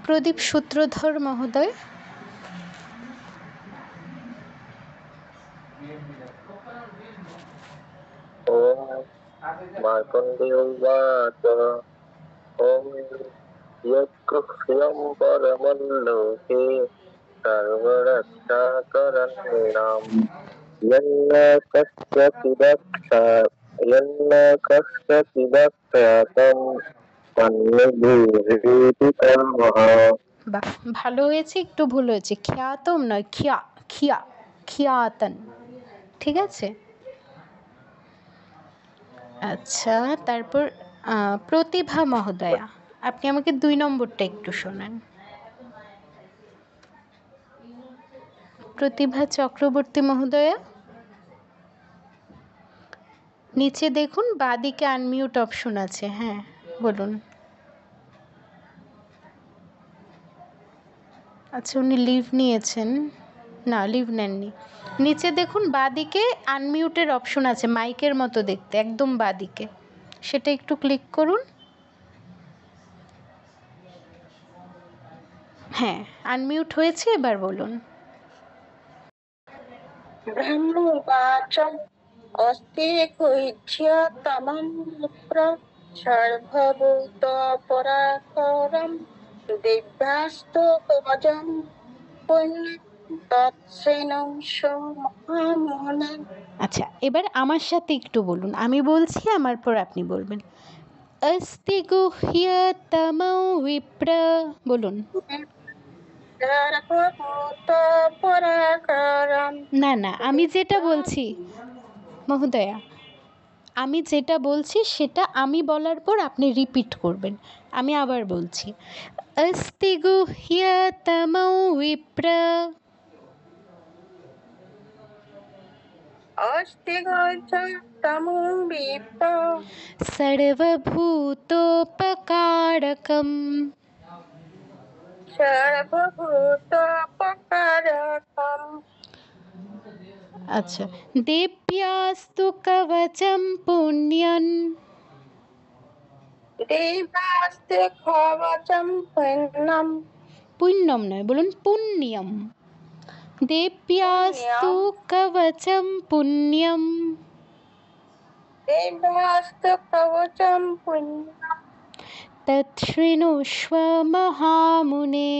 প্রদীপ সূত্রধর মহোদয়। মার্কণ্ডেয়ৌবাচ ওম ইয়ৎকৃষ্ণং পরমল্লোকে সর্বরক্ষাকরণীনাম यन्न कस्यचिदक्षातं তন্নিধীরিতি কর্মঃ। বাহ, ভালো হয়েছে, একটু ভুল হয়েছে, খ্যাতম নয়, খিয়া, খিয়া, খিয়াতন। ঠিক আছে, আচ্ছা। তারপর প্রতিভা মহোদয়া, আপনি আমাকে 2 নম্বরটা একটু শোনান। প্রতিভা চক্রবর্তী মহোদয়া, নিচে দেখুন বাঁদিকে আনমিউট অপশন আছে, হ্যাঁ বলুন। আচ্ছা, উনি লিভ নিয়েছেন, না লিভ নেননি। নিচে দেখুন বাঁদিকে আনমিউটের অপশন আছে, মাইকের মতো দেখতে, একদম বাঁদিকে, সেটা একটু ক্লিক করুন। হ্যাঁ, আনমিউট হয়েছে, এবার বলুন। ব্রহ্মবাচম অস্তি গুহ্যতমং সর্বভূত পরাৎপরম দিব্যাস্ত পবজং তৎসেনং মহামহনং। আচ্ছা, এবার আমার সাথে একটু বলুন, আমি বলছি আমার পর আপনি বলবেন। অস্তি গুহ্যতমং বিপ্র, বলুন। না না, আমি যেটা বলছি মহোদয়া, আমি যেটা বলছি সেটা আমি বলার পর আপনি রিপিট করবেন। আমি আবার বলছি, অস্তি গুহ্যতমং বিপ্র, অস্তি গুহ্যতমং বিপ্র সর্বভূতোপকারকম, সর্বভূতোপকারকম। আচ্ছা, দেব্যাস্তু কবচম পুণ্যন, দেবাস্তে কবচম পুণ্যম। পুণ্যম নয়, বলুন পুণ্যম। দেব্যাস্তু কবচম পুণ্যম। দেবাস্তে কবচম পুণ্যম। তৎশৃণুষ্ব মহামুনে।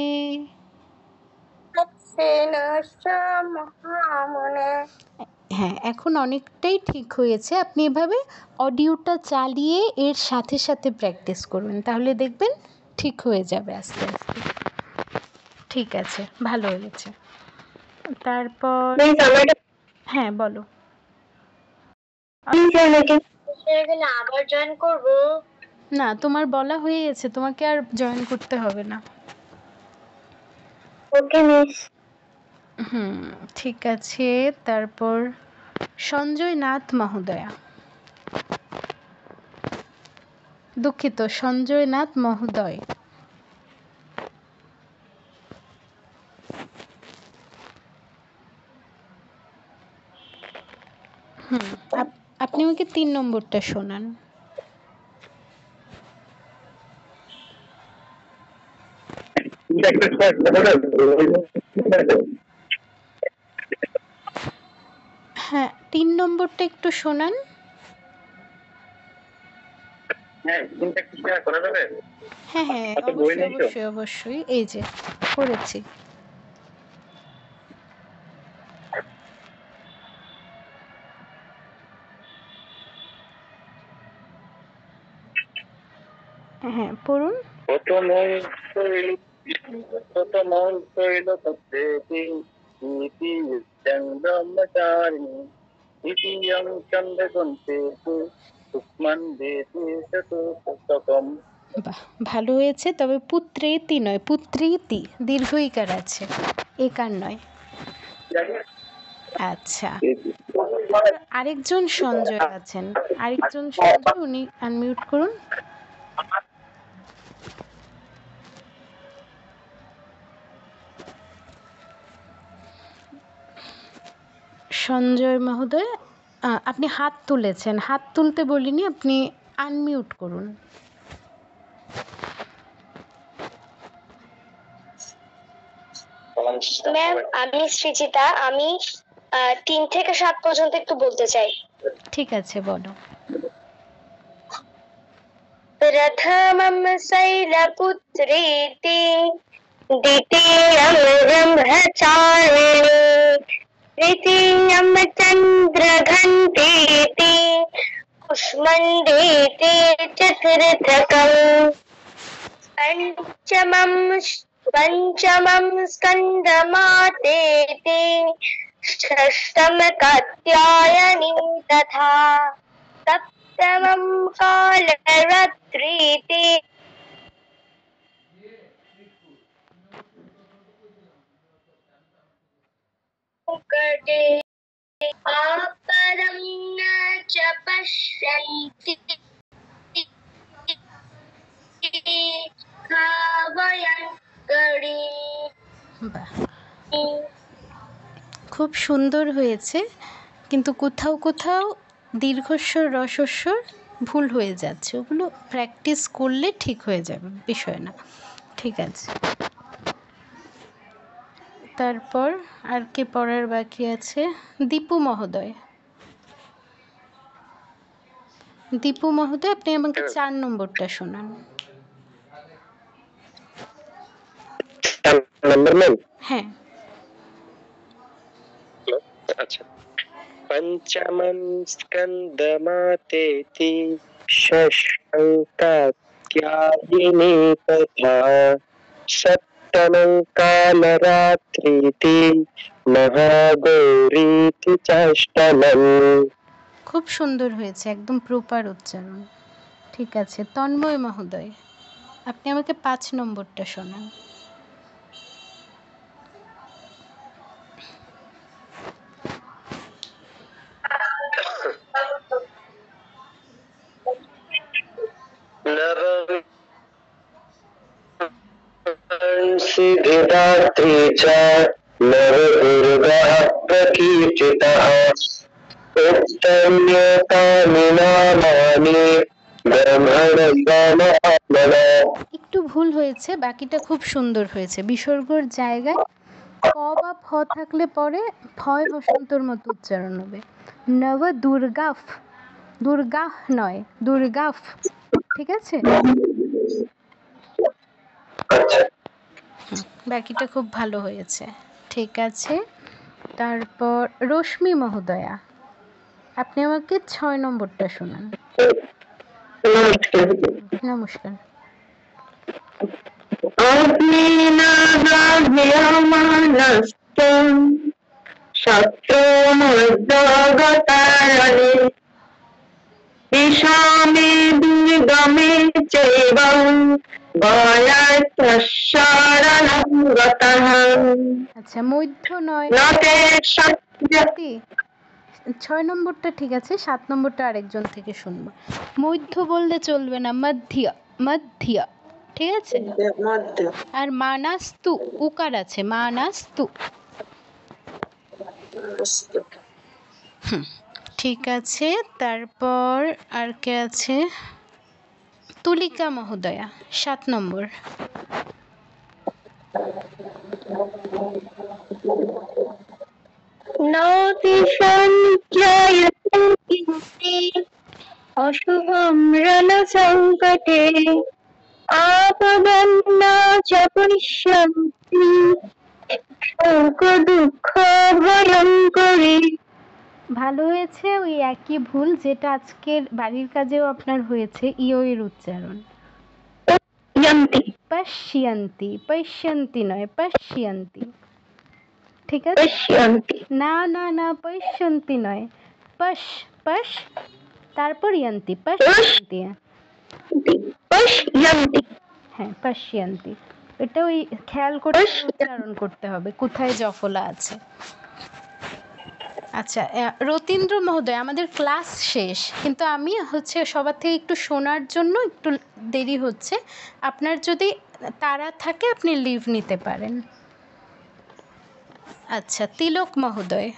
তৎসেনস্য মহামুনে। হ্যাঁ, এখন অনেকটাই ঠিক হয়েছে। আপনি এভাবে অডিওটা চালিয়ে এর সাথে সাথে প্র্যাকটিস করবেন, তাহলে দেখবেন ঠিক হয়ে যাবে আস্তে আস্তে। ঠিক আছে, ভালো হয়েছে। তারপর হ্যাঁ বলো। আবার জয়েন করব? না, তোমার বলা হয়ে গেছে, তোমাকে আর জয়েন করতে হবে না। ওকে মিস। ঠিক আছে। তারপর সঞ্জয় নাথ মহোদয়া, দুঃখিত, সঞ্জয় নাথ মহোদয়। আপনি আমাকে 3 নম্বরটা শোনান। হ্যাঁ, 3 নম্বরটা একটু শোনান। হ্যাঁ, চিন্তা কি করা যাবে? হ্যাঁ হ্যাঁ, অবশ্যই অবশ্যই, এই যে করেছি। হ্যাঁ, পড়ুন। বাহ, ভালো হয়েছে। তবে পুত্রেতি নয়, পুত্রীতি, দীর্ঘ ইকার আছে, একার নয়। আচ্ছা, আরেকজন সঞ্জয় আছেন, আরেকজন সঞ্জয়, উনি আনমিউট করুন। সঞ্জয় মহোদয়, আপনি হাত তুলেছেন, হাত তুলতে বলিনি, আপনি আনমিউট করুন। ম্যাম, আমি সৃজিতা, আমি 3 থেকে 7 পর্যন্ত একটু বলতে চাই। ঠিক আছে, বলো। प्रथमं शैलपुत्रीति, द्वितीयं ब्रह्मचारिणी, तृतीयं चन्द्रघण्टेति, कुष्मण्डेति चतुर्थकम्, पञ्चमं स्कन्दमातेति, षष्ठं कात्यायनी तथा सप्तमं कालरात्रीति, कटे आपरं न च पश्यन्ति, खावयन् करी। খুব সুন্দর হয়েছে, কিন্তু কোথাও কোথাও দীর্ঘস্বর রসস্বর ভুল হয়ে যাচ্ছে, ওগুলো প্র্যাকটিস করলে ঠিক হয়ে যাবে, বিষয় না। ঠিক আছে, তারপর আর কে পড়ার বাকি আছে? দীপু মহোদয়। দীপু মহোদয়, আপনি আমাকে 4 নম্বরটা শোনান। হ্যাঁ। আচ্ছা, পঞ্চমং স্কন্দমাতেতি, ষষ্ঠং কাত্যায়নী তথা, সপ্তমং কালরাত্রিতি, মহাগৌরীতি চাষ্টমং। খুব সুন্দর হয়েছে, একদম প্রপার উচ্চারণ। ঠিক আছে, তন্ময় মহোদয়, আপনি আমাকে 5 নম্বরটা শোনান। सिद्धिदात्री च नवदुर्गः प्रकीर्तितः, उत्तम्यतानि नामानि একটু ভুল হয়েছে, বাকিটা খুব সুন্দর হয়েছে। বিসর্গর জায়গায় ক বা ফ থাকলে পরে ফয় বসন্তর মতো উচ্চারণ হবে। নব দুর্গাফ, দুর্গাহ নয়, দুর্গাফ। ঠিক আছে, বাকিটা খুব ভালো হয়েছে। ঠিক আছে, তারপর রশ্মি মহোদয়া, আপনি আমাকে 6 নম্বরটা শোনান। নমস্কার। বিষমে দুর্গমে চৈবং আচ্ছা, মধ্য নয়, 6 নম্বরটা ঠিক আছে, 7 নম্বরটা আরেকজন থেকে শুনবো। মধ্য বললে চলবে না, মধ্য, মধ্য। ঠিক আছে, আর মানাস্তু উকার আছে, মানাস্তু। ঠিক আছে, তারপর আর কে আছে? তুলিকা মহোদয়া, 7 নম্বর। অশুভম রণ সংকটে আপদন্ন চ পশ্যন্তি শোক দুঃখ ভয়ঙ্করী। ভালো হয়েছে, ওই একই ভুল যেটা আজকের বাড়ির কাজেও আপনার হয়েছে, ইও এর উচ্চারণ পশ্যন্তি, পশ্যন্তি নয়, পশ্যন্তি। ঠিক আছে, না না না, পশ্যন্তি নয়, পশ পশ তারপর যন্তি, পশ্যন্তি। হ্যাঁ, পশ্যন্তি, এটা ওই খেয়াল করে উচ্চারণ করতে হবে কোথায় জফলা আছে। আচ্ছা, রতীন্দ্র মহোদয়, আমাদের ক্লাস শেষ, কিন্তু আমি সবার থেকে একটু শোনার জন্য একটু দেরি হচ্ছে। আপনার যদি তাড়া থাকে আপনি লিভ নিতে পারেন। আচ্ছা, তিলক মহোদয়,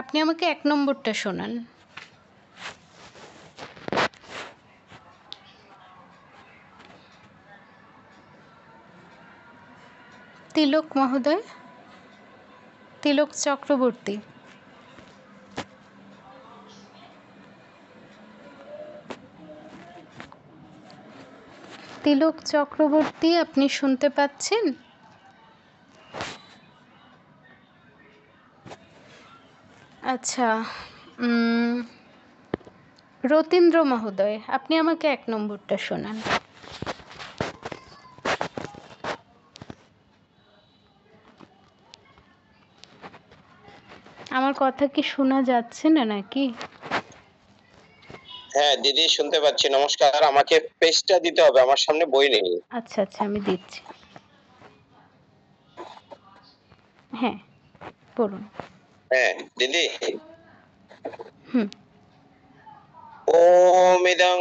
আপনি আমাকে 1 নম্বরটা শোনান। তিলক মহোদয়, তিলক চক্রবর্তী। তিলক চক্রবর্তী, আপনি শুনতে পাচ্ছেন? আচ্ছা, রতীন্দ্র মহোদয়, আপনি আমাকে 1 নম্বরটা শোনান। আমার কথা কি শোনা যাচ্ছে না নাকি? হ্যাঁ দিদি, শুনতে পাচ্ছি। নমস্কার, আমাকে পেজটা দিতে হবে, আমার সামনে বই নেই। আচ্ছা আচ্ছা, আমি দিচ্ছি। হ্যাঁ, পড়ুন। হ্যাঁ দিদি। ওমিদং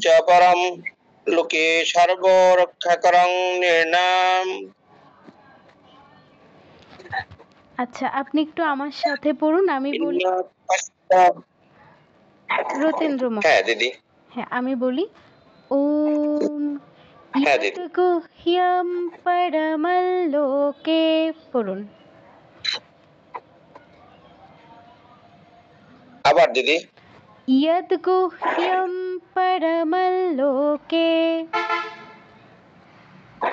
জপরম লোকে সর্বরক্ষাকরং নির্নাম। আচ্ছা, আপনি একটু আমার সাথে পড়ুন, আমি বলি। রতীন্দ্র মহোদয়। হ্যাঁ দিদি। হ্যাঁ, আমি বলি। ওম গুহ্যম পরমলোকে, পড়ুন। আবার দিদি। यद् गुह्यं परमलोके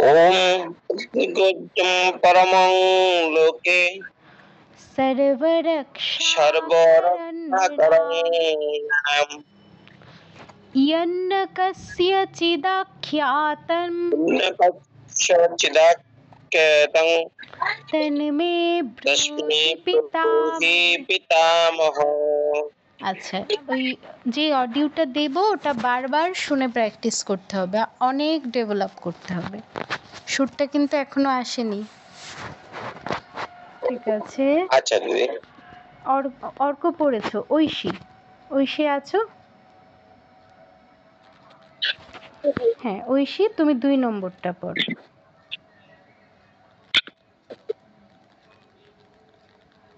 ओम गुह्यं परमं लोके सर्वरक्षाकरं यन्न कस्यचिदाख्यातं तन्मे ब्रूहि पितामह। আচ্ছা, ওই যে অডিওটা দেব ওটা বারবার শুনে প্র্যাকটিস করতে হবে, অনেক ডেভেলপ করতে হবে। সুরটা কিন্তু এখনো আসেনি। ঠিক আছে, আচ্ছা দিদি। অর্ক পড়েছো? ঐশী, ঐশী আছো? হ্যাঁ ঐশী, তুমি 2 নম্বরটা পড়ো।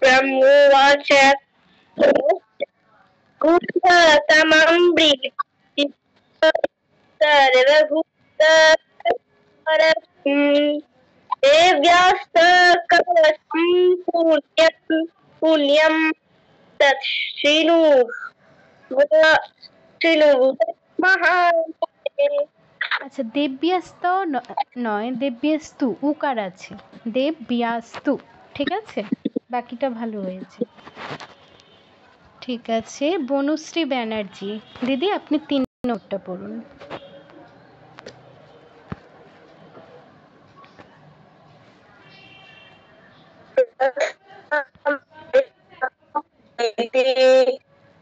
ব্রহ্মবাচ কুতমং বৃদ্ধি পুণ্যম তৎশ্রীণু আচ্ছা, দেবব্যাস্ত নয়, দেবব্যাস্তু উকার আছে, দেবব্যাস্তু, ঠিক আছে, বাকিটা ভালো হয়েছে। ঠিক আছে, বনুশ্রী ব্যানার্জি দিদি, আপনি 3 নোটটা পড়ুন।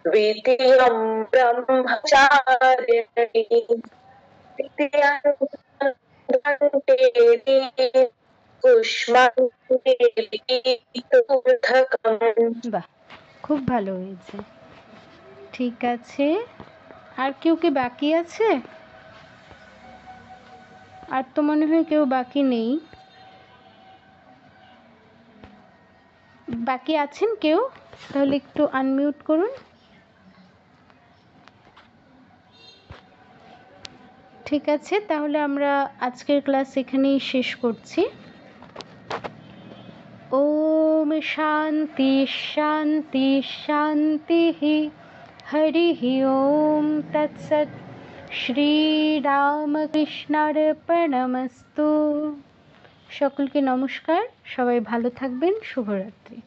द्वितीयं ब्रह्मचारिणी বাহ, খুব ভালো হয়েছে। ঠিক আছে, আর কেউ কি বাকি আছে? আর তো মনে হয় কেউ বাকি নেই। বাকি আছেন কেউ? তাহলে একটু আনমিউট করুন। ঠিক আছে, তাহলে আমরা আজকের ক্লাস এখানেই শেষ করছি। ওম শান্তি শান্তি শান্তি, হরি ওম তৎসৎ। শ্রী রামকৃষ্ণার্পণমস্তু। সকলকে নমস্কার, সবাই ভালো থাকবেন, শুভরাত্রি।